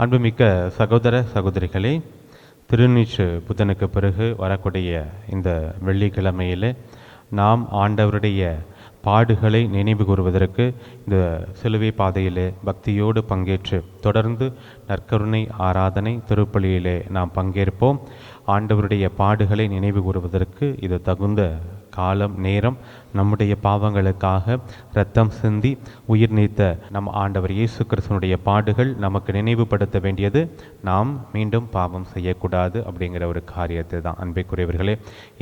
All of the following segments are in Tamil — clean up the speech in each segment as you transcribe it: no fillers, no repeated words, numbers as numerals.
அன்புமிக்க சகோதர சகோதரிகளே, திருநீற்று புதனுக்கு பிறகு வரக்கூடிய இந்த வெள்ளிக்கிழமையில் நாம் ஆண்டவருடைய பாடுகளை நினைவு கூறுவதற்கு இந்த சிலுவை பாதையிலே பக்தியோடு பங்கேற்று தொடர்ந்து நற்கருணை ஆராதனை திருப்பலியிலே நாம் பங்கேற்போம். ஆண்டவருடைய பாடுகளை நினைவு கூறுவதற்கு இது தகுந்த காலம் நேரம். நம்முடைய பாவங்களுக்காக இரத்தம் சிந்தி உயிர் நீத்த நம் ஆண்டவர் இயேசு கிறிஸ்துவனுடைய பாடுகள் நமக்கு நினைவுபடுத்த வேண்டியது. நாம் மீண்டும் பாவம் செய்யக்கூடாது அப்படிங்கிற ஒரு காரியத்தை தான். அன்பைக்குரியவர்களே,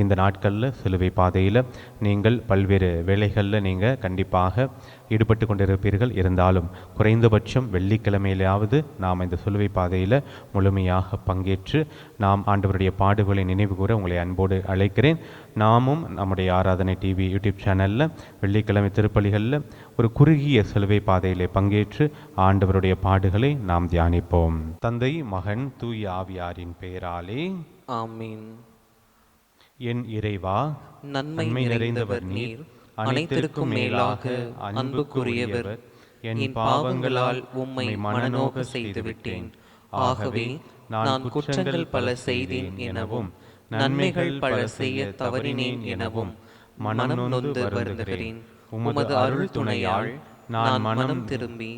இந்த நாட்களில் சிலுவை பாதையில் நீங்கள் பல்வேறு வேலைகளில் நீங்கள் கண்டிப்பாக ஈடுபட்டு கொண்டிருப்பீர்கள். இருந்தாலும் குறைந்தபட்சம் வெள்ளிக்கிழமையிலாவது நாம் இந்த சிலுவை பாதையில் முழுமையாக பங்கேற்று நாம் ஆண்டவருடைய பாடுகளை நினைவு கூற உங்களை அன்போடு அழைக்கிறேன். நாமும் நம்முடைய ஆராதனை டிவி யூடியூப் சேனலில் வெள்ளிக்கிழமை திருப்பலிகளில் ஒரு குறுகிய சிலுவை பாதையிலே பங்கேற்று ஆண்டவருடைய பாடுகளை நாம் தியானிப்போம். தந்தை, மகன், தூய ஆவியாரின் பெயராலே ஆமீன். என் இறைவா, நன்மை நிறைந்தவர் நீர், அனைத்திற்கும் மேலாக அன்புக்குரியவர். என் பாவங்களால் உம்மை மனநோக செய்துவிட்டேன். ஆகவே நான் குற்றங்கள் பல செய்தேன் எனவும் நன்மைகள் பல செய்ய தவறினேன் எனவும் மனம் நொந்து வருந்துகிறேன். உமது அருள் துணையால் நான் மனம் திரும்பி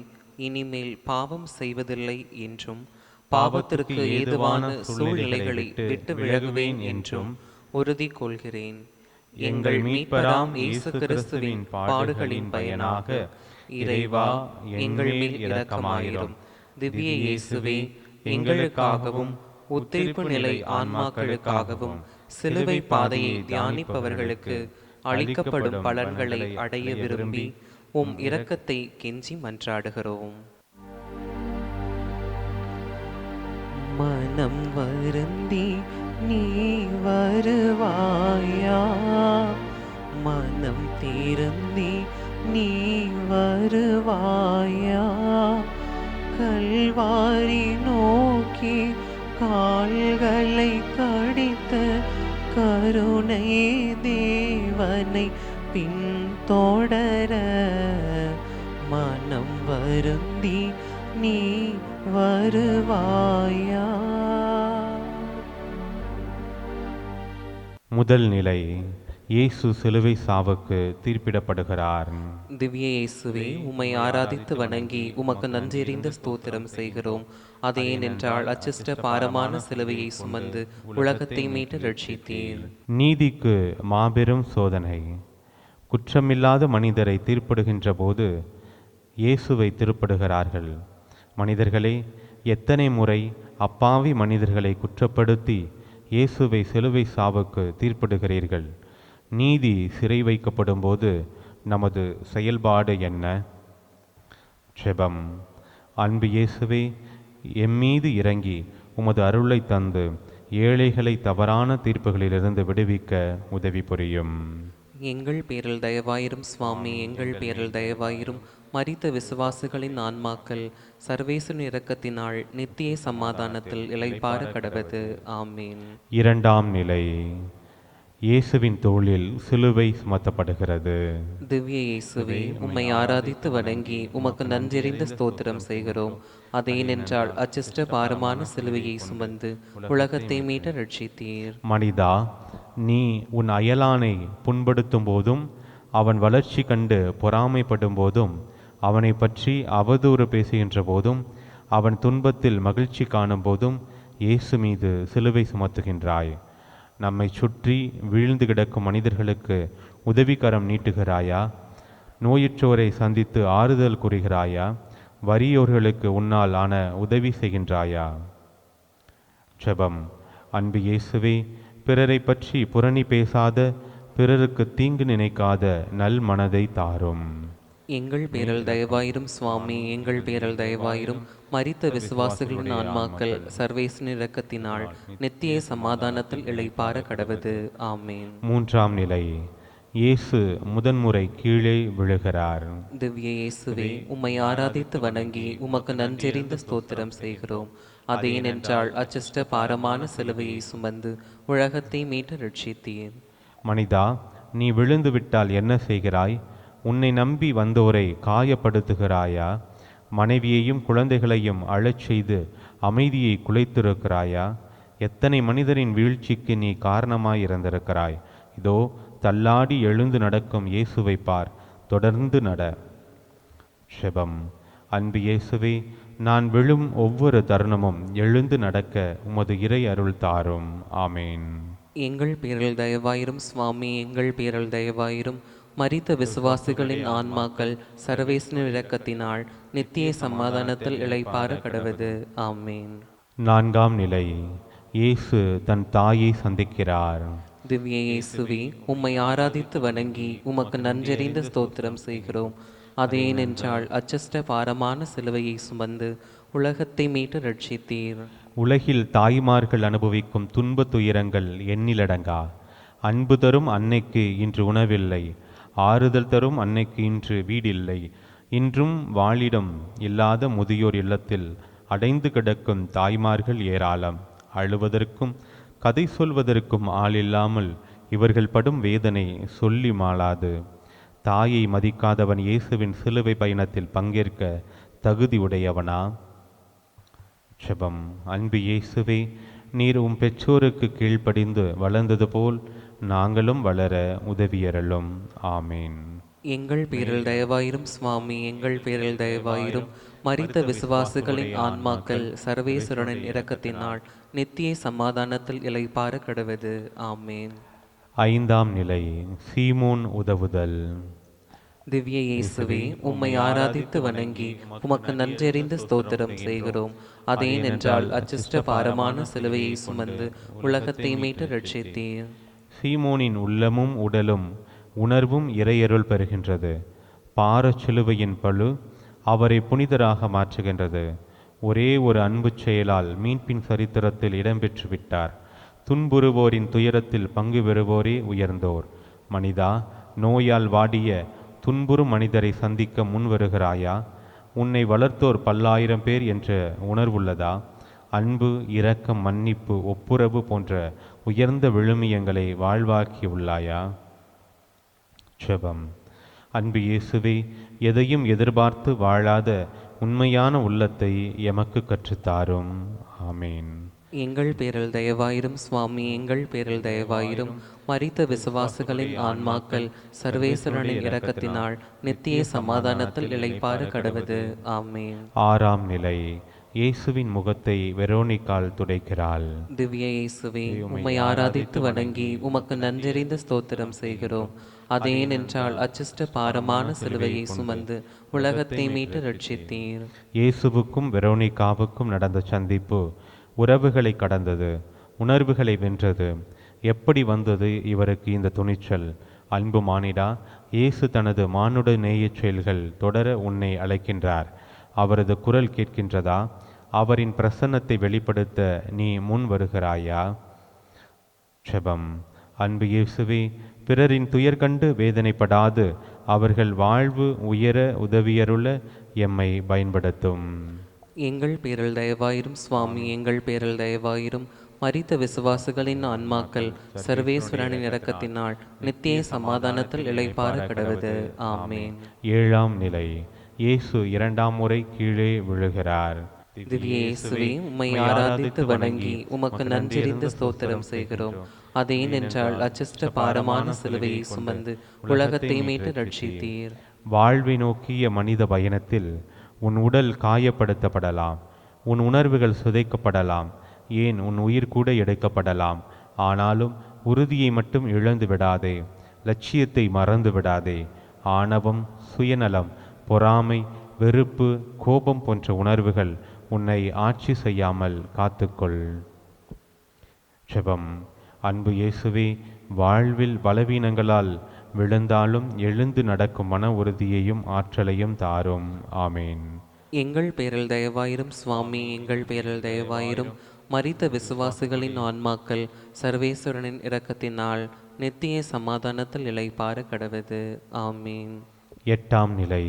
இனிமேல் பாவம் செய்வதில்லை என்றும் பாவத்திற்கு ஏதுவான சூழ்நிலைகளை விட்டு விலகுவேன் என்றும் உறுதி கொள்கிறேன். எங்கள் மீட்பராம் இயேசு கிறிஸ்துவின் பாடுகளின் பயனாக இறைவா, எங்கள் மேல் இரக்கமாயிரும். திவ்ய இயேசுவே, எங்களுக்காகவும் உத்திரிப்பு நிலை ஆன்மாக்களுக்காகவும் சிலுவை பாதையை தியானிப்பவர்களுக்கு அளிக்கப்படும் பலன்களை அடைய விரும்பி உம் இரக்கத்தை கெஞ்சி மன்றாடுகிறோம். மனம் வருந்தி நீ வருவாயா, மனம் திருந்தி நீ வருவாயா, கல்வாரி நோக்கி கால்களை கடித்த கருணை தேவனை பின்தொடர மனம் வருந்தி நீ வருவாயா. முதல் நிலை, இயேசு சிலுவை சாவுக்கு தீர்ப்பிடப்படுகிறார். திவ்ய இயேசுவே, உம்மை ஆராதித்து வணங்கி உமக்கு நன்றெறிந்த ஸ்தோத்திரம் செய்கிறோம். அதேனென்றால் அச்சிஷ்ட பாரமான சிலுவையை சுமந்து உலகத்தை மீட்டு ரட்சித்தீர். நீதிக்கு மாபெரும் சோதனை. குற்றமில்லாத மனிதரை தீர்ப்பிடுகின்ற போது இயேசுவை திருப்படுகிறார்கள். மனிதர்களே, எத்தனை முறை அப்பாவி மனிதர்களை குற்றப்படுத்தி இயேசுவை சிலுவை சாவுக்கு தீர்ப்பிடுகிறீர்கள். நீதி சிறை வைக்கப்படும் போது நமது செயல்பாடு என்ன? ஜெபம். அன்பு இயேசுவே, எம்மீது இறங்கி உமது அருளை தந்து ஏழைகளை தவறான தீர்ப்புகளிலிருந்து விடுவிக்க உதவி புரியும். எங்கள் பேரில் தயவாயிரும் சுவாமி, எங்கள் பேரில் தயவாயிரும். மரித்த விசுவாசிகளின் ஆன்மாக்கள் சர்வேசன் இரக்கத்தினால் நித்திய சமாதானத்தில் இளைப்பாற கடவது. ஆமீன். இரண்டாம் நிலை, இயேசுவின் தோளில் சிலுவை சுமத்தப்படுகிறது. திவ்ய இயேசுவே, உம்மை ஆராதித்து வணங்கி உமக்கு நன்றெறிந்த ஸ்தோத்திரம் செய்கிறோம். அதேனென்றால் அச்சிஷ்ட பாரமான சிலுவையை சுமந்து உலகத்தை மீட்ட ரட்சித்தீர். மனிதா, நீ உன் அயலானை புண்படுத்தும் போதும் அவன் வளர்ச்சி கண்டு பொறாமைப்படும் போதும் அவனை பற்றி அவதூறு பேசுகின்ற போதும் அவன் துன்பத்தில் மகிழ்ச்சி காணும் போதும் இயேசு மீது சிலுவை சுமத்துகின்றாய். நம்மை சுற்றி வீழ்ந்து கிடக்கும் மனிதர்களுக்கு உதவிக்கரம் நீட்டுகிறாயா? நோயுற்றோரை சந்தித்து ஆறுதல் கூறுகிறாயா? வறியோர்களுக்கு உன்னால் ஆன உதவி செய்கின்றாயா? ஜெபம். அன்பு இயேசுவே, பிறரை பற்றி புரணி பேசாத, பிறருக்கு தீங்கு நினைக்காத நல் மனதை தாரும். எங்கள் பேரில் தயவாயிரும் சுவாமி, எங்கள் பேரில் தயவாயிரும். மரித்த விசுவாசிகளின் ஆன்மாக்கள் சர்வேசன் இரக்கத்தினால் நித்திய சமாதானத்தில் இளைப்பாற கடவது. ஆமீன். மூன்றாம் நிலை, இயேசு முதன்முறை கீழே விழுகிறார். திவ்ய இயேசுவே, உம்மை ஆராதித்து வணங்கி உமக்கு நன்றெறிந்த ஸ்தோத்திரம் செய்கிறோம். அதேனென்றால் அச்சிஷ்ட பாரமான சிலுவையை சுமந்து உலகத்தை மீட்டு ரட்சித்தீர். மனிதா, நீ விழுந்து விட்டால் என்ன செய்கிறாய்? உன்னை நம்பி வந்தோரை காயப்படுத்துகிறாயா? மனைவியையும் குழந்தைகளையும் அழச் செய்து அமைதியை குலைத்திருக்கிறாயா? எத்தனை மனிதரின் வீழ்ச்சிக்கு நீ காரணமாயிருந்திருக்கிறாய். இதோ தள்ளாடி எழுந்து நடக்கும் இயேசுவை பார், தொடர்ந்து நட. செபம். அன்பு இயேசுவே, நான் விழும் ஒவ்வொரு தருணமும் எழுந்து நடக்க உமது இறை அருள் தாரும். ஆமேன். எங்கள் பேரில் தயவாயிரும் சுவாமி, எங்கள் பேரில் தயவாயிரும். மரித்த விசுவாசிகளின் ஆன்மாக்கள் சர்வேஸ்வரன் இரக்கத்தினால் நித்திய சமாதானத்தில் இளைப்பாற கடவது. ஆமேன். நான்காம் நிலை. இயேசு தன் தாயை சந்திக்கிறார். திவ்ய இயேசுவே, உம்மை ஆராதித்து வணங்கி உமக்கு நன்றறிந்த ஸ்தோத்திரம் செய்கிறோம். அதேனென்றால் அச்சஷ்ட பாரமான சிலுவையை சுமந்து உலகத்தை மீட்டு ரட்சித்தீர். உலகில் தாய்மார்கள் அனுபவிக்கும் துன்ப துயரங்கள் எண்ணிலடங்கா. அன்பு தரும் அன்னைக்கு இன்று உணவில்லை, ஆறுதல் தரும் அன்னைக்கு இன்று வீடில்லை. இன்றும் வாழிடம் இல்லாத முதியோர் இல்லத்தில் அடைந்து கிடக்கும் தாய்மார்கள் ஏராளம். அழுவதற்கும் கதை சொல்வதற்கும் ஆளில்லாமல் இவர்கள் படும் வேதனை சொல்லி மாளாது. தாயை மதிக்காதவன் இயேசுவின் சிலுவை பயணத்தில் பங்கேற்க தகுதி உடையவனா? செபம். அன்பு இயேசுவே, நீர் உம் பெற்றோருக்கு கீழ்ப்படிந்து வளர்ந்தது போல் நாங்களும் வளர உதவியறலும். ஆமேன். எங்கள் பேரில் தயவாயிரும் சுவாமி, எங்கள் பேரில் தயவாயிரும். மரித்த விசுவாசிகளின் ஆன்மாக்கள் சர்வேஸ்வரனின் இரக்கத்தினால் நித்திய சமாதானத்தில் இளைப்பாற கடவது. ஆமேன். ஐந்தாம் நிலை. சீமோன் உதவுதல். திவ்ய இயேசுவே, உம்மை ஆராதித்து வணங்கி உமக்கு நன்றறிந்து ஸ்தோத்திரம் செய்கிறோம். அதேனென்றால் அச்சிஷ்ட பாரமான சிலுவையை சுமந்து உலகத்தை மீட்டு ரட்சித்தீர். சீமோனின் உள்ளமும் உடலும் உணர்வும் இறையருள் பெறுகின்றது. பாரச் சிலுவையின் பழு அவரை புனிதராக மாற்றுகின்றது. ஒரே ஒரு அன்பு செயலால் மீட்பின் சரித்திரத்தில் இடம்பெற்று விட்டார். துன்புறுவோரின் துயரத்தில் பங்கு பெறுவோரே உயர்ந்தோர். மனிதா, நோயால் வாடிய துன்புறும் மனிதரை சந்திக்க முன் வருகிறாயா? உன்னை வளர்த்தோர் 10,000 பேர் என்ற உணர்வுள்ளதா? அன்பு, இரக்கம், மன்னிப்பு, ஒப்புரவு போன்ற உயர்ந்த விழுமியங்களை வாழ்வாக்கியுள்ளாயா? ஜெபம். அன்பு இயேசுவே, எதையும் எதிர்பார்த்து வாழாத உண்மையான உள்ளத்தை எமக்கு கற்றுத்தாரும். ஆமேன். எங்கள் பேரில் தயவாயிரும் சுவாமி, எங்கள் பேரில் தயவாயிரும். மரித்த விசுவாசிகளின் ஆன்மாக்கள் சர்வேஸ்வரனின் இரக்கத்தினால் நித்திய சமாதானத்தில் இளைப்பாற கடவது. ஆமேன். ஆறாம் நிலை. இயேசுவின் முகத்தை வெரோனிக்கால் துடைக்கிறாள். திவ்ய இயேசுவே, உம்மை ஆராதித்து வணங்கி உமக்கு நன்றறிந்த ஸ்தோத்திரம் செய்கிறோம். அதேனென்றால் அச்சிஷ்ட பாரமான சிலுவையை சுமந்து உலகத்தை மீட்டு ரட்சித்தீர். இயேசுவுக்கும் வெரோனிக்காவுக்கும் நடந்த சந்திப்பு உறவுகளை கடந்தது, உணர்வுகளை வென்றது. எப்படி வந்தது இவருக்கு இந்த துணிச்சல்? அன்பு மானிடா, இயேசு தனது மானுட நேயச் செயல்கள் தொடர உன்னை அழைக்கின்றார். அவரது குரல் கேட்கின்றதா? அவரின் பிரசன்னத்தை வெளிப்படுத்த நீ முன் வருகிறாயா? ஜெபம். அன்பு இயேசுவே, பிறரின் துயர் கண்டு வேதனைப்படாது அவர்கள் வாழ்வு உயர உதவியருள எம்மை பயன்படுத்தும். எங்கள் பேரில் தயவாயிரும் சுவாமி, எங்கள் பேரில் தயவாயிரும். மரித்த விசுவாசிகளின் ஆன்மாக்கள் சர்வேஸ்வரனின் இரக்கத்தினால் நித்திய சமாதானத்தில் இளைப்பாற கடவது. ஆமேன். ஏழாம் நிலை. இயேசு 2ஆம் முறை கீழே விழுகிறார். திவ்ய இயேசுவே, உம்மை ஆராதித்து வணங்கி உமக்கு நன்றறிந்த ஸ்தோத்திரம் செய்கிறோம். அதேனென்றால் அச்சிஷ்ட பாரமான சிலுவையை சுமந்து உலகத்தை மீட்டு ரட்சித்தீர். வாழ்வை நோக்கிய மனித பயணத்தில் உன் உடல் காயப்படுத்தப்படலாம், உன் உணர்வுகள் சிதைக்கப்படலாம், ஏன் உன் உயிர் கூட எடுக்கப்படலாம். ஆனாலும் உறுதியை மட்டும் இழந்து விடாதே, லட்சியத்தை மறந்து விடாதே. ஆணவம், சுயநலம், பொறாமை, வெறுப்பு, கோபம் போன்ற உணர்வுகள் உன்னை ஆட்சி செய்யாமல் காத்துக்கொள். ஜெபம். அன்பு இயேசுவே, வாழ்வில் பலவீனங்களால் விழுந்தாலும் எழுந்து நடக்கும் மன உறுதியையும் ஆற்றலையும் தாரும். ஆமேன். எங்கள் பேரில் தயவாயிரும் சுவாமி, எங்கள் பேரில் தயவாயிரும். மரித்த விசுவாசிகளின் ஆன்மாக்கள் சர்வேஸ்வரனின் இரக்கத்தினால் நித்திய சமாதானத்தில் இளைப்பாற கடவது. ஆமீன். 8ஆம் நிலை.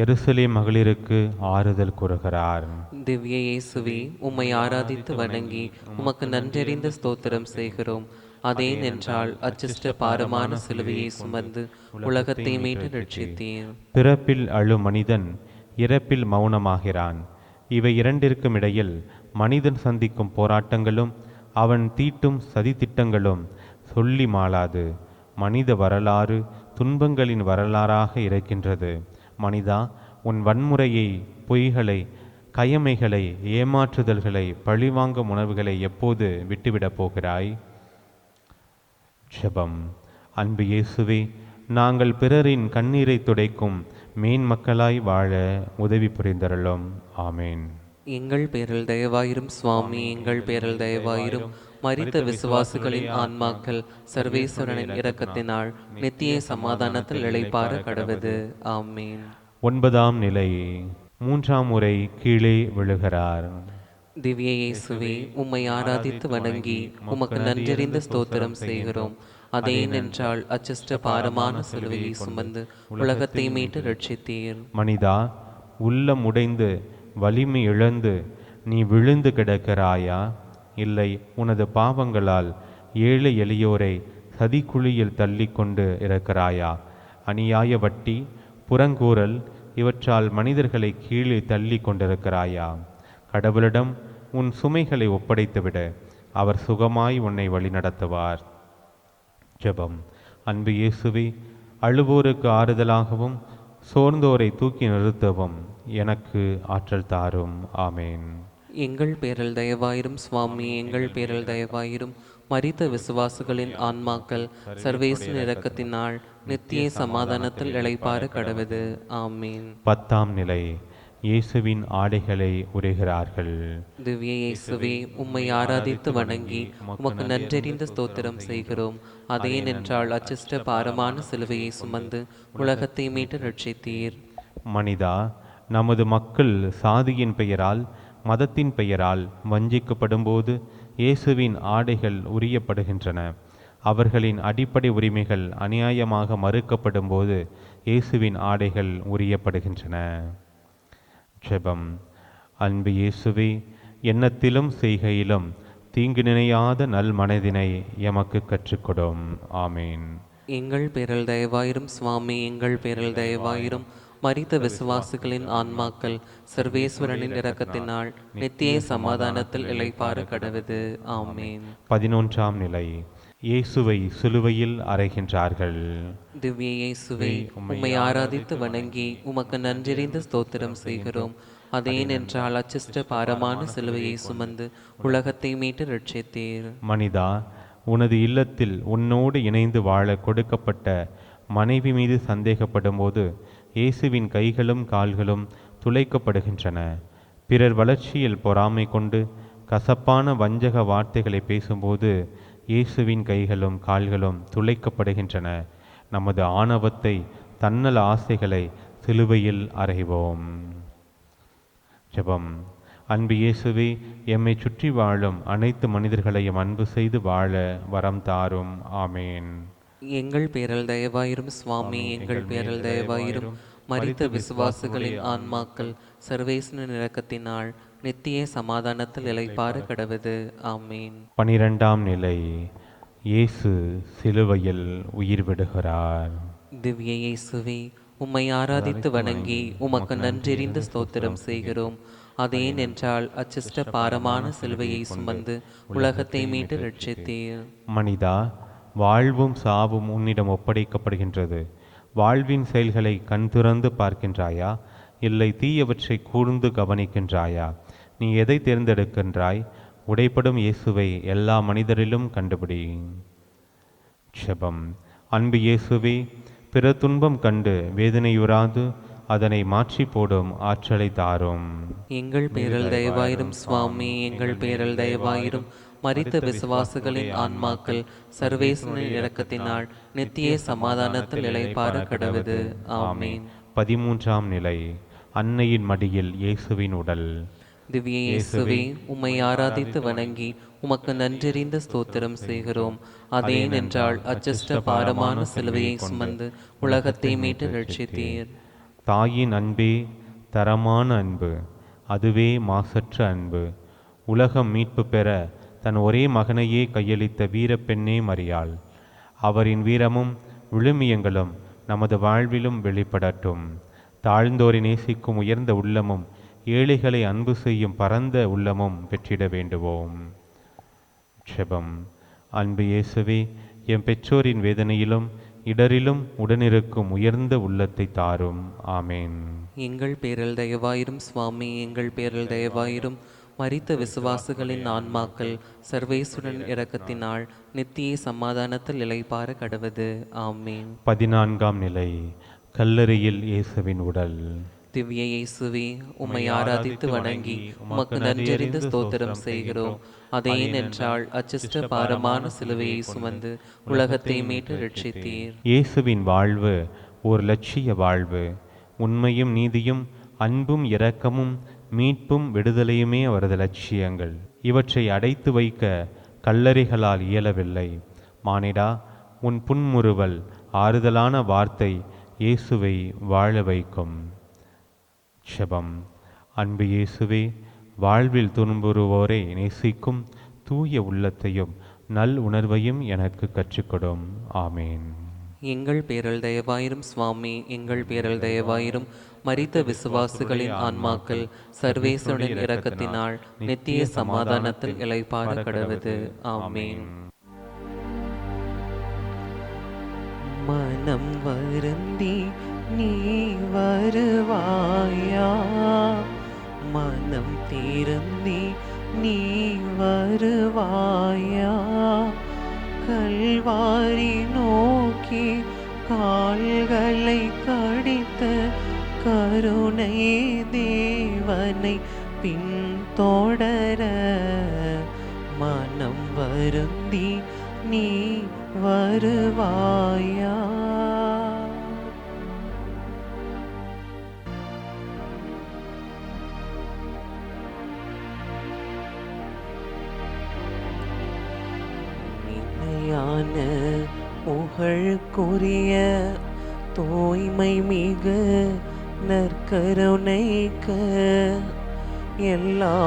எருசலேம் மகளிருக்கு ஆறுதல் கூறுகிறார். திவ்ய இயேசுவே, உம்மை ஆராதித்து வணங்கி உமக்கு நன்றறிந்த ஸ்தோத்திரம் செய்கிறோம். அதேனென்றால் அச்சிஷ்ட பாரமான சிலுவையை சுமந்து உலகத்தை மீட்டு ரட்சித்தீர். பிறப்பில் அழு மனிதன் இறப்பில் மௌனமாகிறான். இவை இரண்டிற்கும் இடையில் மனிதன் சந்திக்கும் போராட்டங்களும் அவன் தீட்டும் சதித்திட்டங்களும் சொல்லி மாளாது. மனித வரலாறு துன்பங்களின் வரலாறாக இருக்கின்றது. மனிதா, உன் வன்முறையை, பொய்களை, கயமைகளை, ஏமாற்றுதல்களை, பழிவாங்கும் உணர்வுகளை எப்போது விட்டுவிடப் போகிறாய்? ஜெபம். அன்பு இயேசுவே, நாங்கள் பிறரின் கண்ணீரை துடைக்கும் மேன்மக்களாய் வாழ உதவி புரிந்தருளும். ஆமேன். எங்கள் பேரில் தயவாயிரும் சுவாமி, எங்கள் பேரில் தயவாயிரும். மரித்த விசுவாசிகளின் ஆன்மாக்கள் சர்வேஸ்வரனின் இரக்கத்தினால் நித்திய சமாதானத்தில் இளைப்பாற கடவது. ஆமீன். 9ஆம் நிலை. 3ஆம் முறை கீழே விழுகிறார். திவ்ய இயேசுவே, உம்மை ஆராதித்து வணங்கி உமக்கு நன்றறிந்த ஸ்தோத்திரம் செய்கிறோம். அதேனென்றால் அச்சிஷ்ட பாரமான சிலுவையை சுமந்து உலகத்தை மீட்டு ரட்சித்தீர். மனிதா, உள்ளம் உடைந்து வலிமை இழந்து நீ விழுந்து கிடக்கிறாயா? இல்லை, உனது பாவங்களால் ஏழை எளியோரை சதிக்குழியில் தள்ளி கொண்டு இருக்கிறாயா? அநியாய வட்டி, புறங்கூறல் இவற்றால் மனிதர்களை கீழே தள்ளி கொண்டிருக்கிறாயா? கடவுளிடம் உன் சுமைகளை ஒப்படைத்துவிட, அவர் சுகமாய் உன்னை வழிநடத்துவார். ஜெபம். அன்பு இயேசுவே, அழுவோருக்கு ஆறுதலாகவும் சோர்ந்தோரை தூக்கி நிறுத்தவும் எனக்கு ஆற்றல் தாரும். ஆமேன். எங்கள் பேரில் தயவாயிரும் சுவாமி, எங்கள் பேரில் தயவாயிரும். மரித்த விசுவாசிகளின் ஆன்மாக்கள் சர்வேஸ்வரனின் இரக்கத்தினால் நித்திய சமாதானத்தில் இளைப்பாற கடவது. ஆமீன். 10ஆம் நிலை. இயேசுவின் ஆடைகளை உரைகிறார்கள். திவ்ய இயேசுவே, உம்மை ஆராதித்து வணங்கி உமக்கு நன்றறிந்த ஸ்தோத்திரம் செய்கிறோம். அதேனென்றால் அச்சிஷ்ட பாரமான சிலுவையை சுமந்து உலகத்தை மீட்டு ரட்சித்தீர். மனிதா, நமது மக்கள் சாதியின் பெயரால், மதத்தின் பெயரால் வஞ்சிக்கப்படும்போது இயேசுவின் ஆடைகள் உரியப்படுகின்றன. அவர்களின் அடிப்படை உரிமைகள் அநியாயமாக மறுக்கப்படும் போது இயேசுவின் ஆடைகள் உரியப்படுகின்றன. ஜெபம். அன்பு இயேசுவே, எண்ணத்திலும் செய்கையிலும் தீங்கு நினையாத நல் மனதினை எமக்கு கற்றுக்கொடும். ஆமீன். எங்கள் பேரில் தயவாயிரும் சுவாமி, எங்கள் பேரில் தயவாயிரும். மரித்த விசுவாசிகளின் ஆன்மாக்கள் சர்வேஸ்வரனின் இரக்கத்தினால் நித்திய சமாதானத்தில் இளைப்பாற கடவது. ஆமீன். 11ஆம் நிலை. இயேசுவை சிலுவையில் அறைகின்றார்கள். திவ்ய இயேசுவே, உம்மை ஆராதித்து வணங்கி உமக்கு நன்றறிந்த ஸ்தோத்திரம் செய்கிறோம். அதேனென்றால் அச்சிஷ்ட பாரமான சிலுவையை சுமந்து உலகத்தை மீட்டு ரட்சித்தீர். மனிதா, உனது இல்லத்தில் உன்னோடு இணைந்து வாழ கொடுக்கப்பட்ட மனைவி மீது சந்தேகப்படும் போது இயேசுவின் கைகளும் கால்களும் துளைக்கப்படுகின்றன. பிறர் வளர்ச்சியில் பொறாமை கொண்டு கசப்பான வஞ்சக வார்த்தைகளை பேசும்போது இயேசுவின் கைகளும் கால்களும் துளைக்கப்படுகின்றன. நமது ஆணவத்தை, தன்னல ஆசைகளை சிலுவையில் அறைவோம். ஜெபம். அன்பு இயேசுவே, எம்மை சுற்றி வாழும் அனைத்து மனிதர்களையும் அன்பு செய்து வாழ வரம் தாரும். ஆமேன். எங்கள் பேரில் தயவாயிரும் சுவாமி, எங்கள் பேரில் தயவாயிரும். மரித்த விசுவாசிகளின் ஆன்மாக்கள் சர்வேஸ்வரனின் இரக்கத்தினால் நித்திய சமாதானத்தில் இளைப்பாற கடவது. ஆமீன். 12ஆம் நிலை. இயேசு சிலுவையில் உயிர் விடுகிறார். திவ்ய இயேசுவே, உம்மை ஆராதித்து வணங்கி உமக்கு நன்றறிந்த ஸ்தோத்திரம் செய்கிறோம். அதேனென்றால் அச்சிஷ்ட பாரமான சிலுவையை சுமந்து உலகத்தை மீட்டு ரட்சித்தீர். மனிதா, வாழ்வும் சாவும் உன்னிடம் ஒப்படைக்கப்படுகின்றது. வாழ்வின் செயல்களை கண் திறந்து பார்க்கின்றாயா? இல்லை தீயவற்றை கூர்ந்து கவனிக்கின்றாயா? நீ எதை தேர்ந்தெடுக்கின்றாய்? உடைப்படும் இயேசுவை எல்லா மனிதரிலும் கண்டுபிடி. ஜெபம். அன்பு இயேசுவே, பிற துன்பம் கண்டு வேதனையுறாது அதனை மாற்றி போடும் ஆற்றலை தாரும். எங்கள் பேரில் தயவாயிரும் சுவாமி, எங்கள் பேரில் தயவாயிரும். மரித்த விசுவாசிகளின் ஆன்மாக்கள் சர்வேஸ்வரனின் இரக்கத்தினால் நித்திய சமாதானத்தில் இளைப்பாற கடவது. ஆமீன். 13ஆம் நிலை. அன்னையின் மடியில் இயேசுவின் உடல். திவ்ய இயேசுவே, உம்மை ஆராதித்து வணங்கி உமக்கு நன்றறிந்த ஸ்தோத்திரம் செய்கிறோம். அதேனென்றால் அச்சிஷ்ட பாரமான சிலுவையை சுமந்து உலகத்தை மீட்டு ரட்சித்தீர். தாயின் அன்பே தரமான அன்பு, அதுவே மாசற்ற அன்பு. உலகம் மீட்பு பெற தன் ஒரே மகனையே கையளித்த வீரப்பெண்ணே மரியாள். அவரின் வீரமும் விழுமியங்களும் நமது வாழ்விலும் வெளிப்படட்டும். தாழ்ந்தோரை நேசிக்கும் உயர்ந்த உள்ளமும் ஏழைகளை அன்பு செய்யும் பரந்த உள்ளமும் பெற்றிட வேண்டுவோம். ஜெபம். அன்பு இயேசுவே, எம் பெற்றோரின் வேதனையிலும் இடரிலும் உடனிருக்கும் உயர்ந்த உள்ளத்தை தாரும். ஆமேன். எங்கள் பேரில் தயவாயிரும் சுவாமி, எங்கள் பேரில் தயவாயிரும். மரித்த விசுவாசிகளின் ஆன்மாக்கள் சர்வேசுடன் இரக்கத்தினால் நித்திய சமாதானத்தில் இளைப்பாற கடவது. ஆமீன். 14ஆம் நிலை. கல்லறையில் இயேசுவின் உடல். திவ்ய இயேசுவே, உம்மை ஆராதித்து வணங்கி உமக்கு நன்றறிந்து ஸ்தோத்திரம் செய்கிறோம். அதேனென்றால் அச்சிஷ்ட பாரமான சிலுவையை சுமந்து உலகத்தை மீட்டு ரட்சித்தீர். இயேசுவின் வாழ்வு ஓர் லட்சிய வாழ்வு. உண்மையும் நீதியும் அன்பும் இரக்கமும் மீட்பும் விடுதலையுமே அவரது லட்சியங்கள். இவற்றை அடைத்து வைக்க கல்லறைகளால் இயலவில்லை. மானிடா, உன் புன்முறுவல் ஆறுதலான வார்த்தை இயேசுவை வாழ வைக்கும். ஜெபம். அன்பு இயேசுவே, வாழ்வில் துன்புறுவோரை நேசிக்கும் தூய உள்ளத்தையும் நல் உணர்வையும் எனக்கு கற்றுக்கொடும். ஆமேன். எங்கள் பேரில் தயவாயிரும் சுவாமி, எங்கள் பேரில் தயவாயிரும். மரித்த விசுவாசிகளின் ஆன்மாக்கள் சர்வேசுடன் இரக்கத்தினால் நித்திய சமாதானத்தில் இளைப்பாற கடவது. ஆமேன். மனம் வருந்தி நீ வருவாயா, மனம் திருந்தி நீ வருவாயா, கல்வாரி நோக்கி கால்களை கடித்த கருணை தேவனை பின்தொடர, மனம் வருந்தி நீ வருவாயா. நிலையான புகழுக்குரிய தூய்மை மிகு நற்கருணைக்கு எல்லா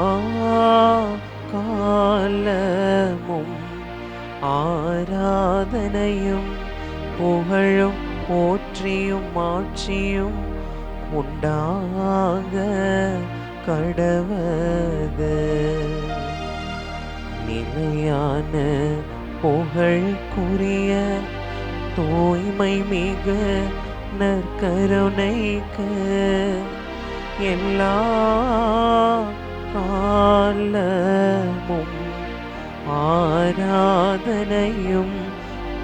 காலமும் ஆராதனையும் புகழும் போற்றியும் ஆட்சியும் உண்டாக கடவது. நிலையான புகழுக்குரிய தூய்மை மிகு நற்கருணைக்கு எல்லா காலமும் ஆராதனையும்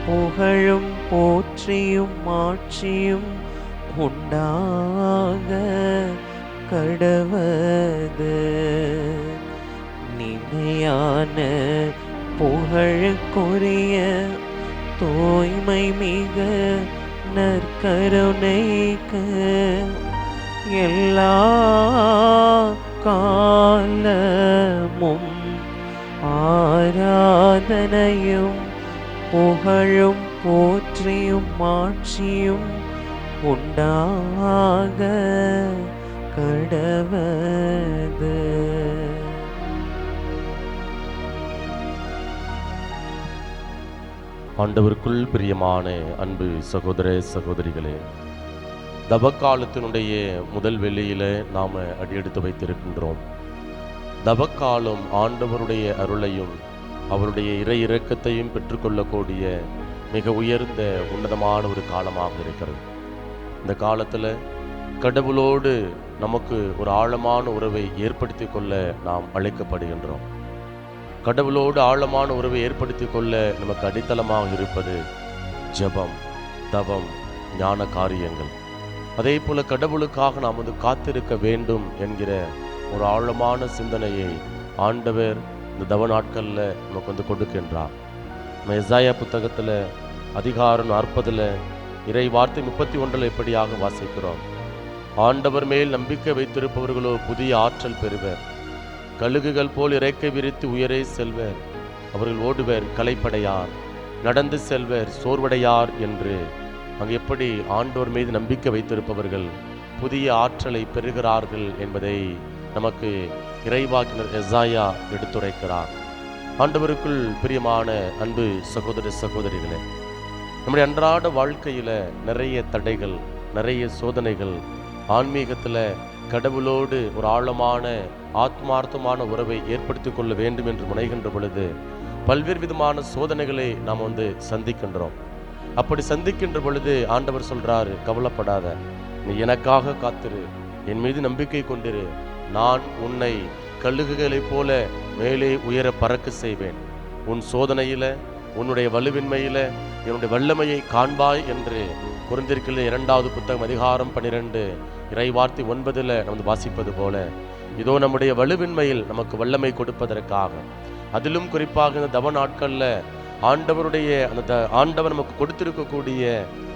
புகழும் போற்றியும் ஆட்சியும் உண்டாக கடவது. நிலையான புகழுக்குரிய தூய்மை மிகு நற்கருணைக்கு எல்லா காலமும் ஆராதனையும் புகழும் போற்றியும் ஆட்சியும் உண்டாக கடவது. ஆண்டவருக்குள் பிரியமான அன்பு சகோதர சகோதரிகளே, தபக்காலத்தினுடைய முதல் வெள்ளியில நாம அடியெடுத்து வைத்திருக்கின்றோம். தபக்காலம் ஆண்டவருடைய அருளையும் அவருடைய இறை இரக்கத்தையும் பெற்றுக்கொள்ளக்கூடிய மிக உயர்ந்த உன்னதமான ஒரு காலமாக இருக்கிறது. இந்த காலத்தில் கடவுளோடு நமக்கு ஒரு ஆழமான உறவை ஏற்படுத்தி கொள்ள நாம் அழைக்கப்படுகின்றோம். கடவுளோடு ஆழமான உறவை ஏற்படுத்தி கொள்ள நமக்கு அடித்தளமாக இருப்பது ஜெபம், தவம், ஞான காரியங்கள். அதே போல கடவுளுக்காக நாம் காத்திருக்க வேண்டும் என்கிற ஒரு ஆழமான சிந்தனையை ஆண்டவர் இந்த தவ நாட்களில் நமக்கு கொடுக்கின்றார். நம்ம எசாயா புத்தகத்தில் அதிகாரம் 40 இறை வார்த்தை 31 எப்படியாக வாசிக்கிறோம். ஆண்டவர் மேல் நம்பிக்கை வைத்திருப்பவர்களோ புதிய ஆற்றல் பெறுவர், கழுகுகள் போல் இறக்கை விரித்து உயரே செல்வர், அவர்கள் ஓடுவர் களைப்படையார், நடந்து செல்வர் சோர்வடையார் என்று அங்கு எப்படி ஆண்டவர் மீது நம்பிக்கை வைத்திருப்பவர்கள் புதிய ஆற்றலை பெறுகிறார்கள் என்பதை நமக்கு இறைவாக்கினர் எசாயா எடுத்துரைக்கிறார். ஆண்டவருக்குள் பிரியமான அன்பு சகோதர சகோதரிகளே, நம்முடைய அன்றாட வாழ்க்கையில் நிறைய தடைகள், நிறைய சோதனைகள், ஆன்மீகத்தில் கடவுளோடு ஒரு ஆழமான ஆத்மார்த்தமான உறவை ஏற்படுத்தி கொள்ள வேண்டும் என்று முனைகின்ற பொழுது பல்வேறு விதமான சோதனைகளை நாம் சந்திக்கின்றோம். அப்படி சந்திக்கின்ற பொழுது ஆண்டவர் சொல்றாரு, கவலைப்படாத, நீ எனக்காக காத்திரு, என் மீது நம்பிக்கை கொண்டிரு, நான் உன்னை கழுகுகளைப் போல மேலே உயர பறக்க செய்வேன், உன் சோதனையில உன்னுடைய வலுவின்மையில என்னுடைய வல்லமையை காண்பாய் என்று கொரிந்தியர் 2வது புத்தகம் அதிகாரம் 12 இறைவார்த்தை 9 நம்ம வாசிப்பது போல, இதோ நம்முடைய வலுவின்மையில் நமக்கு வல்லமை கொடுப்பதற்காக, அதிலும் குறிப்பாக இந்த தவ நாட்கள்ல ஆண்டவருடைய அந்த ஆண்டவர் நமக்கு கொடுத்திருக்கக்கூடிய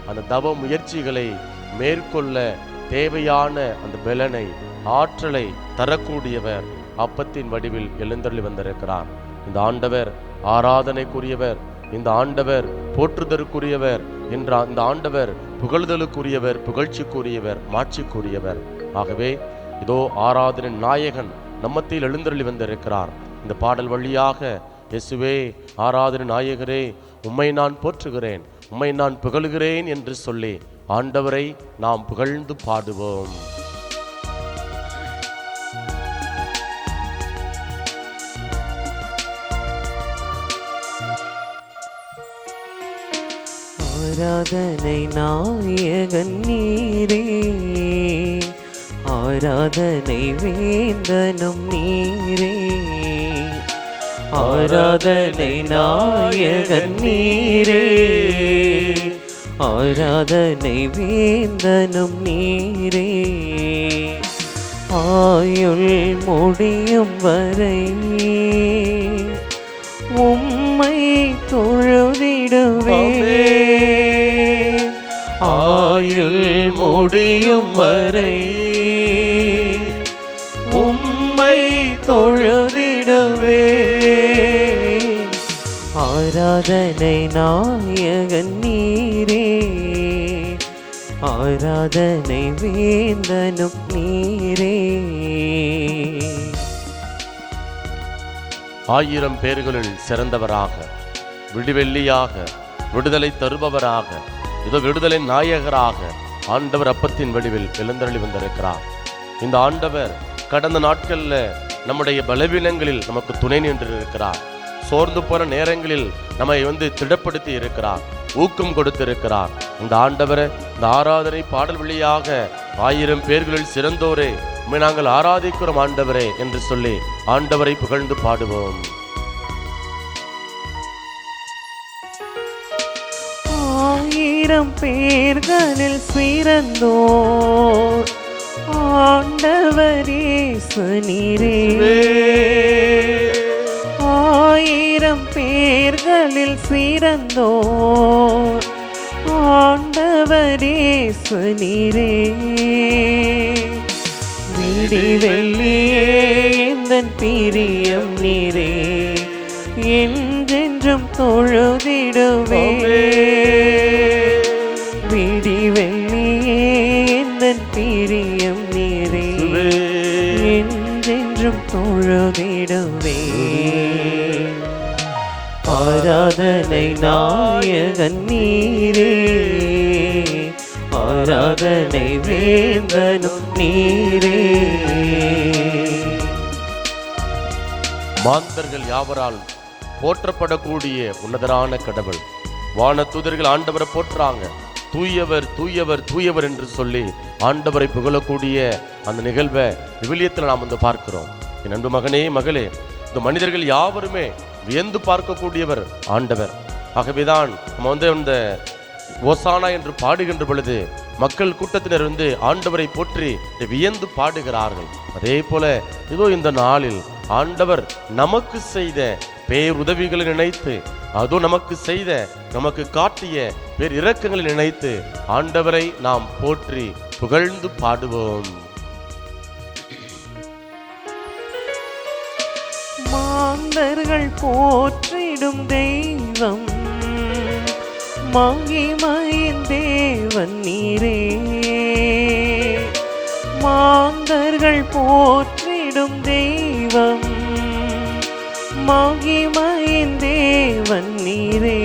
அந்த தவ முயற்சிகளை மேற்கொள்ள தேவையான அந்த பலனை ஆற்றலை தரக்கூடியவர் அப்பத்தின் வடிவில் எழுந்தருளி வந்திருக்கிறார். இந்த ஆண்டவர் ஆராதனைக்குரியவர், இந்த ஆண்டவர் போற்றுதற்குரியவர், இந்த ஆண்டவர் புகழ்தலுக்குரியவர், புகழ்ச்சிக்குரியவர், மாட்சிக்குரியவர். ஆகவே இதோ ஆராதனை நாயகன் நம்மத்தில் எழுந்தருளி வந்திருக்கிறார். இந்த பாடல் வழியாக இயேசுவே ஆராதனை நாயகரே, உம்மை நான் போற்றுகிறேன், உம்மை நான் புகழுகிறேன் என்று சொல்லி ஆண்டவரை நாம் புகழ்ந்து பாடுவோம். ஆராதனை நாயகன் நீரே, ஆராதனை வேந்தனும் நீரே, ஆராதனை நாயகன் நீரே, ஆராதனை வேந்தனும் நீரே, ஆயுள் முடியும் வரை உம்மை தொழுதிடுவேன், ஆயுள் முடியும் வரை உம்மை தொழுதிடுவேன். ஆராதனை நாயகன் நீரே, ஆராதனை வேந்தனும் நீரே. 1000 பேர்களில் சிறந்தவராக, விடிவெள்ளியாக, விடுதலை தருபவராக, இதோ விடுதலை நாயகராக ஆண்டவர் அப்பத்தின் வடிவில் எழுந்தருளி வந்திருக்கிறார். இந்த ஆண்டவர் கடந்த நாட்கள்ல நம்முடைய பலவீனங்களில் நமக்கு துணை நின்று இருக்கிறார். சோர்ந்து போன நேரங்களில் நம்மை திடப்படுத்தி இருக்கிறார், ஊக்கம் கொடுத்திருக்கிறார். இந்த ஆண்டவரை இந்த ஆராதனை பாடல் வழியாக 1000 பேர்களில் சிறந்தோரே, உம்மை நாங்கள் ஆராதிக்கிறோம் ஆண்டவரே என்று சொல்லி ஆண்டவரை புகழ்ந்து பாடுவோம். 1000 பேர்களில் சிறந்தோர் ஆண்டவர் இயேசு நீரே, 1000 பேர்களில் சிறந்தோர் ஆண்டவர் இயேசு நீரே. விடிவெள்ளியே எந்தன் பிரியம் நீரே, என்றென்றும் தொழுதிடுவேன். விடிவெள்ளியே எந்தன் பிரியம் நீரே, என்றென்றும் தொழுதிடுவேன். ஆராதனை நாயகன் நீரே, ஆராதனை வேந்தனும் நீரே. மாந்தர்கள் யாவரால் போற்றப்படக்கூடிய உன்னதரான கடவுள், வான தூதர்கள் ஆண்டவரை போற்றுறாங்க. தூயவர் தூயவர் தூயவர் என்று சொல்லி ஆண்டவரை புகழக்கூடிய அந்த நிகழ்வை விவிலியத்தில் நாம் பார்க்கிறோம். என் அன்பு மகனே மகளே, இந்த மனிதர்கள் யாவருமே வியந்து பார்க்கக்கூடியவர் ஆண்டவர். ஆகவேதான் நம்ம இந்த ஓசானா என்று பாடுகின்ற பொழுது மக்கள் கூட்டத்தினர் ஆண்டவரை போற்றி வியந்து பாடுகிறார்கள். அதே போல இதோ இந்த நாளில் ஆண்டவர் நமக்கு செய்த பேருதவிகளை நினைத்து, அதோ நமக்கு செய்த நமக்கு காட்டிய பேர் இரக்கங்களை நினைத்து ஆண்டவரை நாம் போற்றி புகழ்ந்து பாடுவோம். மாந்தர்கள் போற்றிடும் தெய்வம், மகிமையின் தேவன் நீரே. மாந்தர்கள் போற்றிடும் தெய்வம், மகிமையின் தேவன் நீரே.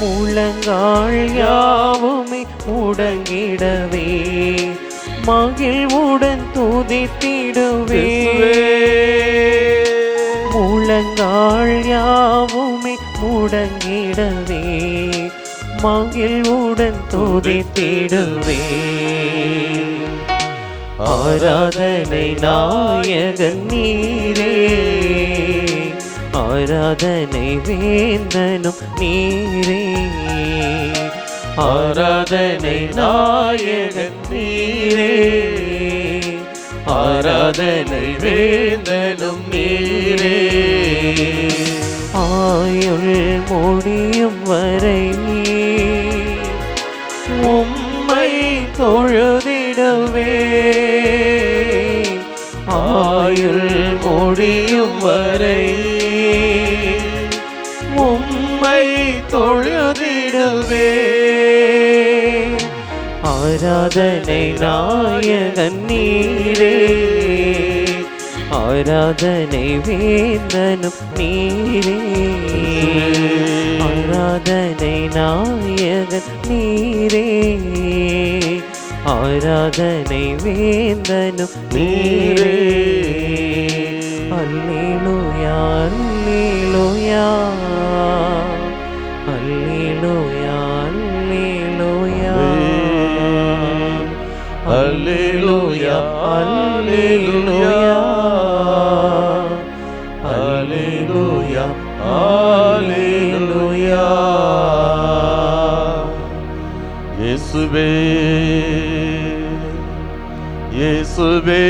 முழங்கால் யாவுமே முடங்கிடவே மகிழ்வுடன் துதித்திடுவே முழங்கால் யாவுமே முடங்கிடவே மகிழ்வுடன் துதித்திடுவே ஆராதனை நாயகன் நீரே ஆராதனை வேந்தனும் நீரே ஆராதனை நாயகன் நீரே ஆராதனை வேந்தனும் நீரே ஆயுள் முடியும் வரை உம்மை தொழுதிடவே ஆயுள் முடியும் வரை உம்மை தொழுதிடவே ஆராதனை நாயகன் நீரே ஆராதனை வேந்தனும் நீரே ஆராதனை நாயகன் நீரே ஆராதனை வேந்தனும் நீரே அல்லேலூயா அல்லேலூயா அல்லேலூயா அல்லேலூயா அல்லேலூயா அல்லேலூயா அல்லேலூயா இயேசுவே இயேசுவே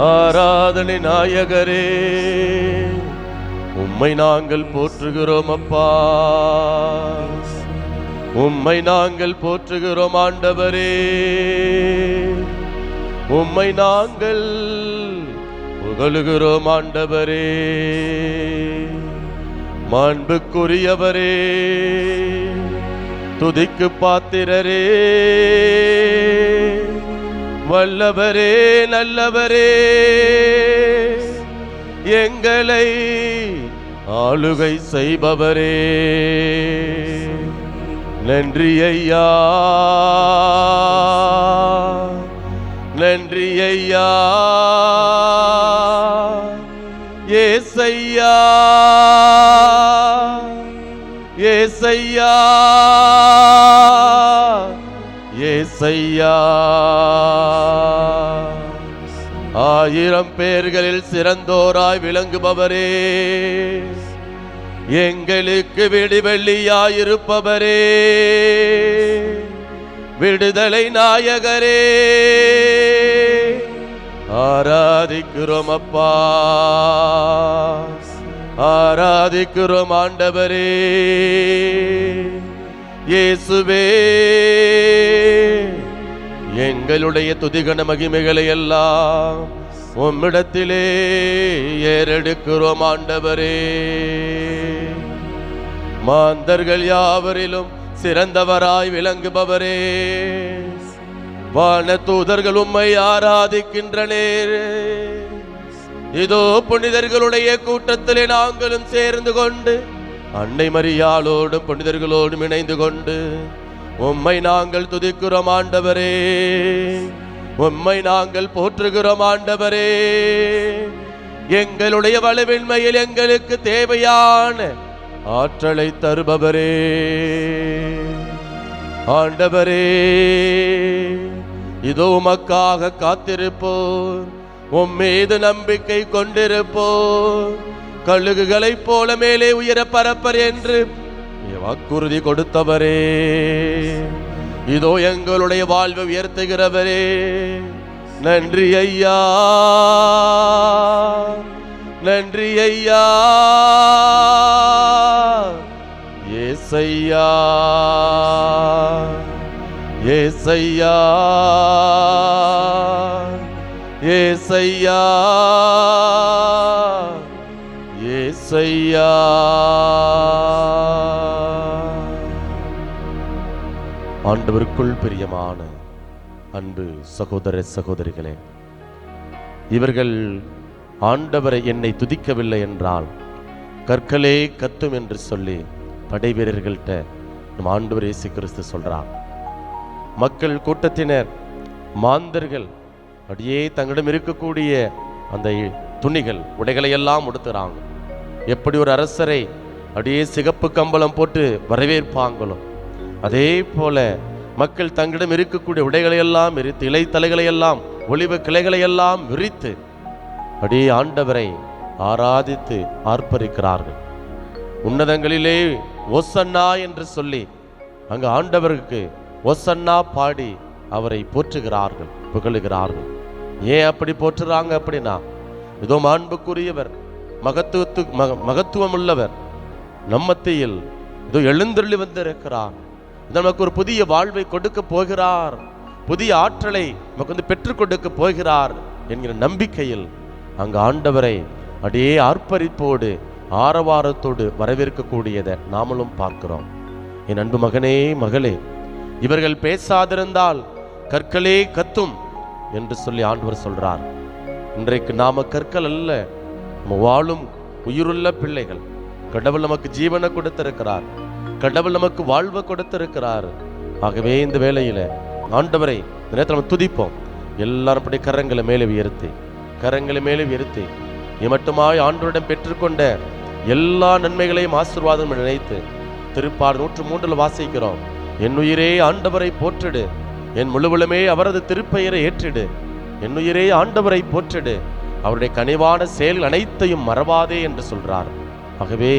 ஆராதனை நாயகரே உம்மை நாங்கள் போற்றுகிறோம் அப்பா உம்மை நாங்கள் போற்றுகிறோம் ஆண்டவரே உம்மை நாங்கள் புகழுகிறோம் ஆண்டவரே மாண்புக்குரியவரே துதிக்கு பாத்திரரே வல்லவரே நல்லவரே எங்களை ஆளுகை செய்பவரே நன்றி ஐயா நன்றி ஐயா ஏசையா ஏசையா ஏசையா ஆயிரம் பேர்களில் சிறந்தோராய் விளங்குபவரே எங்களுக்கு விடிவெள்ளியாயிருப்பவரே விடுதலை நாயகரே ஆராதிக்கிறோம் அப்பா ஆராதிக்கிறோம் ஆண்டவரே இயேசுவே எங்களுடைய துதிகன மகிமைகளை எல்லாம் உம்மிடத்திலே ஏறெடுக்கிறோம் ஆண்டவரே மாந்தர்கள் யாவரிலும் சிறந்தவராய் விளங்குபவரே வான தூதர்கள் உம்மை ஆராதிக்கின்றனர் இதோ புனிதர்களுடைய கூட்டத்திலே நாங்களும் சேர்ந்து கொண்டு அன்னை மரியாளோடும் புனிதர்களோடும் இணைந்து கொண்டு உம்மை நாங்கள் துதிக்கிறோம் ஆண்டவரே உம்மை நாங்கள் போற்றுகிறோம் ஆண்டவரே எங்களுடைய வலுவின்மையில் எங்களுக்கு தேவையான ஆற்றலை தருபவரே ஆண்டவரே இதோ உமக்காக காத்திருப்போர் உம்மீது நம்பிக்கை கொண்டிருப்போர் கழுகுகளைப் போல மேலே உயர பரப்பர் என்று வாக்குறுதி கொடுத்தவரே இதோ எங்களுடைய வாழ்வை உயர்த்துகிறவரே நன்றி ஐயா நன்றி ஐயா ஏசையா ஏசையா ஏசையா ஏசையா ஆண்டவருக்குள் பிரியமான அன்பு சகோதர சகோதரிகளே, இவர்கள் ஆண்டவரை என்னை துதிக்கவில்லை என்றால் கற்களே கத்தும் என்று சொல்லி படை வீரர்கள்ட்ட நம் ஆண்டவர் இயேசு கிறிஸ்து சொல்றார். மக்கள் கூட்டத்தினர், மாந்தர்கள் அப்படியே தங்களிடம் இருக்கக்கூடிய அந்த துணிகள், உடைகளை எல்லாம் உடுத்துறாங்க. எப்படி ஒரு அரசரை அப்படியே சிகப்பு கம்பளம் போட்டு வரவேற்பாங்களோ அதே போல மக்கள் தங்களிடம் இருக்கக்கூடிய உடைகளை எல்லாம் விரித்து, இலைத்தலைகளை எல்லாம், ஒலிவ கிளைகளை எல்லாம் விரித்து அப்படியே ஆண்டவரை ஆராதித்து ஆர்ப்பரிக்கிறார்கள். உன்னதங்களிலே ஓசன்னா என்று சொல்லி அங்கு ஆண்டவருக்கு ஓசன்னா பாடி அவரை போற்றுகிறார்கள், புகழுகிறார்கள். ஏன் அப்படி போற்றுறாங்க அப்படின்னா, இதோ மாண்புக்குரியவர், மகத்துவம் உள்ளவர் நம்மத்தியில் இதோ எழுந்தருளி வந்திருக்கிறார். நமக்கு ஒரு புதிய வாழ்வை கொடுக்க போகிறார், புதிய ஆற்றலை நமக்கு பெற்றுக் கொடுக்க போகிறார் என்கிற நம்பிக்கையில் அங்கு ஆண்டவரை அப்படியே ஆர்ப்பரிப்போடு ஆரவாரத்தோடு வரவேற்கக்கூடியதை நாமளும் பார்க்கிறோம். என் அன்பு மகனே, மகளே, இவர்கள் பேசாதிருந்தால் கற்களே கத்தும் என்று சொல்லி ஆண்டவர் சொல்றார். இன்றைக்கு நாம கற்கள் அல்ல, நம்ம வாழும் உயிருள்ள பிள்ளைகள். கடவுள் நமக்கு ஜீவனை கொடுத்திருக்கிறார், கடவுள் நமக்கு வாழ்வை கொடுத்திருக்கிறார். ஆகவே இந்த வேளையில ஆண்டவரை இந்த நேரத்தில் நம்ம துதிப்போம். எல்லாரும் அப்படி கரங்களை மேலே உயர்த்தி, கரங்களை மேலே உயர்த்தி மட்டுமாய் ஆண்டவரிடம் பெற்றுக்கொண்ட எல்லா நன்மைகளையும் ஆசீர்வாதம் நினைத்து திருப்பாடல் 103 வாசிக்கிறோம். என் உயிரே ஆண்டவரை போற்றிடு, என் முழுவலுமே அவரது திருப்பெயரை ஏற்றிடு. என் உயிரே ஆண்டவரை போற்றிடு, அவருடைய கனிவான செயல்கள் அனைத்தையும் மறவாதே என்று சொல்றார். ஆகவே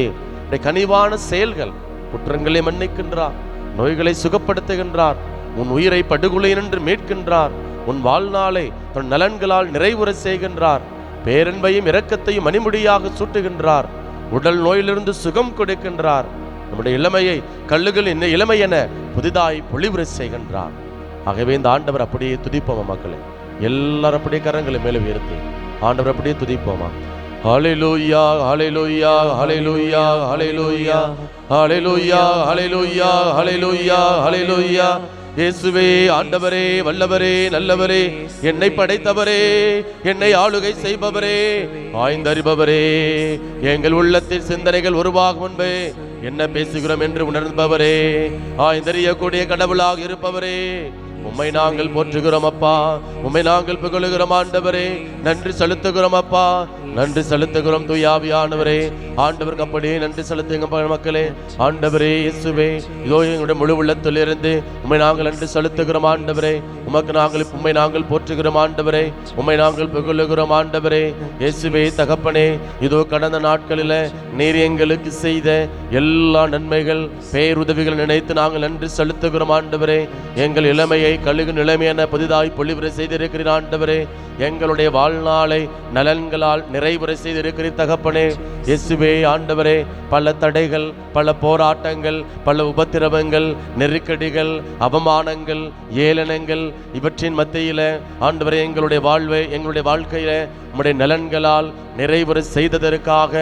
கனிவான செயல்கள், குற்றங்களை மன்னிக்கின்றார், நோய்களை சுகப்படுத்துகின்றார், உன் உயிரை படுகொலையினின்று மீட்கின்றார், உன் வாழ்நாளை தன் நலன்களால் நிறைவுற செய்கின்றார், பேரன்பையும் இரக்கத்தையும் மணிமுடியாக சூட்டுகின்றார், உடல் நோயிலிருந்து சுகம் கொடுக்கின்றார், நம்முடைய இளமையை கல்லுகள் என்ன இளமை என புதிதாய் பொலிவுற செய்கின்றார். ஆகவே இந்த ஆண்டவர் அப்படியே துதிப்போமா மக்களே, எல்லாரும் அப்படியே கரங்களை மேலே உயர்த்தி ஆண்டவர் அப்படியே துதிப்போமா. ஹல்லேலூயா, ஹல்லேலூயா, ஹல்லேலூயா, ஹல்லேலூயா, ஹல்லேலூயா, ஹல்லேலூயா, ஹல்லேலூயா, ஹல்லேலூயா. இயேசுவே ஆண்டவரே, வல்லவரே, நல்லவரே, என்னை படைத்தவரே, என்னை ஆளுகை செய்பவரே, ஆய்ந்தறிபவரே, எங்கள் உள்ளத்தில் சிந்தனைகள் உருவாகும் முன்பே என்ன பேசுகிறோம் என்று உணர்ந்தவரே, ஆய்ந்தறியக்கூடிய கடவுளாக இருப்பவரே, உம்மை நாங்கள் போற்றுகிறோம் அப்பா, உம்மை நாங்கள் புகழுகிறோம் ஆண்டவரே, நன்றி செலுத்துகிறோம் அப்பா, நன்றி செலுத்துகிறோம் தூயாவியானவரே. ஆண்டவருக்கு அப்படியே நன்றி செலுத்துங்க மக்களே. ஆண்டவரே இயேசுவே, இதோ எங்களுடைய முழு உள்ளத்திலிருந்து உம்மை நாங்கள் நன்றி செலுத்துகிறோம் ஆண்டவரே. உமக்கு நாங்கள் உம்மை நாங்கள் போற்றுகிறோம் ஆண்டவரே, உம்மை நாங்கள் புகழுகிறோம் ஆண்டவரே. இயேசுவே தகப்பனே, இதோ கடந்த நாட்களில் நீர் எங்களுக்கு செய்த எல்லா நன்மைகள், பேருதவிகள் நினைத்து நாங்கள் நன்றி செலுத்துகிறோம் ஆண்டவரே. எங்கள் இளமையை கழுகு நிலைமை என புதிதாய் பொலிவுரை செய்திருக்கிறீர் ஆண்டவரே. எங்களுடைய வாழ்நாளை நலன்களால் நிறைவுரை செய்திருக்கிறீர் தகப்பனே. இயேசுவே ஆண்டவரே, பல தடைகள், பல போராட்டங்கள், பல உபத்திரவங்கள், நெருக்கடிகள், அவமானங்கள், ஏளனங்கள் இவற்றின் மத்தியில ஆண்டவரே எங்களுடைய வாழ்வை, எங்களுடைய வாழ்க்கையில உம்முடைய நலன்களால் நிறைவுரை செய்ததற்காக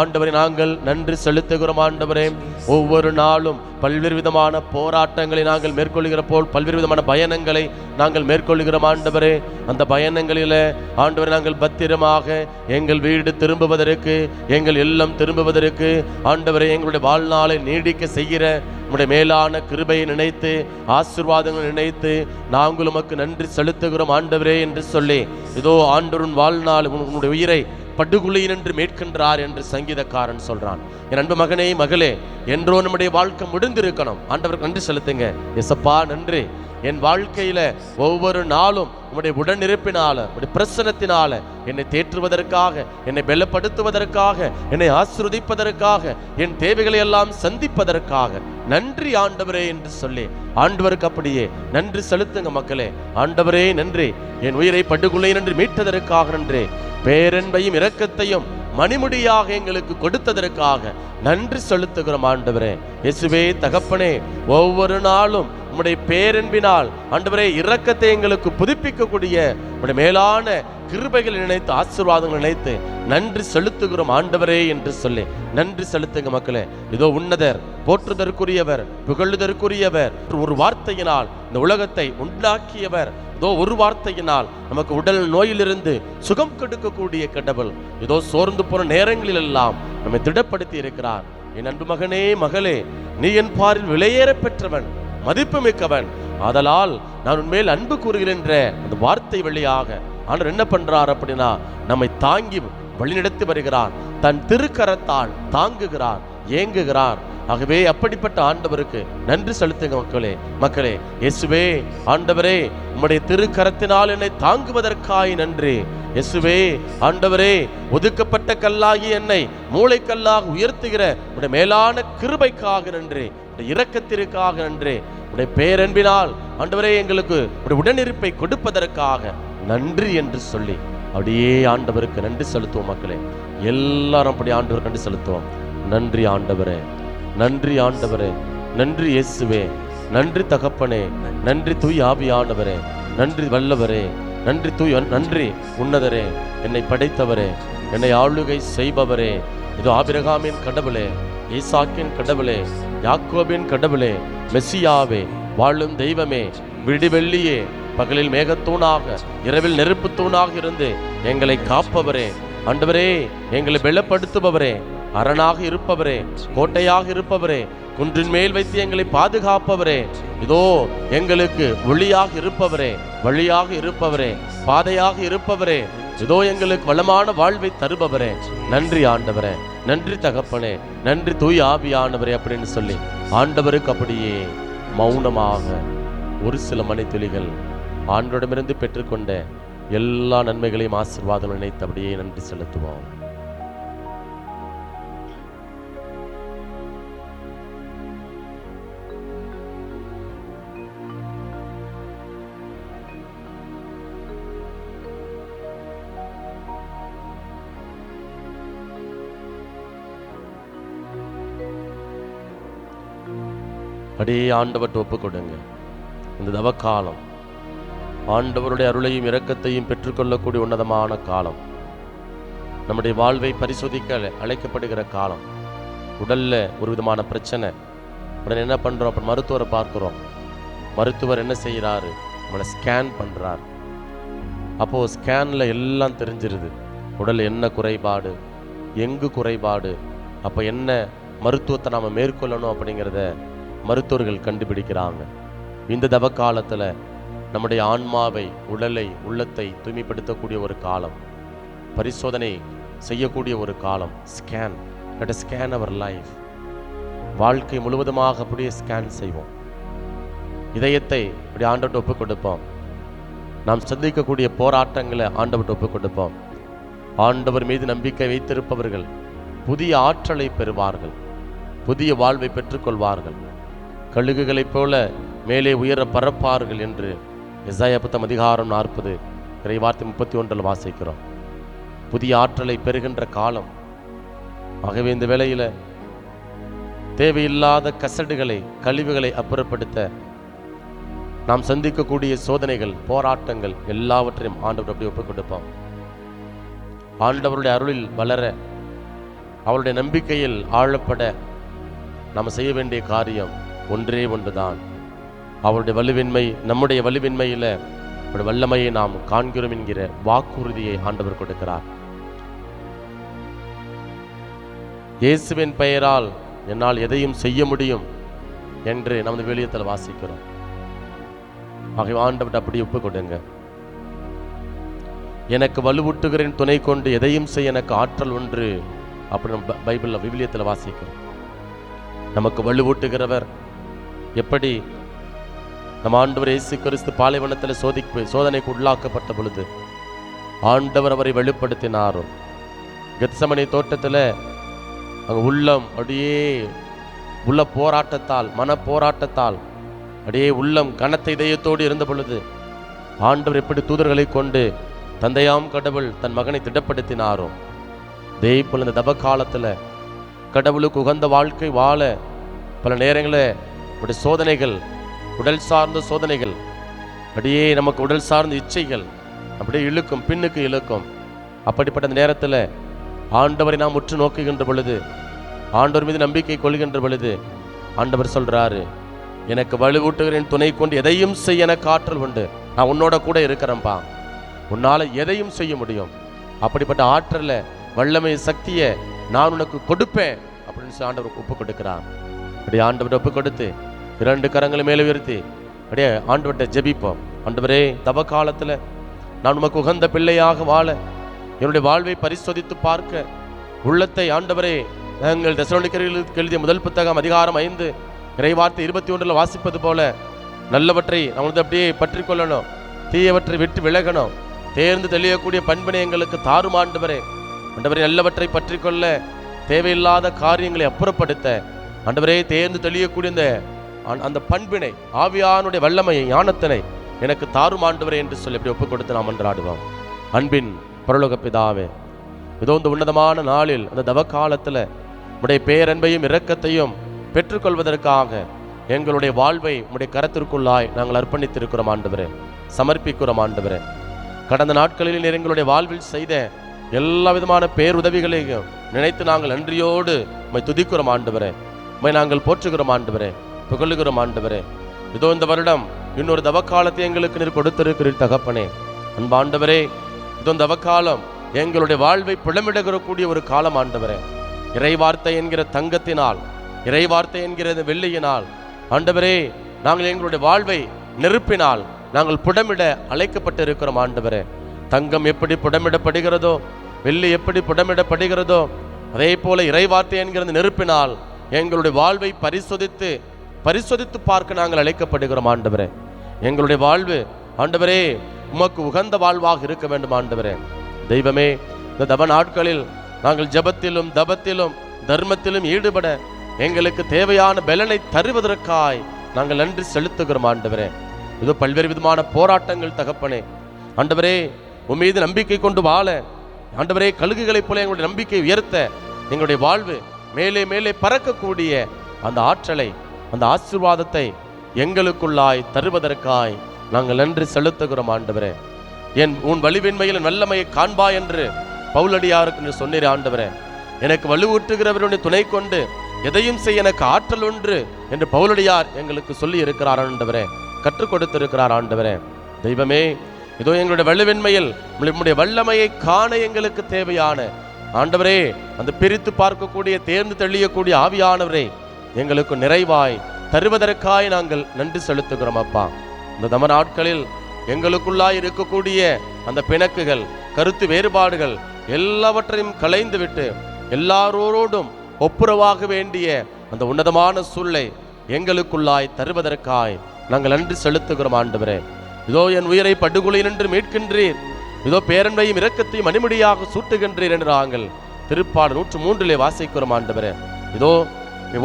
ஆண்டவரை நாங்கள் நன்றி செலுத்துகிறோம் ஆண்டவரே. ஒவ்வொரு நாளும் பல்வேறு விதமான போராட்டங்களை நாங்கள் மேற்கொள்கிற போல் பல்வேறு விதமான பயணங்களை நாங்கள் மேற்கொள்கிறோம் ஆண்டவரே. அந்த பயணங்களில் ஆண்டவரை நாங்கள் பத்திரமாக எங்கள் வீடு திரும்புவதற்கு, எங்கள் இல்லம் திரும்புவதற்கு ஆண்டவரை எங்களுடைய வாழ்நாளை நீடிக்க செய்கிற உம்முடைய மேலான கிருபையை நினைத்து, ஆசீர்வாதங்களை நினைத்து நாங்கள் உமக்கு நன்றி செலுத்துகிறோம் ஆண்டவரே என்று சொல்லி, இதோ ஆண்டவரின் வாழ்நாள் உன்னுடைய உயிரை படுகொலையினின்று மீட்கின்றார் என்று சங்கீதக்காரன் சொல்றான். என் அன்பு மகனே, மகளே, என்றோ நம்முடைய வாழ்க்கை முடிந்திருக்கணும். ஆண்டவருக்கு நன்றி செலுத்துங்க. எசப்பா நன்றி, என் வாழ்க்கையில ஒவ்வொரு நாளும் உம்முடைய உடனிருப்பினால, உம்முடைய பிரசன்னத்தினால என்னை தேற்றுவதற்காக, என்னை பலப்படுத்துவதற்காக, என்னை ஆசீர்வதிப்பதற்காக, என் தேவைகளை எல்லாம் சந்திப்பதற்காக நன்றி ஆண்டவரே என்று சொல்லி ஆண்டவருக்கு அப்படியே நன்றி செலுத்துங்க மக்களே. ஆண்டவரே நன்றி, என் உயிரை படுகொலை நன்றி மீட்டதற்காக நன்றி, பேரன்பையும் இரக்கத்தையும் மணிமுடியாக எங்களுக்கு கொடுத்ததற்காக நன்றி செலுத்துகிறோம் ஆண்டவரே. இயேசுவே தகப்பனே, ஒவ்வொரு நாளும் உம்முடைய பேரன்பினால் ஆண்டவரே இரக்கத்தை எங்களுக்கு புதுப்பிக்கக்கூடிய உம்முடைய மேலான கிருபைகளை நினைத்து, ஆசீர்வாதங்களை நினைத்து நன்றி செலுத்துகிறோம் ஆண்டவரே என்று சொல்லி நன்றி செலுத்துங்க மக்களே. இதோ உன்னதர், போற்றுதற்குரியவர், புகழுதற்குரியவர், ஒரு வார்த்தையினால் இந்த உலகத்தை உண்டாக்கியவர், இதோ ஒரு வார்த்தையினால் நமக்கு உடல் நோயிலிருந்து சுகம் கொடுக்கக்கூடிய கடவுள், இதோ சோர்ந்து போன நேரங்களில் எல்லாம் நம்மை திடப்படுத்தி இருக்கிறார். என் அன்பு மகனே மகளே, நீ என் பாரில் விலையேற பெற்றவன், மதிப்பு மிக்கவன், ஆதலால் நான் உன்மேல் அன்பு கூறுகிறேன் என்ற அந்த வார்த்தை வழியாக ஆண்டவர் என்ன பண்றார் அப்படின்னா, நம்மை தாங்கி வழிநடத்தி வருகிறார். தன் திருக்கரத்தால் தாங்குகிறார், ஏங்குகிறார். ஆகவே அப்படிப்பட்ட ஆண்டவருக்கு நன்றி செலுத்துங்க மக்களே. இயேசுவே, ஆண்டவரே, உம்முடைய திருக்கரத்தினால் என்னை தாங்குவதற்காய் நன்றி. இயேசுவே, ஆண்டவரே, ஒதுக்கப்பட்ட கல்லாகி என்னை மூளைக்கல்லாக உயர்த்துகிற உடைய மேலான கிருபைக்காக நன்றி, உடைய இரக்கத்திற்காக நன்றி, உடைய பேரன்பினால் ஆண்டவரே எங்களுக்கு உடைய உடனிருப்பை கொடுப்பதற்காக நன்றி என்று சொல்லி அப்படியே ஆண்டவருக்கு நன்றி செலுத்துவோம் மக்களே. எல்லாரும் அப்படி ஆண்டவருக்கு நன்றி செலுத்துவோம். நன்றி ஆண்டவரே, நன்றி ஆண்டவரே, நன்றி இயேசுவே, நன்றி தகப்பனே, நன்றி தூய் ஆவியானவரே, நன்றி வல்லவரே, நன்றி நன்றி உன்னதரே, என்னை படைத்தவரே, என்னை ஆளுகை செய்பவரே, இது ஆபிரகாமின் கடவுளே, ஈசாக்கின் கடவுளே, யாக்கோபின் கடவுளே, மெசியாவே, வாழும் தெய்வமே, விடிவெள்ளியே, பகலில் மேகத்தூணாக இரவில் நெருப்பு தூணாக இருந்து எங்களை காப்பவரே, ஆண்டவரே, எங்களை பலப்படுத்துபவரே, அரணாக இருப்பவரே, கோட்டையாக இருப்பவரே, குன்றின் மேல் வைத்து எங்களை பாதுகாப்பவரே, இதோ எங்களுக்கு ஒளியாக இருப்பவரே, வழியாக இருப்பவரே, பாதையாக இருப்பவரே, இதோ எங்களுக்கு வளமான வாழ்வை தருபவரே, நன்றி ஆண்டவரே, நன்றி தகப்பனே, நன்றி தூய் ஆவியானவரே அப்படின்னு சொல்லி ஆண்டவருக்கு அப்படியே மௌனமாக ஒரு சில மணித்துளிகள் ஆண்டவரிடமிருந்து பெற்றுக்கொண்ட எல்லா நன்மைகளையும் ஆசீர்வாதம் நினைத்து அப்படியே நன்றி செலுத்துவோம். அப்படியே ஆண்டவர்கிட்ட ஒப்பு கொடுங்க. இந்த தவக்காலம் ஆண்டவருடைய அருளையும் இரக்கத்தையும் பெற்றுக்கொள்ளக்கூடிய உன்னதமான காலம். நம்முடைய வாழ்வை பரிசோதிக்க அழைக்கப்படுகிற காலம். உடல்ல ஒரு விதமான பிரச்சனை, உடனே என்ன பண்றோம்? அப்ப மருத்துவரை பார்க்கிறோம். மருத்துவர் என்ன செய்யறாரு? நம்மளை ஸ்கேன் பண்றார். அப்போ ஸ்கேன்ல எல்லாம் தெரிஞ்சிருது. உடல் என்ன குறைபாடு, எங்கு குறைபாடு, அப்ப என்ன மருத்துவத்தை நாம மேற்கொள்ளணும் அப்படிங்கிறத மருத்துவர்கள் கண்டுபிடிக்கிறாங்க. இந்த தவ காலத்துல நம்முடைய ஆன்மாவை, உடலை, உள்ளத்தை தூய்மைப்படுத்தக்கூடிய ஒரு காலம், பரிசோதனை செய்யக்கூடிய ஒரு காலம். Scan, let us scan our life. வாழ்க்கை முழுவதுமாக அப்படியே ஸ்கேன் செய்வோம். இதயத்தை இப்படி ஆண்டவர்கிட்ட ஒப்பு கொடுப்போம். நாம் சந்திக்கக்கூடிய போராட்டங்களை ஆண்டவர்கிட்ட ஒப்பு கொடுப்போம். ஆண்டவர் மீது நம்பிக்கை வைத்திருப்பவர்கள் புதிய ஆற்றலை பெறுவார்கள், புதிய வாழ்வை பெற்றுக்கொள்வார்கள், கழுகுகளைப் போல மேலே உயர பறப்பார்கள் என்று எசாயா 10:40 இறைவார்த்தை 31 வாசிக்கிறோம். புதிய ஆற்றலை பெறுகின்ற காலம். ஆகவே இந்த வேளையில தேவையில்லாத கசடுகளை, கழிவுகளை அப்புறப்படுத்த நாம் சந்திக்கக்கூடிய சோதனைகள், போராட்டங்கள் எல்லாவற்றையும் ஆண்டவர் அப்படி ஒப்புக் கொடுப்போம். ஆண்டவருடைய அருளில் வளர, அவருடைய நம்பிக்கையில் ஆழப்பட நாம் செய்ய வேண்டிய காரியம் ஒன்றே ஒன்றுதான். அவருடைய வலுவின்மை, நம்முடைய வலுவின்மையில அவருடைய வல்லமையை நாம் காண்கிறோம் என்கிற வாக்குறுதியை ஆண்டவர் கொடுக்கிறார். இயேசுவின் பெயரால் என்னால் எதையும் செய்ய முடியும் என்று நமது வெளியத்தில் வாசிக்கிறோம். ஆகிய ஆண்டவர் அப்படி ஒப்பு கொடுங்க. எனக்கு வலுவூட்டுகிறேன் துணை கொண்டு எதையும் செய்ய எனக்கு ஆற்றல் ஒன்று அப்படின்னு பைபிள்ல விவிலியத்தில் வாசிக்கிறோம். நமக்கு வலுவூட்டுகிறவர் எப்படி? நம்ம ஆண்டவர் இயேசு கிறிஸ்து பாலைவனத்தில் சோதனைக்கு உள்ளாக்கப்பட்ட பொழுது ஆண்டவர் அவரை வெளிப்படுத்தினாரோ. கெத்சமனே தோட்டத்தில் அங்கே உள்ளம் அப்படியே உள்ள போராட்டத்தால், மன போராட்டத்தால் அப்படியே உள்ளம் கனத்த இதயத்தோடு இருந்த பொழுது ஆண்டவர் எப்படி தூதர்களை கொண்டு தந்தையாம் கடவுள் தன் மகனை திடப்படுத்தினாரோ, இதே போல இந்த தப காலத்தில் கடவுளுக்கு உகந்த வாழ்க்கை வாழ பல நேரங்களில் அப்படியே சோதனைகள், உடல் சார்ந்த சோதனைகள், அப்படியே நமக்கு உடல் சார்ந்த இச்சைகள் அப்படியே இழுக்கும், பின்னுக்கு இழுக்கும். அப்படிப்பட்ட அந்த நேரத்தில் ஆண்டவரை நாம் உற்று நோக்குகின்ற பொழுது, ஆண்டவர் மீது நம்பிக்கை கொள்கின்ற பொழுது ஆண்டவர் சொல்றாரு, எனக்கு வலுவூட்டுகிறேன் துணை கொண்டு எதையும் செய்ய எனக்கு ஆற்றல் உண்டு. நான் உன்னோட கூட இருக்கிறேன்ப்பா, உன்னால எதையும் செய்ய முடியும். அப்படிப்பட்ட ஆற்றலை, வல்லமை, சக்தியை நான் உனக்கு கொடுப்பேன் அப்படின்னு சொல்லி ஆண்டவர் ஒப்பு கொடுக்கிறார். அப்படியே ஆண்டவர்கிட்ட ஒப்பு கொடுத்து 2 கரங்களை மேலே உயர்த்தி அப்படியே ஆண்டவர்கிட்ட ஜெபிப்போம். ஆண்டவரே, தவ காலத்தில் நான் உமக்கு உகந்த பிள்ளையாக வாழ, என்னுடைய வாழ்வை பரிசோதித்து பார்க்க உள்ளத்தை ஆண்டவரே, நாங்கள் தெசலோனிக்கர்களுக்கு எழுதிய முதல் புத்தகம் அதிகாரம் 5 இறைவார்த்தை 21 வாசிப்பது போல நல்லவற்றை நாம் அப்படியே பற்றி கொள்ளணும், தீயவற்றை விட்டு விலகணும், தேர்ந்து தெளியக்கூடிய பண்பினை எங்களுக்கு தாரும் ஆண்டவரே. ஆண்டவரே, நல்லவற்றை பற்றி கொள்ள, தேவையில்லாத காரியங்களை அப்புறப்படுத்த ஆண்டவரே தேர்ந்து தெளியக்கூடிய அந்த பண்பினை, ஆவியானுடைய வல்லமையை, ஞானத்தினை எனக்கு தாரும் ஆண்டவரே என்று சொல்லி அப்படி ஒப்புக் கொடுத்து நாம் மன்றாடுவோம். அன்பின் பரலோக பிதாவே, இதோ இந்த உன்னதமான நாளில் அந்த தவ காலத்தில் உடைய பேரன்பையும் இரக்கத்தையும் பெற்றுக்கொள்வதற்காக எங்களுடைய வாழ்வை உடைய கரத்திற்குள்ளாய் நாங்கள் அர்ப்பணித்திருக்கிறோம் ஆண்டவரே, சமர்ப்பிக்கிறோம் ஆண்டவரே. கடந்த நாட்களில் நீர் எங்களுடைய வாழ்வில் செய்த எல்லா விதமான பேருதவிகளையும் நினைத்து நாங்கள் நன்றியோடு உம்மை துதிக்கிறோம் ஆண்டவரே, உம்மை நாங்கள் போற்றுகிறோம் ஆண்டவரே, புகழுகிறோம் ஆண்டவரே. இதோ இந்த வருடம் இன்னொரு தவக்காலத்தை எங்களுக்கு நீர் கொடுத்திருக்கிறீர் தகப்பனே. அன்பாண்டவரே, இதோ இந்த தவக்காலம் எங்களுடைய வாழ்வை புலமிடக்கூடிய ஒரு காலம் ஆண்டவரே. இறைவார்த்தை என்கிற தங்கத்தினால், இறைவார்த்தை என்கிற வெள்ளியினால் ஆண்டவரே நாங்கள் எங்களுடைய வாழ்வை நெருப்பினால் நாங்கள் புடமிட அழைக்கப்பட்டு இருக்கிறோம் ஆண்டவரே. தங்கம் எப்படி புடமிடப்படுகிறதோ, வெள்ளி எப்படி புடமிடப்படுகிறதோ, அதே போல இறைவார்த்தை என்கிற நெருப்பினால் எங்களுடைய வாழ்வை பரிசோதித்து பார்க்க நாங்கள் அழைக்கப்படுகிறோம் ஆண்டவரே. எங்களுடைய வாழ்வு ஆண்டவரே உமக்கு உகந்த வாழ்வாக இருக்க வேண்டும் ஆண்டவரே. தெய்வமே, இந்த தவ நாட்களில் நாங்கள் ஜபத்திலும் தபத்திலும் தர்மத்திலும் ஈடுபட எங்களுக்கு தேவையான பலனை தருவதற்காய் நாங்கள் நன்றி செலுத்துகிறோம் ஆண்டவரே. இது பல்வேறு விதமான போராட்டங்கள் தகப்பனே ஆண்டவரே, உன் மீது நம்பிக்கை கொண்டு வாழ ஆண்டவரே, கழுகுகளைப் போல எங்களுடைய நம்பிக்கை உயர்த்த, எங்களுடைய வாழ்வு மேலே மேலே பறக்கக்கூடிய அந்த ஆற்றலை, அந்த ஆசீர்வாதத்தை எங்களுக்குள்ளாய் தருவதற்காய் நாங்கள் நன்றி செலுத்துகிறோம் ஆண்டவரே. உன் வலிவின்மையில் வல்லமையை காண்பா என்று பவுலடியாருக்கு சொன்னீர் ஆண்டவரே. எனக்கு வலுவூட்டுகிறவருடைய துணை கொண்டு எதையும் செய்ய எனக்கு ஆற்றல் ஒன்று என்று பவுலடியார் எங்களுக்கு சொல்லி இருக்கிறார் ஆண்டவரே, கற்றுக் கொடுத்திருக்கிறார் ஆண்டவரே. தெய்வமே, இதோ எங்களுடைய வலுவின்மையில் நம்முடைய வல்லமையை காண எங்களுக்கு தேவையான ஆண்டவரே, அந்த பிரித்து பார்க்கக்கூடிய, தேர்ந்து தெளியக்கூடிய ஆவியானவரே எங்களுக்கு நிறைவாய் தருவதற்காய் நாங்கள் நன்றி செலுத்துகிறோம் அப்பா. இந்த தம நாட்களில் எங்களுக்குள்ளாய் இருக்கக்கூடிய அந்த பிணக்குகள், கருத்து வேறுபாடுகள் எல்லாவற்றையும் களைந்து விட்டு எல்லாரோடும் ஒப்புரவாக வேண்டிய அந்த உன்னதமான சூழலை எங்களுக்குள்ளாய் தருவதற்காய் நாங்கள் நன்றி செலுத்துகிறோம் ஆண்டவரே. இதோ என் உயிரை படுகொலையினின்று மீட்கின்றீர், இதோ பேரன்பையும் இரக்கத்தையும் மணிமணியாக சூட்டுகின்றீர் என்று நாங்கள் திருப்பாடல் 103 வாசிக்கிறோம் ஆண்டவரே. இதோ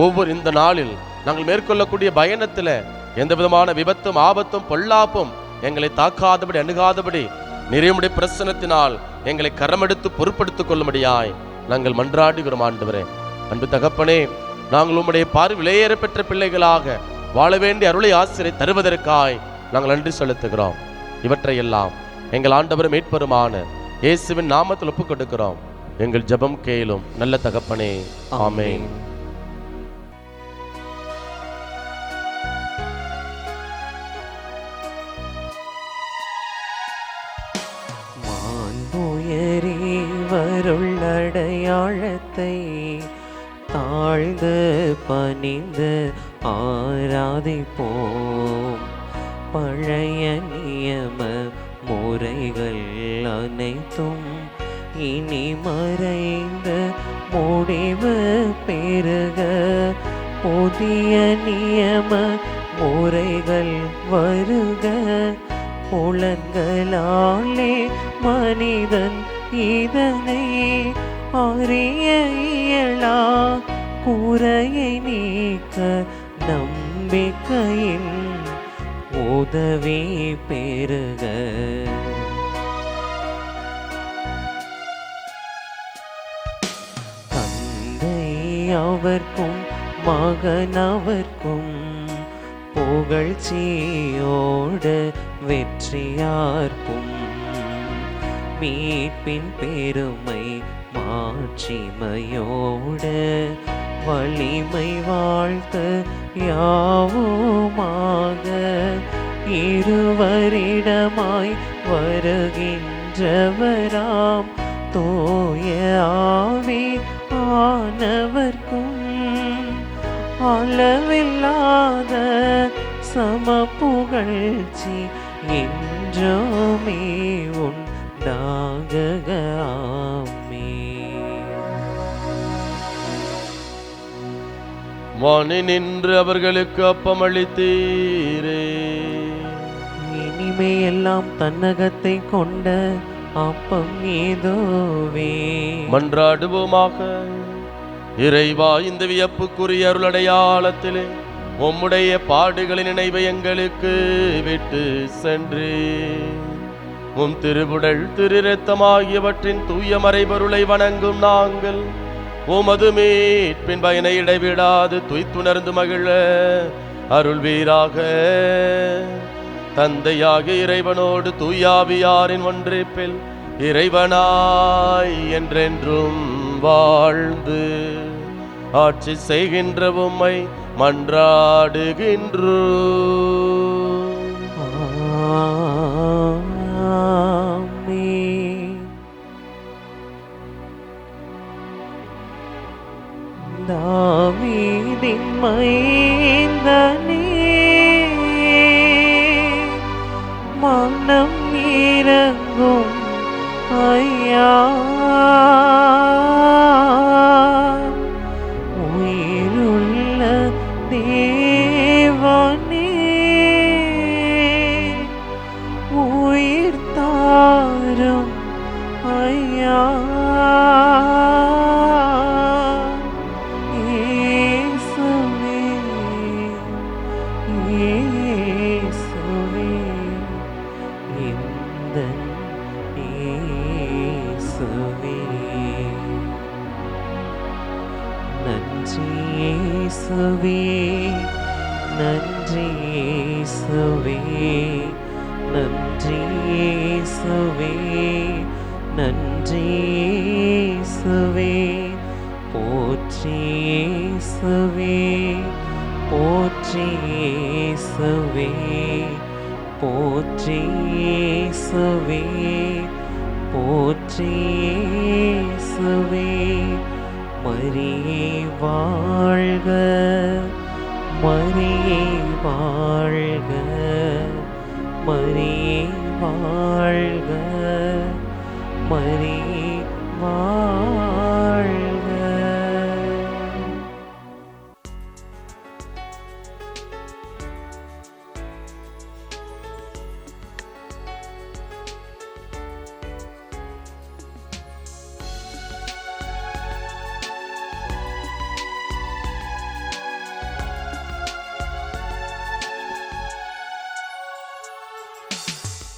ஒவ்வொரு இந்த நாளில் நாங்கள் மேற்கொள்ளக்கூடிய பயணத்தில் எந்த விதமான விபத்தும் ஆபத்தும் பொல்லாப்பும் எங்களை தாக்காதபடி அணுகாதபடி நிறைய பிரசனத்தினால் எங்களை கரமெடுத்து பொறுப்படுத்திக் கொள்ளும்படியாய் நாங்கள் மன்றாடுகிறோம் ஆண்டவரே. அன்பு தகப்பனே, நாங்கள் உம்முடைய விலையேற பெற்ற பிள்ளைகளாக வாழ வேண்டிய அருளை ஆசிரியை தருவதற்காய் நாங்கள் நன்றி செலுத்துகிறோம். இவற்றையெல்லாம் எங்கள் ஆண்டவரும் மீட்பருமான இயேசுவின் நாமத்தில் ஒப்புக் கொடுக்கிறோம். எங்கள் ஜெபம் கேளும் நல்ல தகப்பனே, ஆமென். அடையாளத்தை தாழ்ந்து பணிந்து ஆராதிப்போம். பழைய நியம முறைகள் அனைத்தும் இனி மறைந்து முடிவு பெறுக. புதிய நியம முறைகள் வருக. புலன்களாலே மனிதன் இதனை அறிய இயலா. குறையை நீக்க நம்பிக்கையின் உதவி பெறுக. தந்தை அவர்க்கும் மகன் அவர்க்கும் புகழ்ச்சியோடு வெற்றியார்க்கும் மீட்பின் பெருமை மாட்சிமையோடு வலிமை வாழ்த்து யாவுமாக. இருவரிடமாய் வருகின்றவராம் தூய ஆவி ஆனவர்க்கும் அளவில்லாத சமப்புகழ்ச்சி என்றுமே உண்டாகுக. ஆமென். வானி நின்று அவர்களுக்கு அப்பமளித்தீரே. இனிமே எல்லாம் தன்னகத்தை கொண்ட அப்பம் ஏதோவே. மன்றாடுவோமாக. இறைவா, இந்த வியப்புக்குரிய அருளடையாளத்திலே உம்முடைய பாடுகளின் நினைவை எங்களுக்கு விட்டு சென்று உம் திருவுடல் திருரத்தமாகியவற்றின் தூய மறைபொருளை வணங்கும் நாங்கள் உமது மீட்பின் பயனை இடைவிடாது துய்த்துணர்ந்து மகிழ அருள்வீராக. தந்தையாகிய இறைவனோடு தூயாவியாரின் ஒன்றிப்பில் இறைவனாய் என்றென்றும் வாழ்ந்து ஆட்சி செய்கின்ற உம்மை மன்றாடுகின்றோம். ஆமென். தாவீதின் மைந்தனே, மனம் இறங்கும் ஐயா. உயிருள்ள தேவனே, உயிர் தாரும் ஐயா. இயேசுவே, இயேசுவே, எந்தன் இயேசுவே. நன்றி இயேசுவே, நன்றி இயேசுவே, நன்றி இயேசுவே, நன்றி இயேசுவே. போற்றி இயேசுவே, போற்றி இயேசுவே, போற்றி இயேசுவே, போற்றி இயேசுவே. மரியே வாழ்க, மரியே வாழ்க, மரியே வாழ்க, மரியே வாழ்க.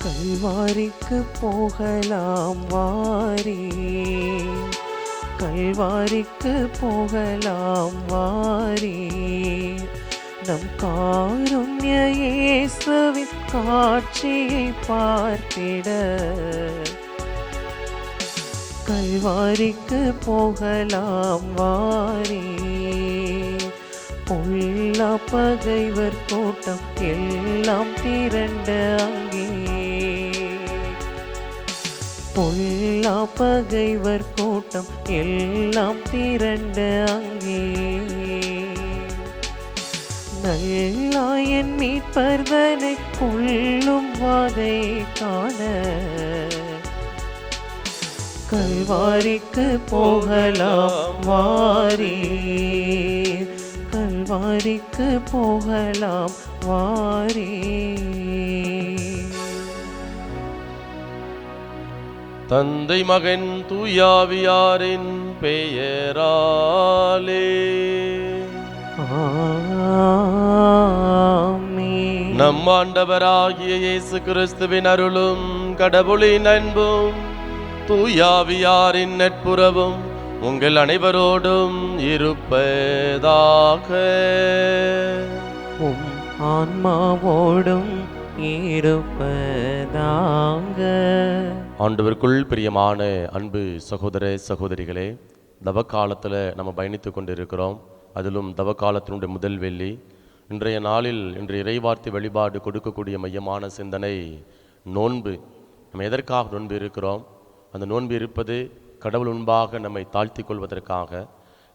கல்வாரிக்கு போகலாம் வாரே, கல்வாரிக்கு போகலாம் வாரே. நம் காருண்ய இயேசுவின் காட்சியை பார்த்திட கல்வாரிக்கு போகலாம் வாரே. பொல்லா பகைவர் கூட்டம் எல்லாம் திரண்ட அங்கே, பொல்லா பகைவர் கூட்டம் எல்லாம் திரண்ட அங்கே. நல்லாயன் மீட்பர்தனை கொள்ளும் வாதை காண கல்வாரிக்கு போகலாம் வாரே, கல்வாரிக்கு போகலாம் வாரே. தந்தை மகன் தூயாவியாரின் பெயராலே ஆமென். நம் ஆண்டவராகிய இயேசு கிறிஸ்துவின் அருளும் கடவுளின் அன்பும் தூயாவியாரின் நட்புறவும் உங்கள் அனைவரோடும் இருப்பதாக. உம் ஆன்மாவோடும் இருப்பதாக. ஆண்டவருக்குள் பிரியமான அன்பு சகோதர சகோதரிகளே, தவக்காலத்தில் நம்ம பயணித்து கொண்டிருக்கிறோம். அதிலும் தவக்காலத்தினுடைய முதல் வெள்ளி. இன்றைய நாளில் இன்று இறைவார்த்தை வழிபாடு கொடுக்கக்கூடிய மையமான சிந்தனை நோன்பு. நம்ம எதற்காக நோன்பு இருக்கிறோம்? அந்த நோன்பு இருப்பது கடவுள் முன்பாக நம்மை தாழ்த்தி கொள்வதற்காக,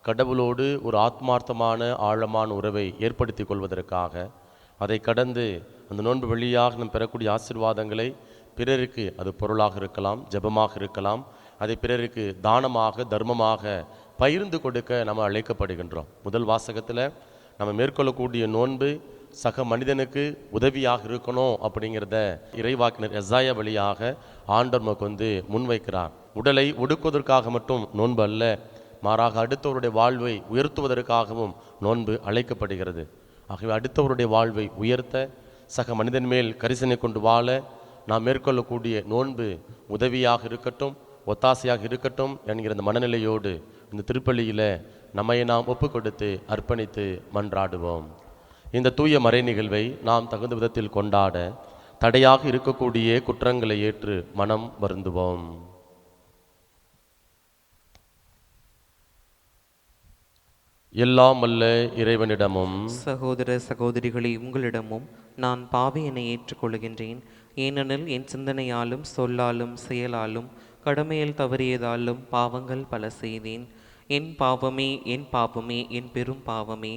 கடவுளோடு ஒரு ஆத்மார்த்தமான ஆழமான உறவை ஏற்படுத்தி கொள்வதற்காக, அதை கடந்து அந்த நோன்பு வழியாக நாம் பெறக்கூடிய ஆசீர்வாதங்களை பிறருக்கு, அது பொருளாக இருக்கலாம், ஜெபமாக இருக்கலாம், அதை பிறருக்கு தானமாக தர்மமாக பகிர்ந்து கொடுக்க நம்ம அழைக்கப்படுகின்றோம். முதல் வாசகத்தில் நம்ம மேற்கொள்ளக்கூடிய நோன்பு சக மனிதனுக்கு உதவியாக இருக்கணும் அப்படிங்கிறத இறைவாக்கினர் எசாயா வழியாக ஆண்டவர் நமக்கு முன்வைக்கிறார். உடலை ஒடுக்குவதற்காக மட்டும் நோன்பு அல்ல, மாறாக அடுத்தவருடைய வாழ்வை உயர்த்துவதற்காகவும் நோன்பு அழைக்கப்படுகிறது. ஆகவே அடுத்தவருடைய வாழ்வை உயர்த்த, சக மனிதன் மேல் கரிசனை கொண்டு வாழ நாம் மேற்கொள்ளக்கூடிய நோன்பு உதவியாக இருக்கட்டும், ஒத்தாசையாக இருக்கட்டும் என்கிற இந்த மனநிலையோடு இந்த திருப்பலியில் நம்மை நாம் ஒப்பு கொடுத்து அர்ப்பணித்து மன்றாடுவோம். இந்த தூய மறை நிகழ்வை நாம் தகுந்த விதத்தில் கொண்டாட தடையாக இருக்கக்கூடிய குற்றங்களை ஏற்று மனம் வருந்துவோம். எல்லாம் வல்ல இறைவனிடமும் சகோதர சகோதரிகளே, உங்களிடமும் நான் பாவியனை ஏற்றுக்கொள்கின்றேன். ஏனெனில் என் சிந்தனையாலும் சொல்லாலும் செயலாலும் கடமையில் தவறியதாலும் பாவங்கள் பல செய்தேன். என் பாவமே, என் பாவமே, என் பெரும் பாவமே.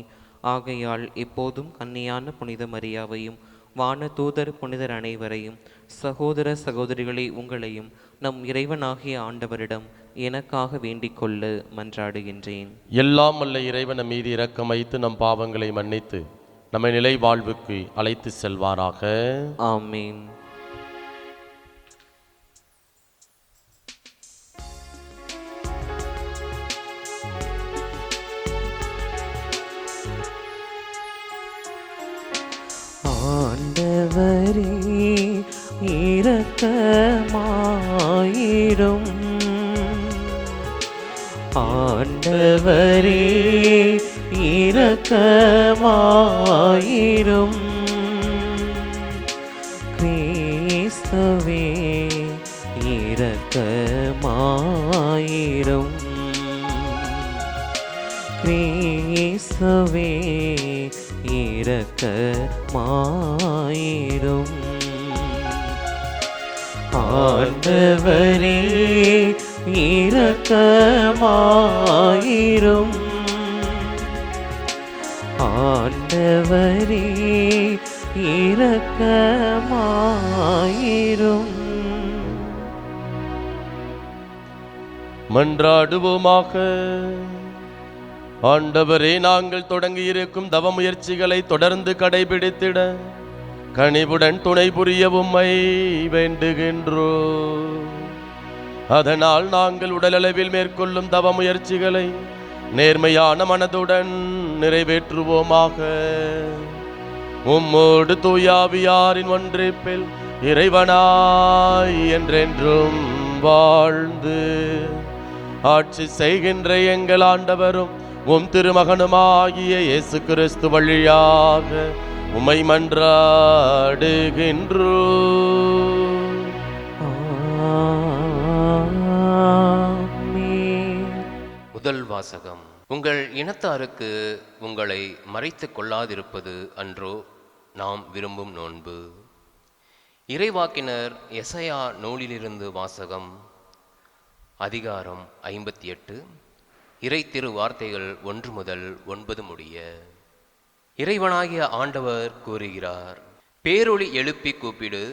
ஆகையால் எப்போதும் கன்னியான புனித மரியாவையும் வான தூதர் புனிதர் அனைவரையும், சகோதர சகோதரிகளே உங்களையும் நம் இறைவனாகிய ஆண்டவரிடம் எனக்காக வேண்டிக் கொள்ள மன்றாடுகின்றேன். எல்லாம் வல்ல இறைவன் மீது இரக்கம் வைத்து நம் பாவங்களை மன்னித்து நம்மை நிலை வாழ்வுக்கு அழைத்து செல்வாராக. ஆமீன். ஆண்டவரே இரக்கமாயிரும். ஆண்டவரே இரக்கமாயிரும். கிறிஸ்துவே இரக்கமாயிரும். கிறிஸ்துவே இரக்கமாயிரும். ஆண்டவரே இரக்கமாயிரும். ஆண்டவரே இரக்கமாயிரும். மன்றாடுவோமாக. ஆண்டவரே, நாங்கள் தொடங்கியிருக்கும் தவ முயற்சிகளை தொடர்ந்து கடைபிடித்திட கனிவுடன் துணை புரிய உம்மை வேண்டுகின்றோம். அதனால் நாங்கள் உடலளவில் மேற்கொள்ளும் தவ முயற்சிகளை நேர்மையான மனதுடன் நிறைவேற்றுவோமாக. உம்மோடு தூயாவியாரின் ஒன்றிப்பில் இறைவனாய் என்றென்றும் வாழ்ந்து ஆட்சி செய்கின்ற எங்கள் ஆண்டவரும் உம் திருமகனுமாகிய இயேசு கிறிஸ்து வழியாக உம்மை மன்றாடுகின்றோம். முதல் வாசகம். உங்கள் இனத்தாருக்கு உங்களை மறைத்துக் கொள்ளாதிருப்பது அன்றோ நாம் விரும்பும் நோன்பு. இறைவாக்கினர் எசையா நூலிலிருந்து வாசகம். அதிகாரம் 58, இறை திரு வார்த்தைகள் 1 முதல் 9 முடிய. இறைவனாகிய ஆண்டவர் கூறுகிறார்: பேரொளி எழுப்பி கூப்பிடு,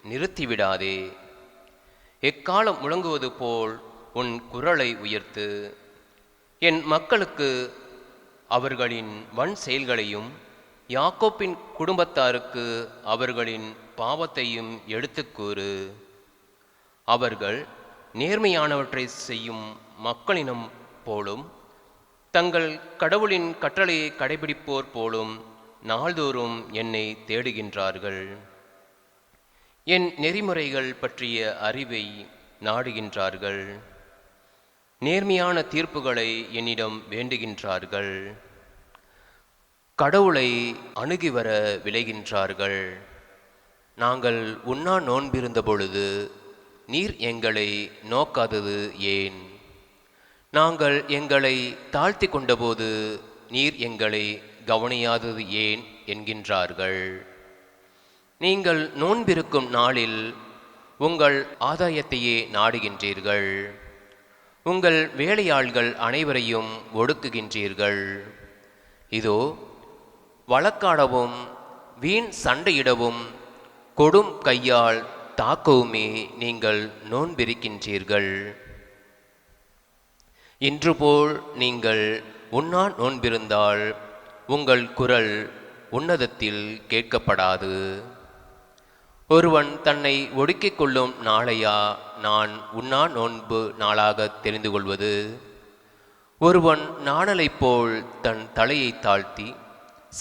நிறுத்திவிடாதே. எக்காலம் முழங்குவது போல் உன் குரலை உயர்த்து. என் மக்களுக்கு அவர்களின் வன் செயல்களையும் யாக்கோப்பின் குடும்பத்தாருக்கு அவர்களின் பாவத்தையும் எடுத்துக்கூறு. அவர்கள் நேர்மையானவற்றை செய்யும் மக்களினம் போலும் தங்கள் கடவுளின் கட்டளையை கடைபிடிப்போர் போலும் நாள்தோறும் என்னை தேடுகின்றார்கள். என் நெறிமுறைகள் பற்றிய அறிவை நாடுகின்றார்கள். நேர்மையான தீர்ப்புகளை என்னிடம் வேண்டுகின்றார்கள். கடவுளை அணுகி வர விளைகின்றார்கள். நாங்கள் உண்ணா நோன்பிருந்த பொழுது நீர் எங்களை நோக்காதது ஏன்? நாங்கள் எங்களை தாழ்த்தி கொண்டபோது நீர் எங்களை கவனியாதது ஏன் என்கின்றார்கள். நீங்கள் நோன்பிருக்கும் நாளில் உங்கள் ஆதாயத்தையே நாடுகின்றீர்கள். உங்கள் வேலையாள்கள் அனைவரையும் ஒடுக்குகின்றீர்கள். இதோ வழக்காடவும் வீண் சண்டையிடவும் கொடும் கையால் தாக்கவுமே நீங்கள் நோன்பிருக்கின்றீர்கள். இன்று போல் நீங்கள் உண்ணா நோன்பிருந்தால் உங்கள் குரல் உன்னதத்தில் கேட்கப்படாது. ஒருவன் தன்னை ஒடுக்கிக் கொள்ளும் நாளையா நான் உண்ணா நோன்பு நாளாக தெரிந்து கொள்வது? ஒருவன் நாணலைப் போல் தன் தலையை தாழ்த்தி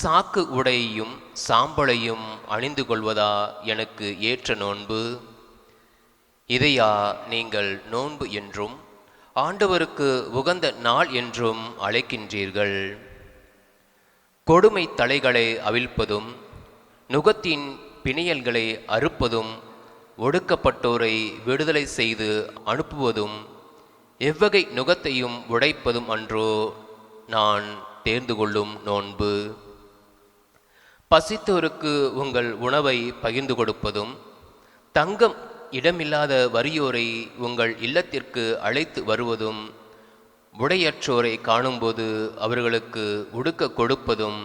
சாக்கு உடையையும் சாம்பலையும் அணிந்து கொள்வதா எனக்கு ஏற்ற நோன்பு? இதையா நீங்கள் நோன்பு என்றும் ஆண்டவருக்கு உகந்த நாள் என்றும் அழைக்கின்றீர்கள்? கொடுமை தலைகளை அவிழ்ப்பதும் நுகத்தின் பிணியல்களை அறுப்பதும் ஒடுக்கப்பட்டோரை விடுதலை செய்து அனுப்புவதும் எவ்வகை நுகத்தையும் உடைப்பதும் அன்றோ நான் தேர்ந்து கொள்ளும் நோன்பு? பசித்தோருக்கு உங்கள் உணவை பகிர்ந்து கொடுப்பதும் தங்கம் இடமில்லாத வறியோரை உங்கள் இல்லத்திற்கு அழைத்து வருவதும் உடையற்றோரை காணும்போது அவர்களுக்கு உடுக்க கொடுப்பதும்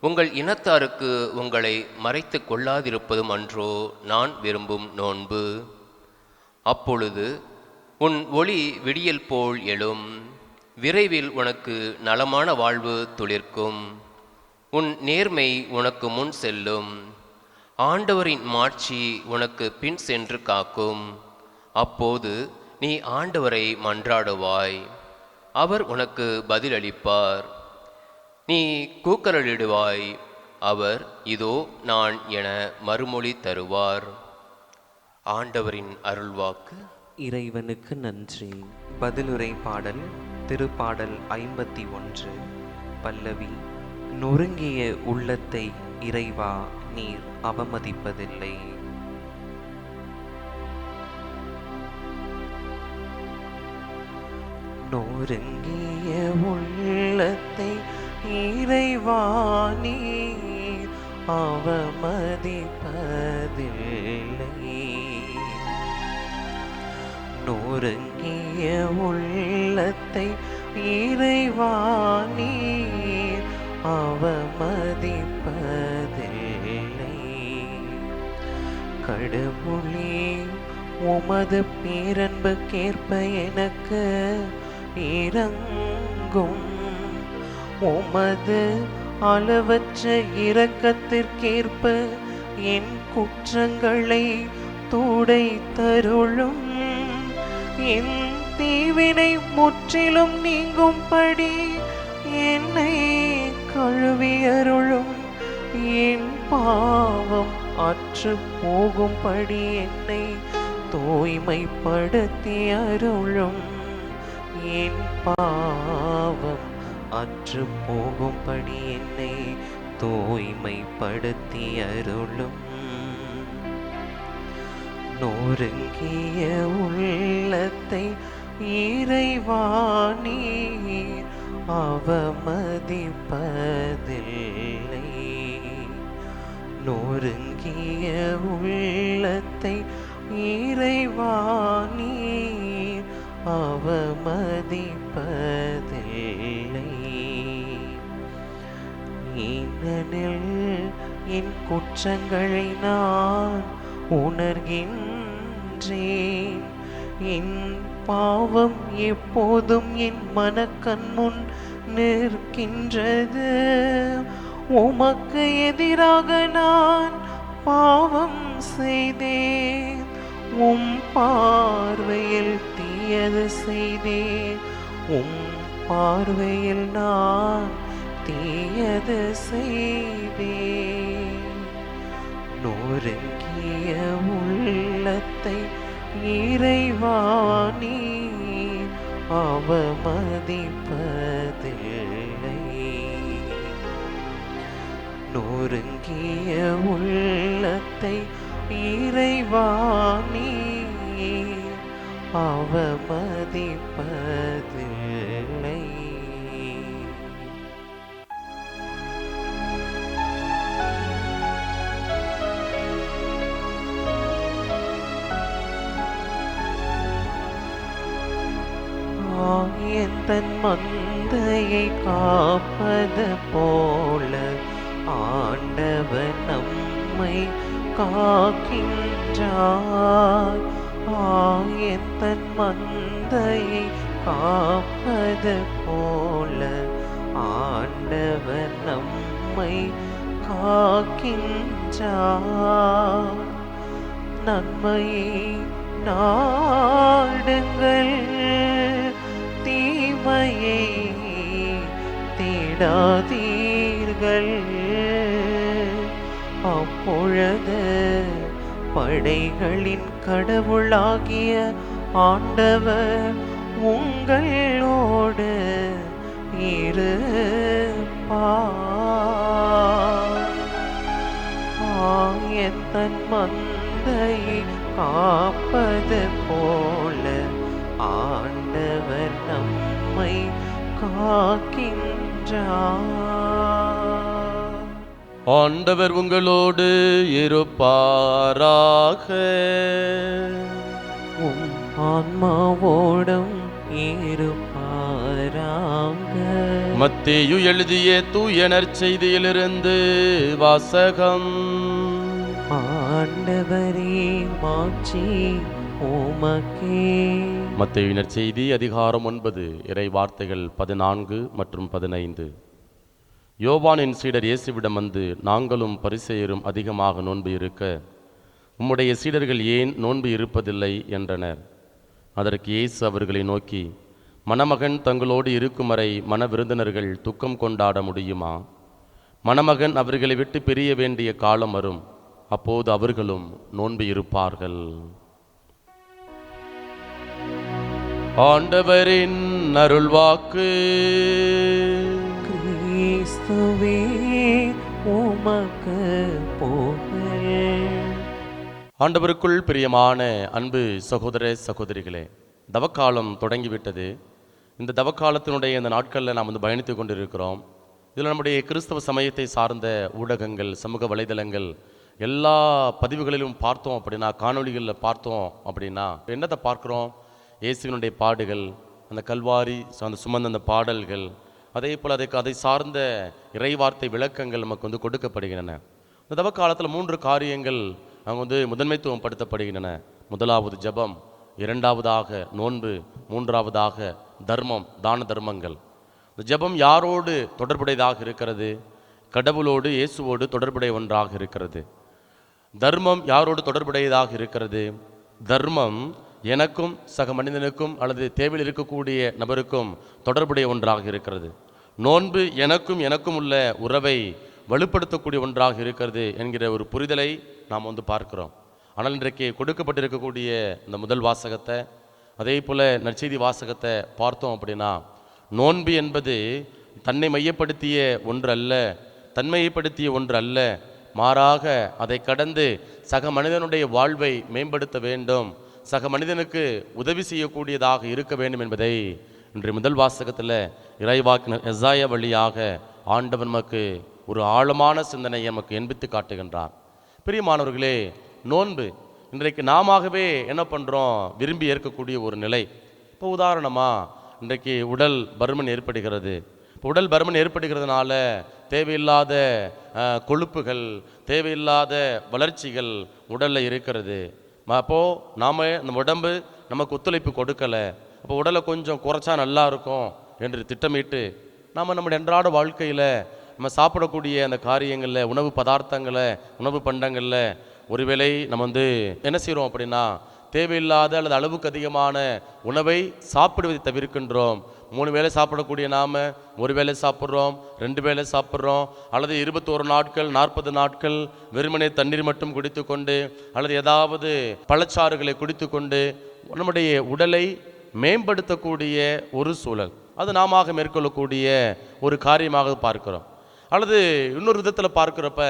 உங்கள் இனத்தாருக்கு உங்களை மறைத்து கொள்ளாதிருப்பதும் அன்றோ நான் விரும்பும் நோன்பு? அப்பொழுது உன் ஒளி விடியல் போல் எழும், விரைவில் உனக்கு நலமான வாழ்வு துளிர்க்கும், உன் நேர்மை உனக்கு முன் செல்லும், ஆண்டவரின் மாட்சி உனக்கு பின் சென்று காக்கும். அப்போது நீ ஆண்டவரை மன்றாடுவாய், அவர் உனக்கு பதிலளிப்பார். நீ கூக்குரலிடுவாய், அவர் இதோ நான் என மறுமொழி தருவார். ஆண்டவரின் அருள்வாக்கு. இறைவனுக்கு நன்றி. பதிலுரை பாடல் திருப்பாடல் 51. பல்லவி. நொறுங்கிய உள்ளத்தை இறைவா நீர் அவமதிப்பதில்லை. நொறுங்கிய உள்ளத்தை இறைவா நீர் அவமதிப்பதில்லை. நொறுங்கிய உள்ளத்தை இறைவா நீர் அவமதிப்பதில்லை. கடவுளே, உமது பேரன்புக்கேற்ப எனக்கு இரங்கும். உமது அளவற்ற இரக்கத்திற்கேற்ப என் குற்றங்களை துடைத்தருளும். என் தீவினை முற்றிலும் நீங்கும்படி என்னை கழுவி அருளும். என் பாவம் அற்று போகும்படி என்னை தூய்மைப்படுத்தி அருளும். என் பாவம் அற்று போகும்படி என்னை தூய்மைப்படுத்தி அருளும். நொறுங்கிய உள்ளத்தை இறைவா நீர் அவமதிப்பதில்லை. நொறுங்கிய உள்ளத்தை இறைவா நீர் அவமதிப்பதில்லை. ஏனெனில் என் குற்றங்களை நான் உணர்கின்றேன். என் பாவம் எப்போதும் என் மனக்கண் முன் நிற்கின்றது. உமக்கு எதிராக நான் பாவம் செய்தேன். உம் பார்வையில் தீயது செய்தேன். உம் பார்வையில் நான் தீயது செய்தேன். நொறுங்கிய உள்ளத்தை இறைவா நீர் அவமதிப்பதில்லை. நொறுங்கிய உள்ளத்தை இறைவா நீர் அவமதிப்பதில்லை. எந்தன் மந்தையை காப்பது போல ஆண்டவர் நம்மை காக்கின்றார். எந்தன் மந்தையை காப்பது போல ஆண்டவர் நம்மை காக்கின்றார். நன்மையை நாடுங்கள், தீமையை தேடாதீர்கள். அப்பொழுது படைகளின் கடவுளாகிய ஆண்டவர் உங்களோடு இருப்பார். எந்தன் மந்தையை காப்பது போல ஆண்டவர் நம்மை காக்கின்றார். ஆண்டவர் உங்களோடு இருப்பாராக. உம் ஆன்மாவோடும் இருப்பாராக. மத்தேயு எழுதிய தூய நற்செய்தியிலிருந்து வாசகம். ஆண்டவரே மாட்சி உமக்கே. மத்தேயு நற்செய்தி அதிகாரம் 9 இறை வார்த்தைகள் 14 மற்றும் 15. யோவானின் சீடர் இயேசுவிடம் வந்து, நாங்களும் பரிசேயரும் அதிகமாக நோன்பு இருக்க உம்முடைய சீடர்கள் ஏன் நோன்பு இருப்பதில்லை என்றனர். அதற்கு இயேசு அவர்களை நோக்கி, மணமகன் தங்களோடு இருக்கும் வரை மன விருந்தினர்கள் துக்கம் கொண்டாட முடியுமா? மணமகன் அவர்களை விட்டு பிரிய வேண்டிய காலம் வரும், அப்போது அவர்களும் நோன்பு இருப்பார்கள். ஆண்டவரின் அருள்வாக்கு. கிறிஸ்துவே உமக்கு புகழ். ஆண்டவருக்குள் பிரியமான அன்பு சகோதர சகோதரிகளே, தவக்காலம் தொடங்கிவிட்டது. இந்த தவக்காலத்தினுடைய இந்த நாட்களில் நாம் பயணித்து கொண்டிருக்கிறோம். இதில் நம்முடைய கிறிஸ்தவ சமயத்தை சார்ந்த ஊடகங்கள், சமூக வலைதளங்கள் எல்லா பதிவுகளிலும் பார்த்தோம் அப்படின்னா, காணொளிகளில் பார்த்தோம் அப்படின்னா என்னத்தை பார்க்குறோம்? இயேசுவினுடைய பாடுகள், அந்த கல்வாரி அந்த சுமந்த அந்த பாடல்கள், அதே போல் அதை சார்ந்த இறைவார்த்தை விளக்கங்கள் நமக்கு கொடுக்கப்படுகின்றன. இந்த தவக்காலத்தில் 3 காரியங்கள் அவங்க முதன்மைத்துவம் படுத்தப்படுகின்றன. முதலாவது ஜபம், இரண்டாவதாக நோன்பு, மூன்றாவதாக தர்மம், தான தர்மங்கள். இந்த ஜபம் யாரோடு தொடர்புடையதாக இருக்கிறது? கடவுளோடு, இயேசுவோடு தொடர்புடைய ஒன்றாக இருக்கிறது. தர்மம் யாரோடு தொடர்புடையதாக இருக்கிறது? தர்மம் எனக்கும் சக மனிதனுக்கும் அல்லது தேவையில் இருக்கக்கூடிய நபருக்கும் தொடர்புடைய ஒன்றாக இருக்கிறது. நோன்பு எனக்கும் உள்ள உறவை வலுப்படுத்தக்கூடிய ஒன்றாக இருக்கிறது என்கிற ஒரு புரிதலை நாம் பார்க்கிறோம். ஆனால் இன்றைக்கு கொடுக்கப்பட்டிருக்கக்கூடிய இந்த முதல் வாசகத்தை, அதே போல் நற்செய்தி வாசகத்தை பார்த்தோம் அப்படின்னா, நோன்பு என்பது தன்னை மையப்படுத்திய ஒன்று அல்ல, தன்மையப்படுத்திய ஒன்று அல்ல. மாறாக அதை கடந்து சக மனிதனுடைய வாழ்வை மேம்படுத்த வேண்டும், சக மனிதனுக்கு உதவி செய்யக்கூடியதாக இருக்க வேண்டும் என்பதை இன்றைய முதல் வாசகத்தில் இறைவாக்கினர் எசாயா வழியாக ஆண்டவன் நமக்கு ஒரு ஆழமான சிந்தனையை நமக்கு எண்பித்து காட்டுகின்றார். பிரியமானவர்களே, நோன்பு இன்றைக்கு நாமவே என்ன பண்ணுறோம்? விரும்பி ஏற்கக்கூடிய ஒரு நிலை. இப்போ உதாரணமாக இன்றைக்கு உடல் பருமன் ஏற்படுகிறது. இப்போ உடல் பருமன் ஏற்படுகிறதுனால தேவையில்லாத கொழுப்புகள், தேவையில்லாத வளர்ச்சிகள் உடலில் இருக்கிறது. அப்போது நாம் இந்த உடம்பு நமக்கு ஒத்துழைப்பு கொடுக்கலை, அப்போ உடலை கொஞ்சம் குறைச்சா நல்லா இருக்கும் என்று திட்டமிட்டு நாம் நம்முடைய அன்றாட வாழ்க்கையில் நம்ம சாப்பிடக்கூடிய அந்த காரியங்களில், உணவு பதார்த்தங்களை, உணவு பண்டங்களில் ஒருவேளை நம்ம என்ன செய்கிறோம் அப்படின்னா, தேவையில்லாத அல்லது அளவுக்கு அதிகமான உணவை சாப்பிடுவதை தவிர்க்கின்றோம். 3 வேளை சாப்பிடக்கூடிய நாம் 1 வேளை சாப்பிட்றோம், 2 வேளை சாப்பிட்றோம், அல்லது 21 நாட்கள் 40 நாட்கள் வெறுமனே தண்ணீர் மட்டும் குடித்து கொண்டு அல்லது ஏதாவது பழச்சாறுகளை குடித்து கொண்டு நம்முடைய உடலை மேம்படுத்தக்கூடிய ஒரு சூழல், அது நாம மேற்கொள்ளக்கூடிய ஒரு காரியமாக பார்க்கிறோம். அல்லது இன்னொரு விதத்தில் பார்க்குறப்ப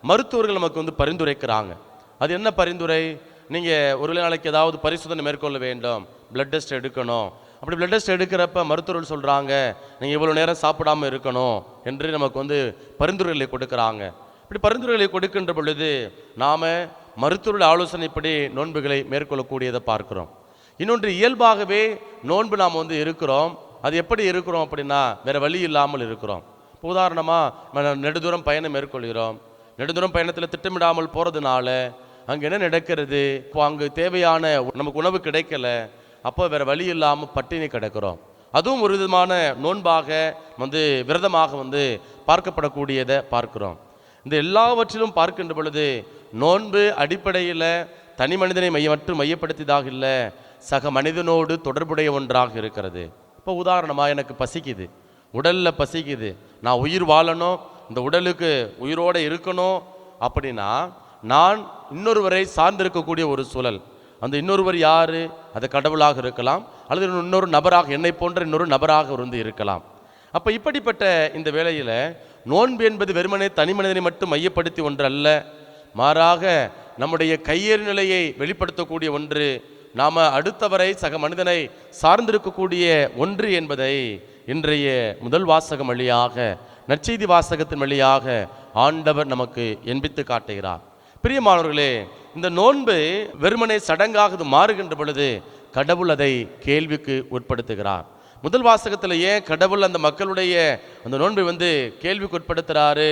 மருத்துவர்கள் நமக்கு பரிந்துரைக்கிறாங்க. அது என்ன பரிந்துரை? நீங்கள் ஒரு நாளைக்கு ஏதாவது பரிசோதனை மேற்கொள்ள வேண்டும், பிளட் டெஸ்ட் எடுக்கணும். அப்படி பிளட் டெஸ்ட் எடுக்கிறப்ப மருத்துவர்கள் சொல்கிறாங்க, நீங்கள் இவ்வளோ நேரம் சாப்பிடாமல் இருக்கணும் என்று நமக்கு பரிந்துரைகளை கொடுக்குறாங்க. இப்படி பரிந்துரைகளை கொடுக்கின்ற பொழுது நாம் மருத்துவர்கள் ஆலோசனைப்படி நோன்புகளை மேற்கொள்ளக்கூடியதை பார்க்கிறோம். இன்னொன்று, இயல்பாகவே நோன்பு நாம் இருக்கிறோம். அது எப்படி இருக்கிறோம் அப்படின்னா வேற வழி இல்லாமல் இருக்கிறோம். இப்போ உதாரணமாக நெடுதூரம் பயணம் மேற்கொள்கிறோம். நெடுதூரம் பயணத்தில் திட்டமிடாமல் போகிறதுனால அங்கே என்ன நடக்கிறது? இப்போ அங்கே தேவையான நமக்கு உணவு கிடைக்கல, அப்போ வேற வழி இல்லாமல் பட்டினி கிடக்கிறோம். அதுவும் ஒரு விதமான நோன்பாக விரதமாக பார்க்கப்படக்கூடியதை பார்க்கிறோம். இந்த எல்லாவற்றிலும் பார்க்கின்ற பொழுது நோன்பு அடிப்படையில் தனி மனிதனை மையப்படுத்தியதாக இல்லை, சக மனிதனோடு தொடர்புடைய ஒன்றாக இருக்கிறது. இப்போ உதாரணமாக எனக்கு பசிக்குது, உடலில் பசிக்குது, நான் உயிர் வாழணும், இந்த உடலுக்கு உயிரோடு இருக்கணும் அப்படின்னா நான் இன்னொருவரை சார்ந்திருக்கக்கூடிய ஒரு சூழல். அந்த இன்னொருவர் யார்? அது கடவுளாக இருக்கலாம், அல்லது இன்னொரு நபராக, என்னை போன்ற இன்னொரு நபராக இருக்கலாம். அப்போ இப்படிப்பட்ட இந்த வேளையில் நோன்பு என்பது வெறுமனே தனி மனிதனை மட்டும் மையப்படுத்தி ஒன்று அல்ல, மாறாக நம்முடைய கையேறு நிலையை வெளிப்படுத்தக்கூடிய ஒன்று, நாம் அடுத்தவரை சக மனிதனை சார்ந்திருக்கக்கூடிய ஒன்று என்பதை இன்றைய முதல் வாசகம் வழியாக, நற்செய்தி வாசகத்தின் வழியாக ஆண்டவர் நமக்கு எண்பித்து காட்டுகிறார். பிரியமானவர்களே, இந்த நோன்பு வெறுமனே சடங்காக மாறுகின்ற பொழுது கடவுள் அதை கேள்விக்கு உட்படுத்துகிறார். முதல் வாசகத்தில் ஏன் கடவுள் அந்த மக்களுடைய அந்த நோன்பை கேள்விக்கு உட்படுத்துகிறாரு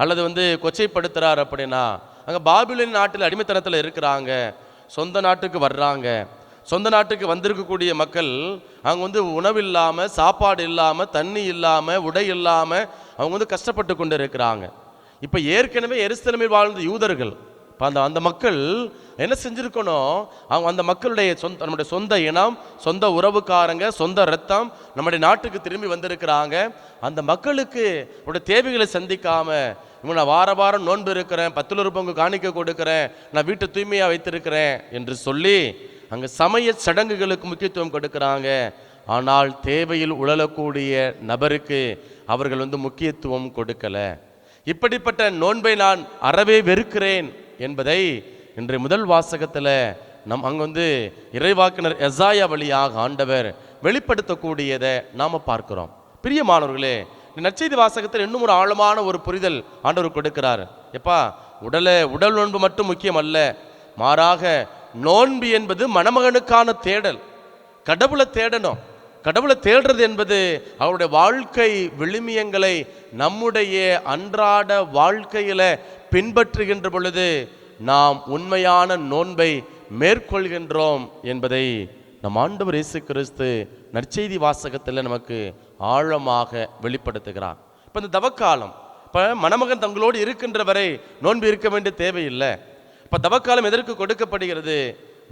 அல்லது கொச்சைப்படுத்துகிறார் அப்படின்னா, அங்கே பாபிலோன் நாட்டில் அடிமைத்தனத்தில் இருக்கிறாங்க, சொந்த நாட்டுக்கு வர்றாங்க. சொந்த நாட்டுக்கு வந்திருக்கக்கூடிய மக்கள் அவங்க உணவு இல்லாமல், சாப்பாடு இல்லாமல், தண்ணி இல்லாமல், உடை இல்லாமல் அவங்க கஷ்டப்பட்டு கொண்டு இருக்கிறாங்க. இப்போ ஏற்கனவே எருசலேமில் வாழ்ந்த யூதர்கள், இப்போ அந்த மக்கள் என்ன செஞ்சுருக்கணும்? அவங்க அந்த மக்களுடைய நம்முடைய சொந்த இனம், சொந்த உறவுக்காரங்க, சொந்த ரத்தம் நம்முடைய நாட்டுக்கு திரும்பி வந்திருக்கிறாங்க. அந்த மக்களுக்கு உடைய தேவைகளை சந்திக்காமல், இவங்க நான் வாரம் நோன்பு இருக்கிறேன், 10 ரூபாய்க்கு காணிக்க கொடுக்குறேன், நான் வீட்டை தூய்மையாக வைத்திருக்கிறேன் என்று சொல்லி அங்கே சமய சடங்குகளுக்கு முக்கியத்துவம் கொடுக்குறாங்க. ஆனால் தேவையில் உழலக்கூடிய நபருக்கு அவர்கள் முக்கியத்துவம் கொடுக்கலை. இப்படிப்பட்ட நோன்பை நான் அறவே வெறுக்கிறேன் என்பதை இன்றைய முதல் வாசகத்தில் அங்கே இறைவாக்கினர் எசாயா வழியாக ஆண்டவர் வெளிப்படுத்தக்கூடியதை நாம் பார்க்கிறோம். பிரியமானவர்களே, நற்செய்தி வாசகத்தில் இன்னும் ஒரு ஆழமான ஒரு புரிதல் ஆண்டவர் கொடுக்கிறார். எப்பா, உடல் நோன்பு மட்டும் முக்கியம் அல்ல, மாறாக நோன்பு என்பது மணமகனுக்கான தேடல். கடவுளை தேடணும். கடவுளை தேடுறது என்பது அவருடைய வாழ்க்கை விழுமியங்களை நம்முடைய அன்றாட வாழ்க்கையில் பின்பற்றுகின்ற பொழுது நாம் உண்மையான நோன்பை மேற்கொள்கின்றோம் என்பதை நம் ஆண்டவர் இயேசு கிறிஸ்து நற்செய்தி வாசகத்தில் நமக்கு ஆழமாக வெளிப்படுத்துகிறார். இப்போ இந்த தவக்காலம், இப்போ மணமகன் தங்களோடு இருக்கின்ற வரை நோன்பு இருக்க வேண்டிய தேவையில்லை. இப்போ தவக்காலம் எதற்கு கொடுக்கப்படுகிறது?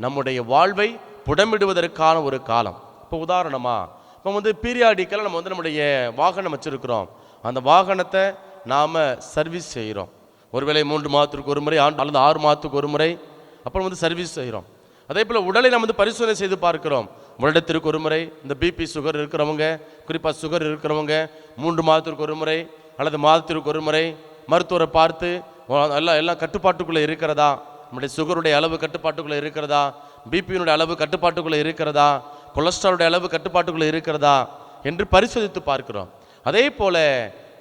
நம்முடைய வாழ்வை புடமிடுவதற்கான ஒரு காலம். இப்போ உதாரணமாக இப்போ பீரியாடிக்கெல்லாம் நம்ம நம்முடைய வாகனம் வச்சுருக்கிறோம். அந்த வாகனத்தை நாம் சர்வீஸ் செய்கிறோம். ஒருவேளை 3 மாதத்திற்கு ஒரு முறை, அல்லது 6 மாதத்துக்கு ஒரு முறை அப்புறம் சர்வீஸ் செய்கிறோம். அதே போல் உடலை நம்ம பரிசோதனை செய்து பார்க்கிறோம். வருடத்திற்கு ஒரு முறை. இந்த பிபி சுகர் இருக்கிறவங்க, குறிப்பாக சுகர் இருக்கிறவங்க 3 மாதத்திற்கு ஒரு முறை அல்லது மாதத்திற்கு ஒரு முறை மருத்துவரை பார்த்து எல்லாம் கட்டுப்பாட்டுக்குள்ளே இருக்கிறதா, நம்முடைய சுகருடைய அளவு கட்டுப்பாட்டுக்குள்ளே இருக்கிறதா, பிபியினுடைய அளவு கட்டுப்பாட்டுக்குள்ளே இருக்கிறதா, கொலஸ்ட்ராலுடைய அளவு கட்டுப்பாட்டுக்குள்ளே இருக்கிறதா என்று பரிசோதித்து பார்க்கிறோம். அதே போல்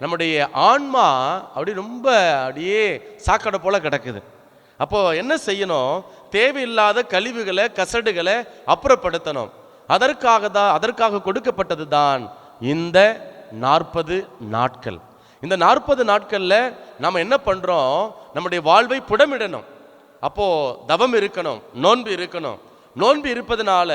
நம்முடைய ஆன்மா அப்படியே சாக்கடை போல கிடக்குது. அப்போது என்ன செய்யணும்? தேவையில்லாத கழிவுகளை, கசடுகளை அப்புறப்படுத்தணும். அதற்காக கொடுக்கப்பட்டது தான் இந்த 40 நாட்கள். இந்த 40 நாட்களில் நாம் என்ன பண்ணுறோம்? நம்முடைய வாழ்வை புடமிடணும். அப்போது தவம் இருக்கணும், நோன்பு இருக்கணும். நோன்பு இருப்பதனால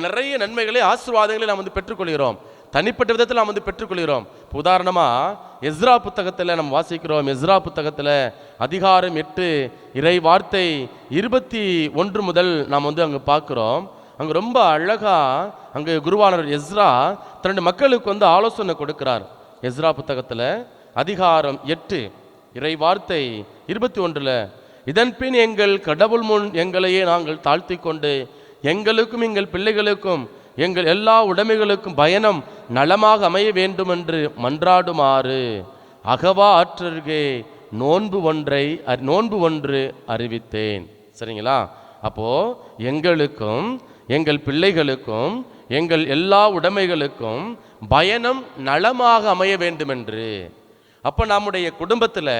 நிறைய நன்மைகளை, ஆசீர்வாதங்களை நாம் பெற்றுக்கொள்கிறோம். தனிப்பட்ட விதத்தில் நாம் பெற்றுக்கொள்கிறோம். உதாரணமாக எஸ்ரா புத்தகத்தில் நம்ம வாசிக்கிறோம். எஸ்ரா புத்தகத்தில் அதிகாரம் 8 இறை வார்த்தை 21 முதல் நாம் அங்கே பார்க்குறோம். அங்கே ரொம்ப அழகாக அங்கே குருவானர் எஸ்ரா தன்னுடைய மக்களுக்கு ஆலோசனை கொடுக்கிறார். எஸ்ரா புத்தகத்தில் அதிகாரம் 8 இறை வார்த்தை 21, இதன் பின் எங்கள் கடவுள் முன் எங்களையே நாங்கள் தாழ்த்தி கொண்டு எங்களுக்கும் எங்கள் பிள்ளைகளுக்கும் எங்கள் எல்லா உடைமைகளுக்கும் பயணம் நலமாக அமைய வேண்டும் என்று மன்றாடுமாறு அகவா ஆற்றருகே நோன்பு ஒன்று அறிவித்தேன். சரிங்களா? அப்போ எங்களுக்கும் எங்கள் பிள்ளைகளுக்கும் எங்கள் எல்லா உடைமைகளுக்கும் பயணம் நலமாக அமைய வேண்டும் என்று. அப்போ நம்முடைய குடும்பத்தில்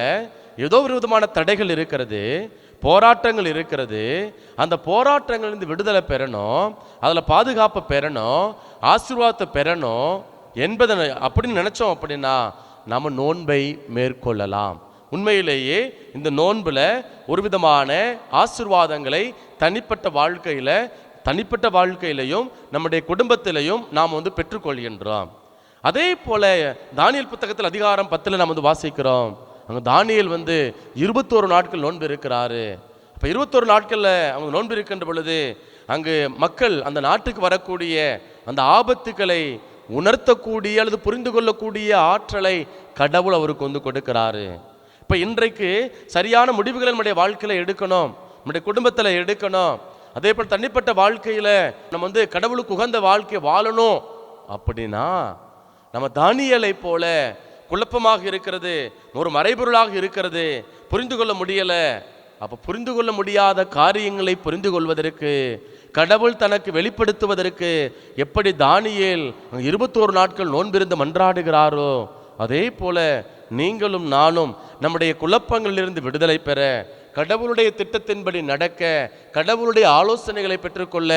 ஏதோ ஒரு விதமான தடைகள் இருக்கிறது, போராட்டங்கள் இருக்கிறது. அந்த போராட்டங்கள்லேருந்து விடுதலை பெறணும், அதில் பாதுகாப்பை பெறணும், ஆசீர்வாதத்தை பெறணும் என்பதை அப்படின்னு நினச்சோம் அப்படின்னா நம்ம நோன்பை மேற்கொள்ளலாம். உண்மையிலேயே இந்த நோன்பில் ஒரு விதமான ஆசீர்வாதங்களை தனிப்பட்ட வாழ்க்கையிலையும் நம்முடைய குடும்பத்திலையும் நாம் பெற்றுக்கொள்கின்றோம். அதே போல தானியேல் புத்தகத்தில் அதிகாரம் 10 நாம் வாசிக்கிறோம். அங்கே தானியேல் 21 நாட்கள் நோன்பு இருக்கிறாரு. அப்போ 21 நாட்களில் அவங்க நோன்பு இருக்கின்ற பொழுது அங்கு மக்கள் அந்த நாட்டுக்கு வரக்கூடிய அந்த ஆபத்துக்களை உணர்த்தக்கூடிய அல்லது புரிந்து கொள்ளக்கூடிய ஆற்றலை கடவுள் அவருக்கு கொடுக்கிறாரு. இப்போ இன்றைக்கு சரியான முடிவுகளை நம்முடைய வாழ்க்கையில் எடுக்கணும், நம்முடைய குடும்பத்தில் எடுக்கணும். அதே போல் தனிப்பட்ட வாழ்க்கையில் நம்ம கடவுளுக்கு உகந்த வாழ்க்கை வாழணும் அப்படின்னா நம்ம தானியேலை போல குழப்பமாக இருக்கிறது, ஒரு மறைபொருளாக இருக்கிறது, புரிந்து கொள்ள முடியலை. அப்போ புரிந்து கொள்ள முடியாத காரியங்களை புரிந்து கொள்வதற்கு, கடவுள் தனக்கு வெளிப்படுத்துவதற்கு எப்படி தானியேல் 21 நாட்கள் நோன்பிருந்து மன்றாடுகிறாரோ அதே போல நீங்களும் நானும் நம்முடைய குழப்பங்களிலிருந்து விடுதலை பெற, கடவுளுடைய திட்டத்தின்படி நடக்க, கடவுளுடைய ஆலோசனைகளை பெற்றுக்கொள்ள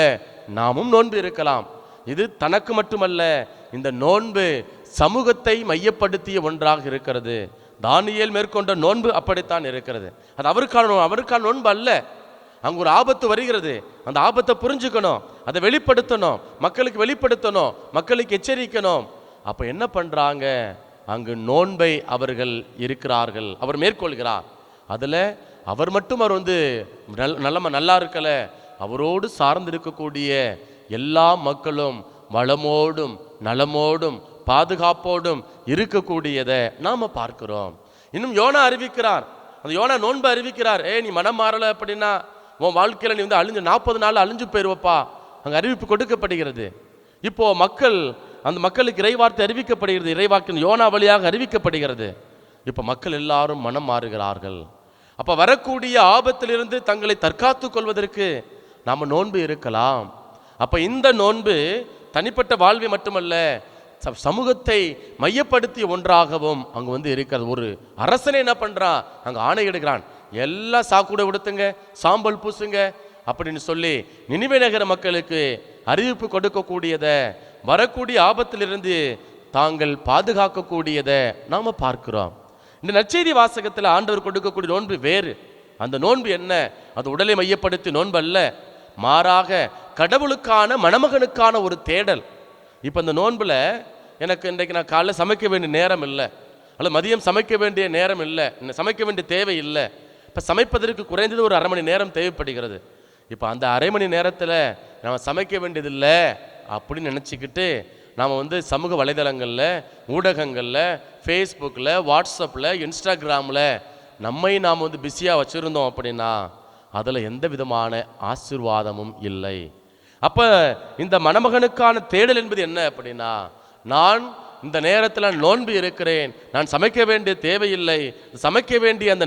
நாமும் நோன்பு இருக்கலாம். இது தனக்கு மட்டுமல்ல, இந்த நோன்பு சமூகத்தை மையப்படுத்திய ஒன்றாக இருக்கிறது. தானியேல் மேற்கொண்ட நோன்பு அப்படித்தான் இருக்கிறது. அது அவருக்கான நோன்பு அல்ல. அங்கு ஒரு ஆபத்து வருகிறது, அந்த ஆபத்தை புரிஞ்சுக்கணும், அதை வெளிப்படுத்தணும், மக்களுக்கு வெளிப்படுத்தணும், மக்களுக்கு எச்சரிக்கணும். அப்போ என்ன பண்ணுறாங்க, அங்கு நோன்பை அவர்கள் இருக்கிறார்கள், அவர் மேற்கொள்கிறார். அதில் அவர் மட்டும் நல்லா இருக்கல, அவரோடு சார்ந்து இருக்கக்கூடிய எல்லா மக்களும் வளமோடும் நலமோடும் பாதுகாப்போடும் இருக்கக்கூடியதை நாம் பார்க்கிறோம். இன்னும் யோனா அறிவிக்கிறார், அந்த யோனா நோன்பு அறிவிக்கிறார். நீ மனம் மாறலை அப்படின்னா உன் வாழ்க்கையில் நீ அழிஞ்சு 40 நாள் அழிஞ்சு போயிருவப்பா. அங்கே அறிவிப்பு கொடுக்கப்படுகிறது. இப்போ அந்த மக்களுக்கு இறைவார்த்தை அறிவிக்கப்படுகிறது, இறைவாக்கின் யோனா வழியாக அறிவிக்கப்படுகிறது. இப்போ மக்கள் எல்லாரும் மனம் மாறுகிறார்கள். அப்போ வரக்கூடிய ஆபத்திலிருந்து தங்களை தற்காத்து கொள்வதற்கு நாம் நோன்பு இருக்கலாம். அப்போ இந்த நோன்பு தனிப்பட்ட வாழ்வை மட்டுமல்ல, சமூகத்தை மையப்படுத்திய ஒன்றாகவும் அங்கே இருக்கிறது. ஒரு அரசனை என்ன பண்ணுறான், அங்கே ஆணை எடுக்கிறான், எல்லாம் சாக்கூட விடுத்துங்க, சாம்பல் பூசுங்க அப்படின்னு சொல்லி நினிவே நகர மக்களுக்கு அறிவிப்பு கொடுக்கக்கூடியதை, வரக்கூடிய ஆபத்திலிருந்து தாங்கள் பாதுகாக்கக்கூடியதை நாம் பார்க்கிறோம். இந்த நற்செய்தி வாசகத்தில் ஆண்டவர் கொடுக்கக்கூடிய நோன்பு வேறு. அந்த நோன்பு என்ன, அது உடலை மையப்படுத்தி நோன்பு அல்ல, மாறாக கடவுளுக்கான மணமகனுக்கான ஒரு தேடல். இப்போ இந்த நோன்பில் எனக்கு இன்றைக்கு நான் காலைல சமைக்க வேண்டிய நேரம் இல்லை, அல்லது மதியம் சமைக்க வேண்டிய நேரம் இல்லை, சமைக்க வேண்டிய தேவை இல்லை. இப்போ சமைப்பதற்கு குறைந்தது ஒரு அரை மணி நேரம் தேவைப்படுகிறது. இப்போ அந்த அரை மணி நேரத்தில் நம்ம சமைக்க வேண்டியதில்லை அப்படின்னு நினச்சிக்கிட்டு நாம் சமூக வலைதளங்களில், ஊடகங்களில், ஃபேஸ்புக்கில், வாட்ஸ்அப்பில், இன்ஸ்டாகிராமில் நம்மை நாம் பிஸியாக வச்சுருந்தோம் அப்படின்னா அதில் எந்த விதமான ஆசீர்வாதமும் இல்லை. அப்போ இந்த மணமகனுக்கான தேடல் என்பது என்ன அப்படின்னா, நான் இந்த நேரத்தில் நோன்பு இருக்கிறேன், நான் சமைக்க வேண்டிய தேவையில்லை, சமைக்க வேண்டிய அந்த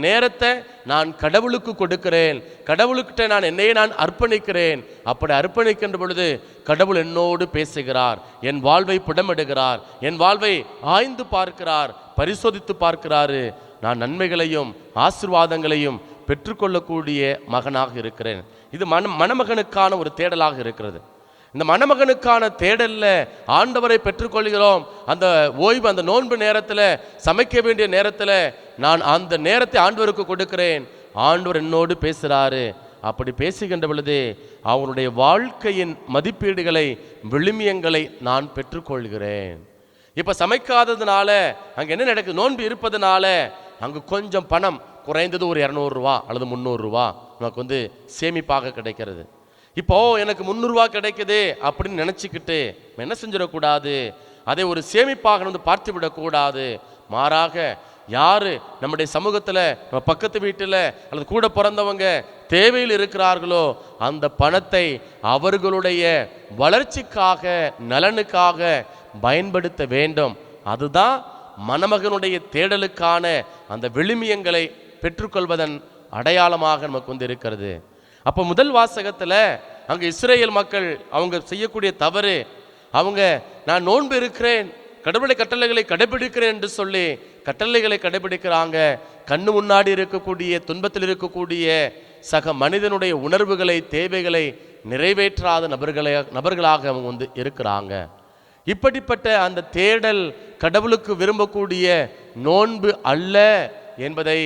நேரத்தை நான் கடவுளுக்கு கொடுக்கிறேன், கடவுளுக்கிட்ட நான் என்னையே நான் அர்ப்பணிக்கிறேன். அப்படி அர்ப்பணிக்கின்ற பொழுது கடவுள் என்னோடு பேசுகிறார், என் வாழ்வை புடமிடுகிறார், என் வாழ்வை ஆய்ந்து பார்க்கிறார், பரிசோதித்து பார்க்கிறாரு. நான் நன்மைகளையும் ஆசீர்வாதங்களையும் பெற்றுக்கொள்ளக்கூடிய மகனாக இருக்கிறேன். இது மணமகனுக்கான ஒரு தேடலாக இருக்கிறது. இந்த மணமகனுக்கான தேடல்ல ஆண்டவரை பெற்றுக்கொள்கிறோம். அந்த ஓய்வு, அந்த நோன்பு நேரத்தில், சமைக்க வேண்டிய நேரத்தில் நான் அந்த நேரத்தை ஆண்டவருக்கு கொடுக்கிறேன். ஆண்டவர் என்னோடு பேசுகிறாரு. அப்படி பேசுகின்ற பொழுது அவனுடைய வாழ்க்கையின் மதிப்பீடுகளை, விழுமியங்களை நான் பெற்றுக்கொள்கிறேன். இப்போ சமைக்காததுனால அங்கே என்ன நடக்குது, நோன்பு இருப்பதுனால அங்கே கொஞ்சம் பணம், குறைந்தது ஒரு 200 ரூபா அல்லது 300 ரூபா நமக்கு சேமிப்பாக கிடைக்கிறது. இப்போ எனக்கு 300 ரூபா கிடைக்குது அப்படின்னு நினச்சிக்கிட்டு என்ன செஞ்சிடக்கூடாது, அதை ஒரு சேமிப்பாக பார்த்து விடக்கூடாது. மாறாக யார் நம்முடைய சமூகத்தில், நம்ம பக்கத்து வீட்டில் அல்லது கூட பிறந்தவங்க தேவையில் இருக்கிறார்களோ அந்த பணத்தை அவர்களுடைய வளர்ச்சிக்காக, நலனுக்காக பயன்படுத்த வேண்டும். அதுதான் மணமகனுடைய தேடலுக்கான அந்த விழுமியங்களை பெற்றுக்கொள்வதன் அடையாளமாக நமக்கு இருக்கிறது. அப்போ முதல் வாசகத்தில் அங்கே இஸ்ரேல் மக்கள் அவங்க செய்யக்கூடிய தவறு, அவங்க நான் நோன்பு இருக்கிறேன், கடவுளுடைய கட்டளைகளை கடைபிடிக்கிறேன் என்று சொல்லி கட்டளைகளை கடைபிடிக்கிறாங்க. கண்ணு முன்னாடி இருக்கக்கூடிய துன்பத்தில் இருக்கக்கூடிய சக மனிதனுடைய உணர்வுகளை தேவைகளை நிறைவேற்றாத நபர்களாக அவங்க வந்து இருக்கிறாங்க. இப்படிப்பட்ட அந்த தேடல் கடவுளுக்கு விரும்பக்கூடிய நோன்பு அல்ல என்பதை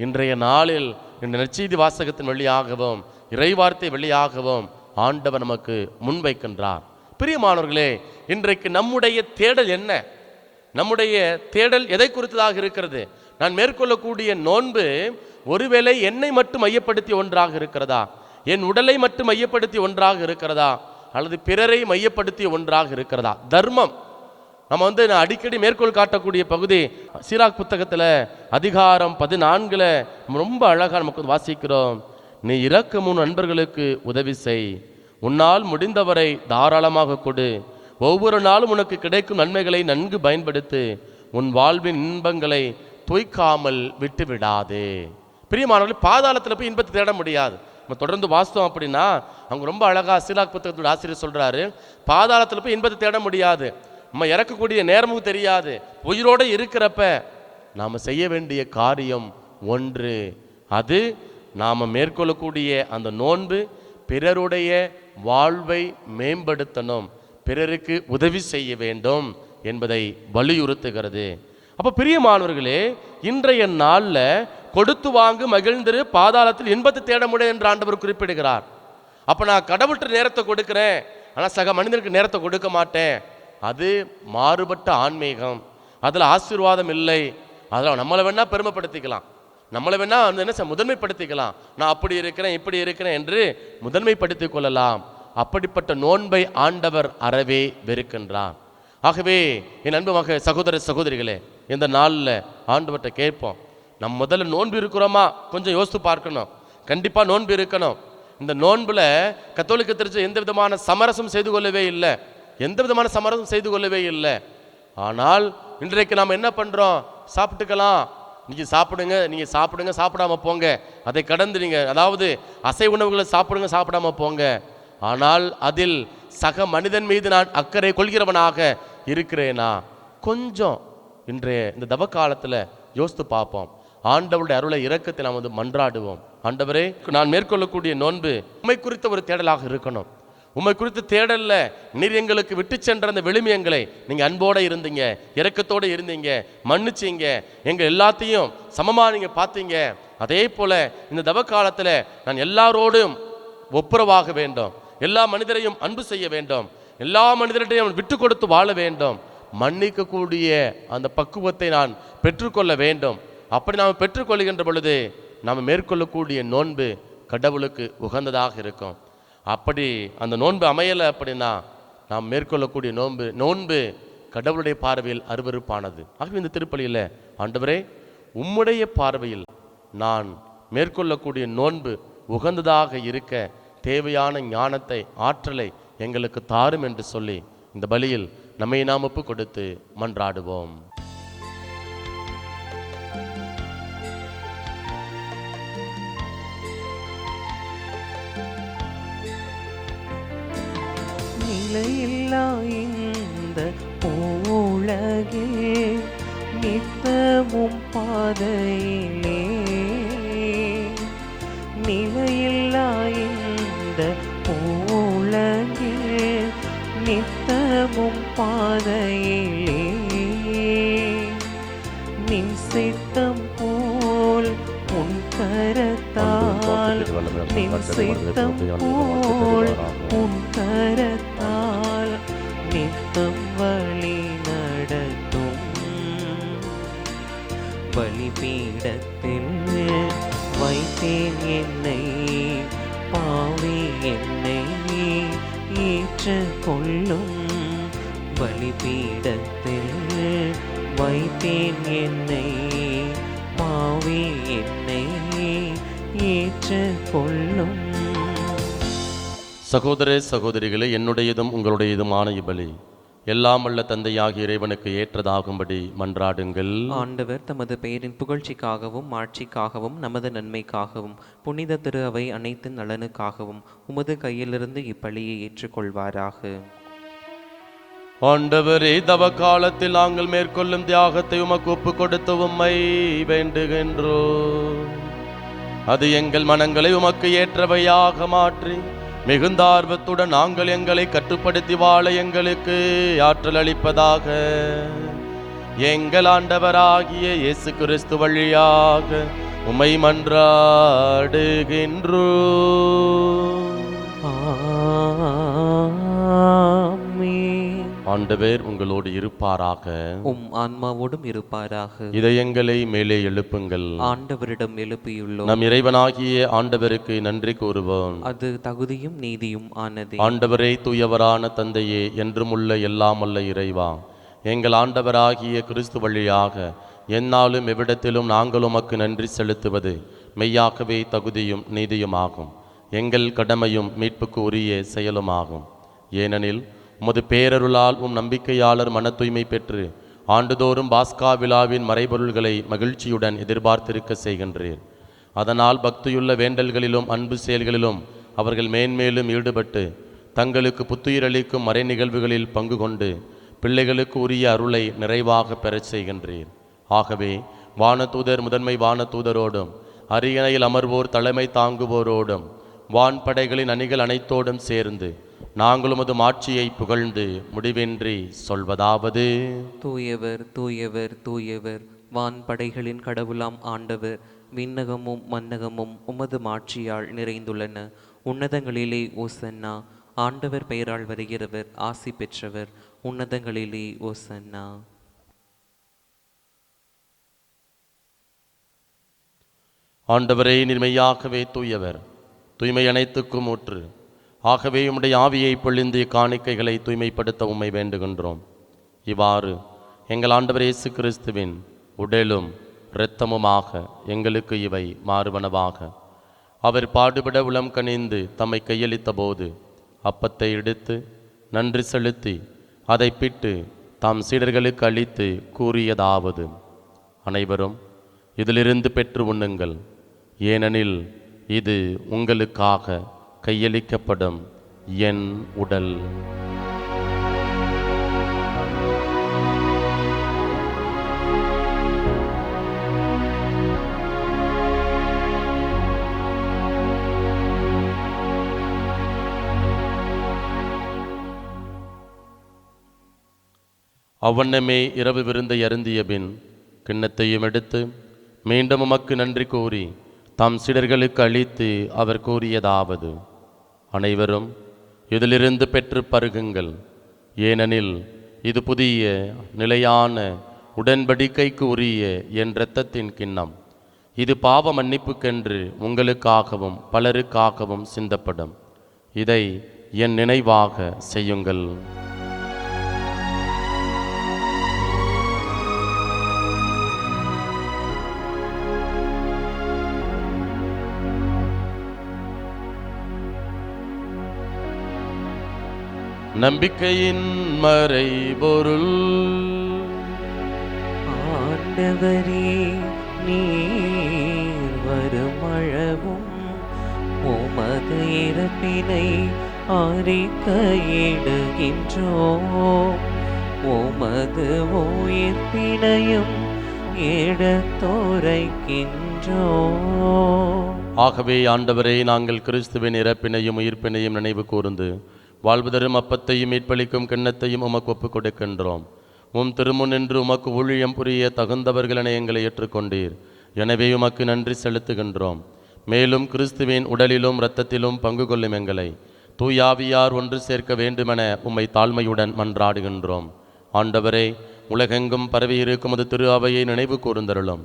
இன்றைய நாளில் இந்த நற்செய்தி வாசகத்தின் வழியாகவும் இறைவார்த்தை வழியாகவும் ஆண்டவர் நமக்கு முன்வைக்கின்றார். பிரியமானவர்களே, இன்றைக்கு நம்முடைய தேடல் என்ன? நம்முடைய தேடல் எதை குறித்ததாக இருக்கிறது? நான் மேற்கொள்ளக்கூடிய நோன்பு ஒருவேளை என்னை மட்டும் மையப்படுத்தி ஒன்றாக இருக்கிறதா, என் உடலை மட்டும் மையப்படுத்தி ஒன்றாக இருக்கிறதா, அல்லது பிறரை மையப்படுத்தி ஒன்றாக இருக்கிறதா? தர்மம் நம்ம வந்து நான் அடிக்கடி மேற்கோள் காட்டக்கூடிய பகுதி சீராக் புத்தகத்தில் அதிகாரம் 14 ரொம்ப அழகாக நமக்கு வாசிக்கிறோம். நீ இறக்கும் உன் நண்பர்களுக்கு உதவி செய், உன்னால் முடிந்தவரை தாராளமாக கொடு, ஒவ்வொரு நாளும் உனக்கு கிடைக்கும் நன்மைகளை நன்கு பயன்படுத்து, உன் வாழ்வின் இன்பங்களை தூய்க்காமல் விட்டு விடாதே. பிரியமானவர்கள், பாதாளத்தில் போய் இன்பத்தை தேட முடியாது. நம்ம தொடர்ந்து வாஸ்தவம் அப்படின்னா அவங்க ரொம்ப அழகா சீராக் புத்தகத்தோட ஆசிரியர் சொல்றாரு, பாதாளத்தில் போய் இன்பத்தை தேட முடியாது. நம்ம இறக்கக்கூடிய நேரமும் தெரியாது. உயிரோடு இருக்கிறப்ப நாம் செய்ய வேண்டிய காரியம் ஒன்று, அது நாம் மேற்கொள்ளக்கூடிய அந்த நோன்பு பிறருடைய வாழ்வை மேம்படுத்தணும், பிறருக்கு உதவி செய்ய வேண்டும் என்பதை வலியுறுத்துகிறது. அப்போ பிரியமானவர்களே, இன்றைய நாளில் கொடுத்து வாங்கு மகிழ்ந்திரு, பாதாளத்தில் இன்பத்தை தேட முடியும் என்று ஆண்டவர் குறிப்பிடுகிறார். அப்போ நான் கடவுள்கிட்ட நேரத்தை கொடுக்குறேன், ஆனால் சக மனிதனுக்கு நேரத்தை கொடுக்க மாட்டேன், அது மாறுபட்ட ஆன்மீகம், அதில் ஆசீர்வாதம் இல்லை. அதில் நம்மளை வேணா பெருமைப்படுத்திக்கலாம், நம்மளை வேணா என்ன முதன்மைப்படுத்திக்கலாம், நான் அப்படி இருக்கிறேன் இப்படி இருக்கிறேன் என்று முதன்மைப்படுத்திக் கொள்ளலாம். அப்படிப்பட்ட நோன்பை ஆண்டவர் அறவே வெறுக்கின்றார். ஆகவே என் அன்பு சகோதர சகோதரிகளே, இந்த நாளில் ஆண்டவர்கிட்ட கேட்போம், நம்ம முதல்ல நோன்பு இருக்கிறோமா கொஞ்சம் யோசித்து பார்க்கணும். கண்டிப்பாக நோன்பு இருக்கணும். இந்த நோன்பில் கத்தோலிக்க திருச்சபை எந்த விதமான சமரசம் செய்து கொள்ளவே இல்லை, எந்த விதமான சமரசம் செய்து கொள்ளவே இல்லை. ஆனால் இன்றைக்கு நாம் என்ன பண்ணுறோம்? சாப்பிட்டுக்கலாம், நீங்கள் சாப்பிடுங்க, நீங்கள் சாப்பிடுங்க, சாப்பிடாம போங்க, அதை கடந்து நீங்கள் அதாவது அசை உணவுகளை சாப்பிடுங்க, சாப்பிடாம போங்க. ஆனால் அதில் சக மனிதன் மீது நான் அக்கறை கொள்கிறவனாக இருக்கிறேனா? கொஞ்சம் இன்றைய இந்த தவ காலத்தில் யோசித்து பார்ப்போம். ஆண்டவருடைய அருளை இரக்கத்தை நாம் வந்து மன்றாடுவோம். ஆண்டவரே, நான் மேற்கொள்ளக்கூடிய நோன்பு உம்மை குறித்த ஒரு தேடலாக இருக்கணும். உம்மை குறித்த தேடல்ல நீர் எங்களுக்கு விட்டு சென்ற அந்த விழுமியங்களை நீங்கள் அன்போடு இருந்தீங்க, இரக்கத்தோடு இருந்தீங்க, மன்னிச்சிங்க, எங்கள் எல்லாத்தையும் சமமாக நீங்கள் பார்த்தீங்க. அதே போல் இந்த தவ காலத்தில் நான் எல்லாரோடும் ஒப்புரவாக வேண்டும், எல்லா மனிதரையும் அன்பு செய்ய வேண்டும், எல்லா மனிதர்கிட்டையும் விட்டு கொடுத்து வாழ வேண்டும், மன்னிக்கக்கூடிய அந்த பக்குவத்தை நான் பெற்றுக்கொள்ள வேண்டும். அப்படி நாம் பெற்றுக்கொள்கின்ற பொழுது நாம் மேற்கொள்ளக்கூடிய நோன்பு கடவுளுக்கு உகந்ததாக இருக்கும். அப்படி அந்த நோன்பு அமையலை அப்படின்னா நாம் மேற்கொள்ளக்கூடிய நோன்பு கடவுளுடைய பார்வையில் அருவருப்பானது. ஆகவே இந்த திருப்பலியில் ஆண்டவரே, உம்முடைய பார்வையில் நான் மேற்கொள்ளக்கூடிய நோன்பு உகந்ததாக இருக்க தேவையான ஞானத்தை, ஆற்றலை எங்களுக்கு தாரும் என்று சொல்லி இந்த பலியில் நம்மை நாம் ஒப்பு கொடுத்து மன்றாடுவோம். நிலையில்லா இந்த உலகில் நித்தமும் பாதையிலே, நிலையில்லா இந்த உலகில் நித்தமும் பாதையிலே, நின் சித்தம் போல் உன் கரத்தால், நின் சித்தம் போல் உன் கரத்தால் நித்தம் வழி நடத்தும். பலிபீடத்தில் வைத்தேன் என்னை, பாவி என்னை ஏற்றுக்கொள்ளும். பலிபீடத்தில் வைத்தேன் என்னை, பாவி என்னை ஏற்றுக்கொள்ளும். சகோதர சகோதரிகளே, என்னுடையதும் உங்களுடையதுமான இப்பலி எல்லாம் வல்ல தந்தையாகிய இறைவனுக்கு ஏற்றதாகும்படி மன்றாடுங்கள். ஆண்டவர் தமது பெயரின் புகழ்ச்சிக்காகவும் மாட்சிக்காகவும் நமது நன்மைக்காகவும் புனித திரு அவை அனைத்து நலனுக்காகவும் உமது கையிலிருந்து இப்பலியை ஏற்றுக்கொள்வாராக. ஆண்டவரே, தவ காலத்தில் நாங்கள் மேற்கொள்ளும் தியாகத்தை உமக்கு ஒப்பு கொடுத்து உம்மை வேண்டுகின்றோம். அது எங்கள் மனங்களை உமக்கு ஏற்றவையாக மாற்றி மிகுந்த ஆர்வத்துடன் நாங்கள் எங்களை கட்டுப்படுத்தி வாழ எங்களுக்கு ஆற்றல் அளிப்பதாக. எங்கள் ஆண்டவராகிய இயேசு கிறிஸ்து வழியாக உம்மை மன்றாடுகின்றோம். ஆமென். ஆண்டவர் உங்களோடு இருப்பாராக. உம் ஆன்மாவோடும் இருப்பாராக. இதயங்களை மேலே எழுப்புங்கள். ஆண்டவரிடம் எழுப்பியுள்ளோம். நம் இறைவனாகிய ஆண்டவருக்கு நன்றி கூறுவோம். அது தகுதியும் நீதியும் ஆனதே. ஆண்டவரே, தூயவரான தந்தையே, என்றும் உள்ள எல்லாமல்ல இறைவா, எங்கள் ஆண்டவராகிய கிறிஸ்து வழியாக எந்நாளும் எவ்விடத்திலும் நாங்கள் உமக்கு நன்றி செலுத்துவது மெய்யாகவே தகுதியும் நீதியுமாகும். எங்கள் கடமையும் மீட்புக்கு உரிய செயலுமாகும். ஏனெனில் உமது பேரருளால் நம்பிக்கையாளர் மன தூய்மை பெற்று ஆண்டுதோறும் பாஸ்கா விழாவின் மறைபொருள்களை மகிழ்ச்சியுடன் எதிர்பார்த்திருக்க செய்கின்றீர். அதனால் பக்தியுள்ள வேண்டல்களிலும் அன்பு செயல்களிலும் அவர்கள் மேன்மேலும் ஈடுபட்டு தங்களுக்கு புத்துயிரளிக்கும் மறை நிகழ்வுகளில் பங்கு கொண்டு பிள்ளைகளுக்கு உரிய அருளை நிறைவாக பெறச் செய்கின்றீர். ஆகவே வானதூதர் முதன்மை வானதூதரோடும் அரியணையில் அமர்வோர் தலைமை தாங்குவோரோடும் வான்படைகளின் அணிகள் அனைத்தோடும் சேர்ந்து நாங்கள் உமது மாட்சியை புகழ்ந்து முடிவின்றி சொல்வதாவது: தூயவர் தூயவர் தூயவர், வான்படைகளின் கடவுளாம் ஆண்டவர். விண்ணகமும் மன்னகமும் உமது மாட்சியால் நிறைந்துள்ளன. உன்னதங்களிலே ஓசன்னா. ஆண்டவர் பெயரால் வருகிறவர் ஆசி பெற்றவர். உன்னதங்களிலே ஓசன்னா. ஆண்டவரே, நிர்மையாகவே தூயவர், தூய்மை அனைத்துக்கும் ஊற்று. ஆகவே உம்முடைய ஆவியை பொழிந்து காணிக்கைகளை தூய்மைப்படுத்த உம்மை வேண்டுகின்றோம். இவ்வாறு எங்கள் ஆண்டவர் இயேசு கிறிஸ்துவின் உடலும் இரத்தமுமாக எங்களுக்கு இவை மாறுவனவாக. அவர் பாடுபட உளம் கனிந்து தம்மை கையளித்த போது அப்பத்தை எடுத்து நன்றி செலுத்தி அதை பிட்டு தாம் சீடர்களுக்கு அளித்து கூறியதாவது: அனைவரும் இதிலிருந்து பெற்று உண்ணுங்கள், ஏனெனில் இது உங்களுக்காக கையளிக்கப்படும் என் உடல். அவ்வண்ணமே இரவு விருந்தை அருந்திய பின் கிண்ணத்தையும் எடுத்து மீண்டும் உமக்கு நன்றி கூறி தாம் சீடர்களுக்கு அளித்து அவர் கூறியதாவது: அனைவரும் இதிலிருந்து பெற்று பருகுங்கள், ஏனெனில் இது புதிய நிலையான உடன்படிக்கைக்கு உரிய என் இரத்தத்தின் கிண்ணம். இது பாவ மன்னிப்புக்கென்று உங்களுக்காகவும் பலருக்காகவும் சிந்தப்படும். இதை என் நினைவாக செய்யுங்கள். நம்பிக்கையின் மறைபொருள். ஆண்டவரே, நீர் வருமளவும் உமது இறப்பினை அறிக்கையிடுகின்றோம், உமது உயிர்ப்பினையும் எடுத்துரைக்கின்றோம். ஆகவே ஆண்டவரே, நாங்கள் கிறிஸ்துவின் இறப்பினையும் உயிர்ப்பினையும் நினைவு கூர்ந்து வாழ்வுதரும் அப்பத்தையும் மீட்பளிக்கும் கிண்ணத்தையும் உமக்கு ஒப்புக் கொடுக்கின்றோம். திருமுன் நின்று உமக்கு ஊழியம் புரிய தகுந்தவர்களென எங்களை ஏற்றுக்கொண்டீர். எனவே உமக்கு நன்றி செலுத்துகின்றோம். மேலும் கிறிஸ்துவின் உடலிலும் இரத்தத்திலும் பங்கு கொள்ளும் எங்களை தூயாவியார் ஒன்று சேர்க்க வேண்டுமென உம்மை தாழ்மையுடன் மன்றாடுகின்றோம். ஆண்டவரே, உலகெங்கும் பரவியிருக்கும் அது திரு அவையை நினைவு கூர்ந்தருளும்.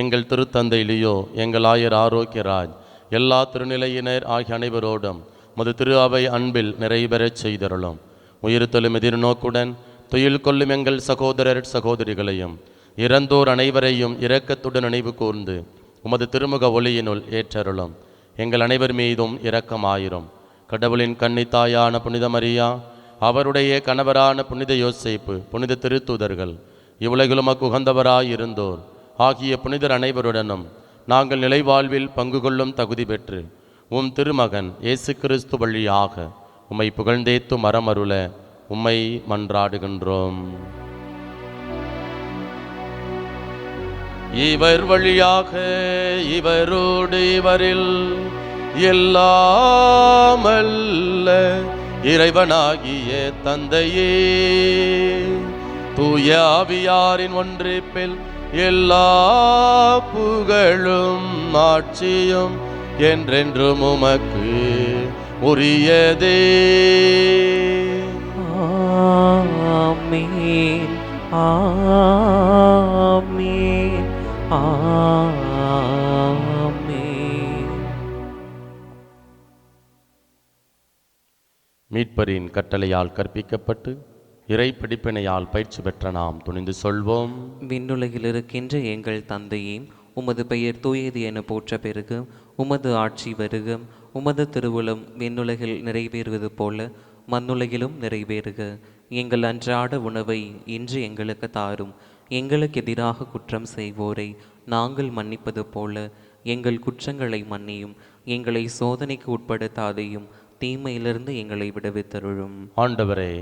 எங்கள் திருத்தந்தை லியோ, எங்கள் ஆயர் ஆரோக்கியராஜ், எல்லா திருநிலையினர் ஆகிய அனைவரோடும் மது திரு அவை அன்பில் நிறைவேறச் செய்தருளும். உயிர்த்தெழும் எதிர்நோக்குடன் துயில் கொள்ளும் எங்கள் சகோதரர் சகோதரிகளையும் இறந்தோர் அனைவரையும் இரக்கத்துடன் நினைவு கூர்ந்து உமது திருமுக ஒளியினுள் ஏற்றருளும். எங்கள் அனைவர் மீதும் இரக்கமாயிரும். கடவுளின் கன்னித்தாயான புனித மரியா, அவருடைய கணவரான புனித யோசேப்பு, புனித திருத்தூதர்கள், இவ்வுலகில் உமக்கு உகந்தவராயிருந்தோர் ஆகிய புனிதர் அனைவருடனும் நாங்கள் நிலைவாழ்வில் பங்கு கொள்ளும் தகுதி பெற்று திருமகன் இயேசு கிறிஸ்து வழியாக உம்மை புகழ்ந்தேத்து மரமருள உம்மை மன்றாடுகின்றோம். இவர் வழியாக இவரோடு இவரில் எல்லாமல்ல இறைவனாகிய தந்தையே, தூய ஆவியாரின் ஒன்றிப்பில் எல்லா புகழும் ஆட்சியும் என்றென்றும் உமக்கு உரியதே. ஆமென், ஆமென், ஆமென். மீட்பரின் கட்டளையால் கற்பிக்கப்பட்டு இறை பிடிப்பினையால் பயிற்சி பெற்ற நாம் துணிந்து சொல்வோம். விண்ணுலகில் இருக்கின்ற எங்கள் தந்தையே, உமது பெயர் தூயது என போற்ற பெருக, உமது ஆட்சி வருக, உமது திருவுளம் விண்ணுலகில் நிறைவேறுவது போல மண்ணுலகிலும் நிறைவேறுக. எங்கள் அன்றாட உணவை இன்று எங்களுக்கு தாரும். எங்களுக்கு எதிராக குற்றம் செய்வோரை நாங்கள் மன்னிப்பது போல எங்கள் குற்றங்களை மன்னியும். எங்களை சோதனைக்கு உட்படுத்தாதையும், தீமையிலிருந்து எங்களை விடுவித்தருளும். ஆண்டவரே,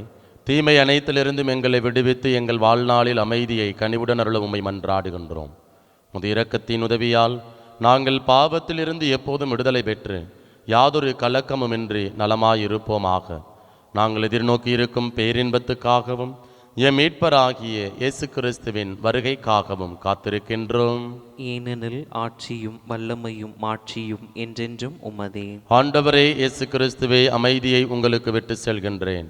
தீமை அனைத்திலிருந்தும் எங்களை விடுவித்து எங்கள் வாழ்நாளில் அமைதியை கனிவுடன் அருள உம்மை மன்றாடுகின்றோம். உமது இரக்கத்தின் உதவியால் நாங்கள் பாவத்திலிருந்து எப்போதும் விடுதலை பெற்று யாதொரு கலக்கமுமின்றி நலமாயிருப்போமாக. நாங்கள் எதிர்நோக்கி இருக்கும் பேரின்பத்துக்காகவும் எம் மீட்பராகிய இயேசு கிறிஸ்துவின் வருகைக்காகவும் காத்திருக்கின்றோம். ஏனெனில் ஆட்சியும் வல்லமையும் மாட்சியும் என்றென்றும் உமதே. ஆண்டவரே இயேசு கிறிஸ்துவே, அமைதியை உங்களுக்கு விட்டு செல்கின்றேன்,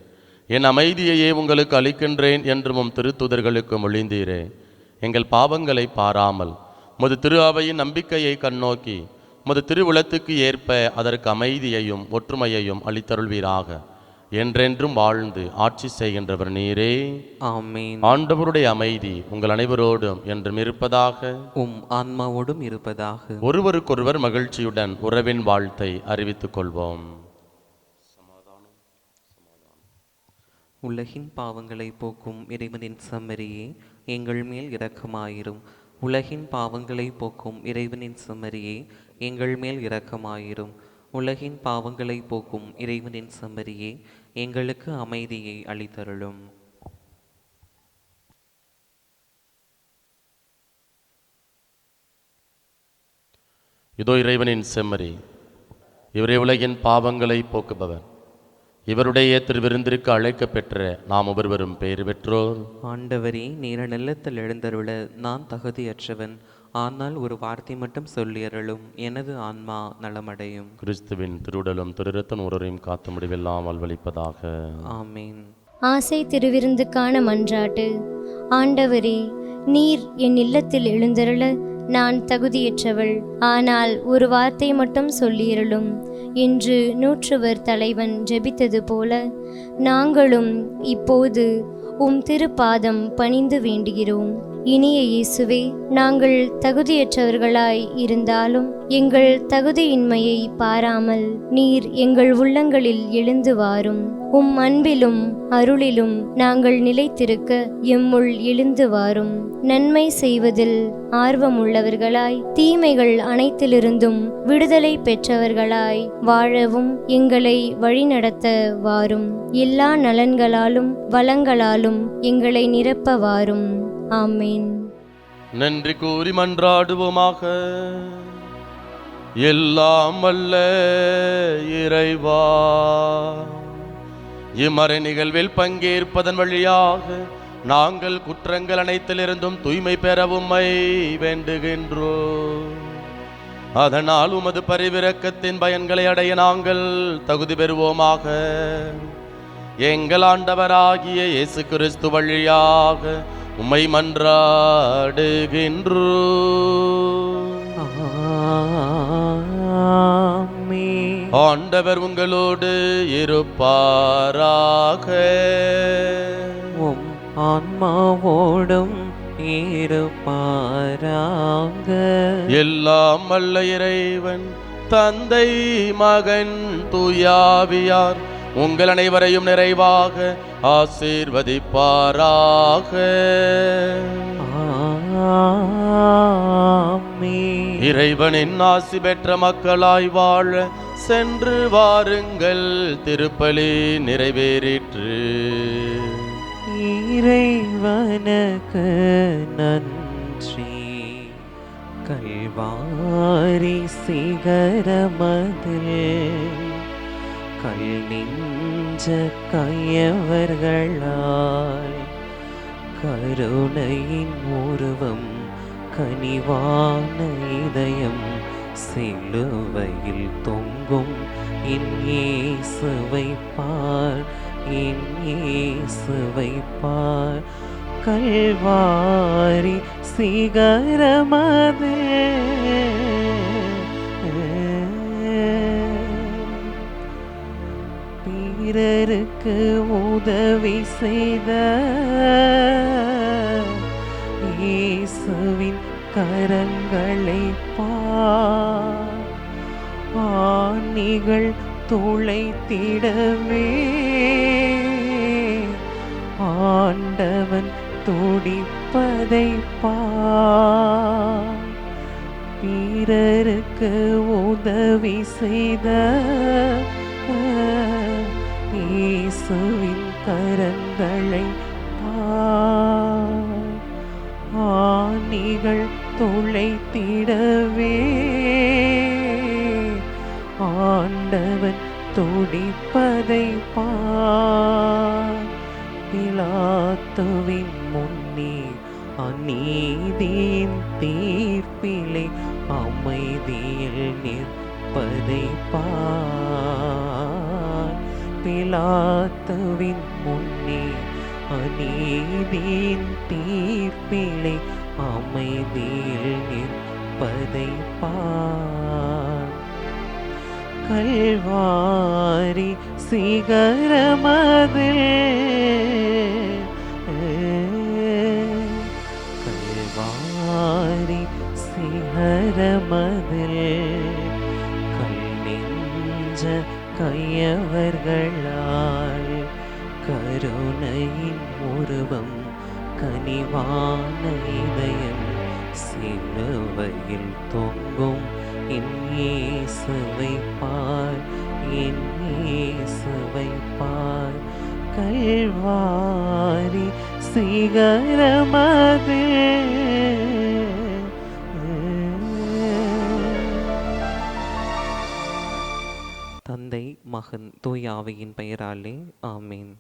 என் அமைதியையே உங்களுக்கு அளிக்கின்றேன் என்று உம் திருத்தூதர்களுக்கு மொழிந்தீரே. எங்கள் பாவங்களை பாராமல் உமது திரு அவையின் நம்பிக்கையை கண்ணோக்கி உமது திருவுளத்துக்கு ஏற்ப அதற்கு அமைதியையும் ஒற்றுமையையும் அளித்தருள்வீராக. என்றென்றும் வாழ்ந்து ஆட்சி செய்கின்றவர் நீரே. ஆமென். ஆண்டவருடைய அமைதி உங்கள் அனைவரோடும் என்றும் இருப்பதாக. உம் ஆன்மாவோடும் இருப்பதாக. ஒருவருக்கொருவர் மகிழ்ச்சியுடன் உறவின் வாழ்த்தை அறிவித்துக் கொள்வோம். உலகின் பாவங்களை போக்கும் இறைவனின் செம்மறியே, எங்கள் மேல் இரக்கமாயிரும். உலகின் பாவங்களை போக்கும் இறைவனின் செம்மறியே, எங்கள் மேல் இரக்கமாயிரும். உலகின் பாவங்களை போக்கும் இறைவனின் செம்மறியே, எங்களுக்கு அமைதியை அளித்தருளும். இதோ இறைவனின் செம்மறி, இவரே உலகின் பாவங்களை போக்குபவர். இவருடைய திருவிருந்திற்கு அழைக்க பெற்ற நாம் ஒவ்வொருவரும் பெயர் பெற்றோர். ஆண்டவரே, நீர நிலத்தில் எழுந்தருள நான் தகுதியற்றவன். ஆனால் ஒரு வார்த்தை மட்டும் சொல்லியருளும், எனது ஆன்மா நலமடையும். கிறிஸ்துவின் திருவுடலும் திருரத்தன் ஒருவரையும் காத்து முடிவெல்லாம் வாழ்வளிப்பதாக. ஆமீன். ஆசை திருவிருந்துக்கான மன்றாட்டு. ஆண்டவரே, நீர் என் இல்லத்தில் எழுந்தருள நான் தகுதியற்றவள். ஆனால் ஒரு வார்த்தை மட்டும் சொல்லியருளும் என்று நூற்றுவர் தலைவன் ஜெபித்தது போல நாங்களும் இப்போது உம் திருப்பாதம் பணிந்து வேண்டுகிறோம். இனிய இயேசுவே, நாங்கள் தகுதியற்றவர்களாய் இருந்தாலும் எங்கள் தகுதியின்மையை பாராமல் நீர் எங்கள் உள்ளங்களில் எழுந்து வாரும். உம் அன்பிலும் அருளிலும் நாங்கள் நிலைத்திருக்க எம்முள் எழுந்து வாரும். நன்மை செய்வதில் ஆர்வமுள்ளவர்களாய் தீமைகள் அனைத்திலிருந்தும் விடுதலை பெற்றவர்களாய் வாழவும் எங்களை வழிநடத்த வாரும். எல்லா நலன்களாலும் வளங்களாலும் எங்களை நிரப்ப வாரும். ஆமென். நன்றி கூறி மன்றாடுவோமாக. எல்லாம் வல்ல இறைவா, இம்மறை நிகழ்வில் பங்கேற்பதன் வழியாக நாங்கள் குற்றங்கள் அனைத்திலிருந்தும் தூய்மை பெற உம்மை வேண்டுகின்றோம். அதனால் உமது பரிவிரக்கத்தின் பயன்களை அடைய நாங்கள் தகுதி பெறுவோமாக. எங்கள் ஆண்டவராகிய இயேசு கிறிஸ்து வழியாக உம்மை மன்றாடுகின்றோம். ஆண்டவர் உங்களோடு இருப்பாராக. உம் ஆன்மாவோடும் இருப்பாராக. எல்லாம் வல்ல இறைவன் தந்தை, மகன், தூயாவியார் உங்கள் அனைவரையும் நிறைவாக ஆசீர்வதிப்பாராக. ஆமென். இறைவனின் ஆசி பெற்ற மக்களாய் வாழ சென்று வாருங்கள், திருப்பலி நிறைவேறிற்று. இறைவனுக்கு நன்றி. கல்வாரி சிகரமதில் கல் நெஞ்ச கையவர்களால் கருணையின் உருவம் கனிவான இதயம் சிலுவையில் தொங்கும் என் இயேசுவை பார், என் இயேசுவை பார். கல்வாரி சிகரமது பிறருக்கு உதவி செய்த இயேசுவின் கரங்களை பார். ஆணிகள் துளைத்திடவே ஆண்டவன் துடிப்பதை பார். பிறருக்கு உதவி செய்த இயேசுவின் கரங்களை பார். ஆணிகள் துளைத்திடவே ஆண்டவன் துடிப்பதை பார். பிலாத்துவின் முன்னே அநீதியின் தீர்ப்பிலே அமைதியில் நிற்பதை பார். பிலாத்துவின் முன்னே அநீதியின் தீர்ப்பிலே அமைதியில் நிற்பதை பார். கல்வாரி சிகரமதில் கல்வாரி சிகரமதில் கல் நெஞ்ச கையவர்களால் கருணையின் உருவம் கனிவான இதயம் சிலுவையில் தொங்கும் என் இயேசுவை பார், என் இயேசுவை பார். கல்வாரி சிகரமது தந்தை, மகன், தூய ஆவியின் பெயராலே ஆமேன்.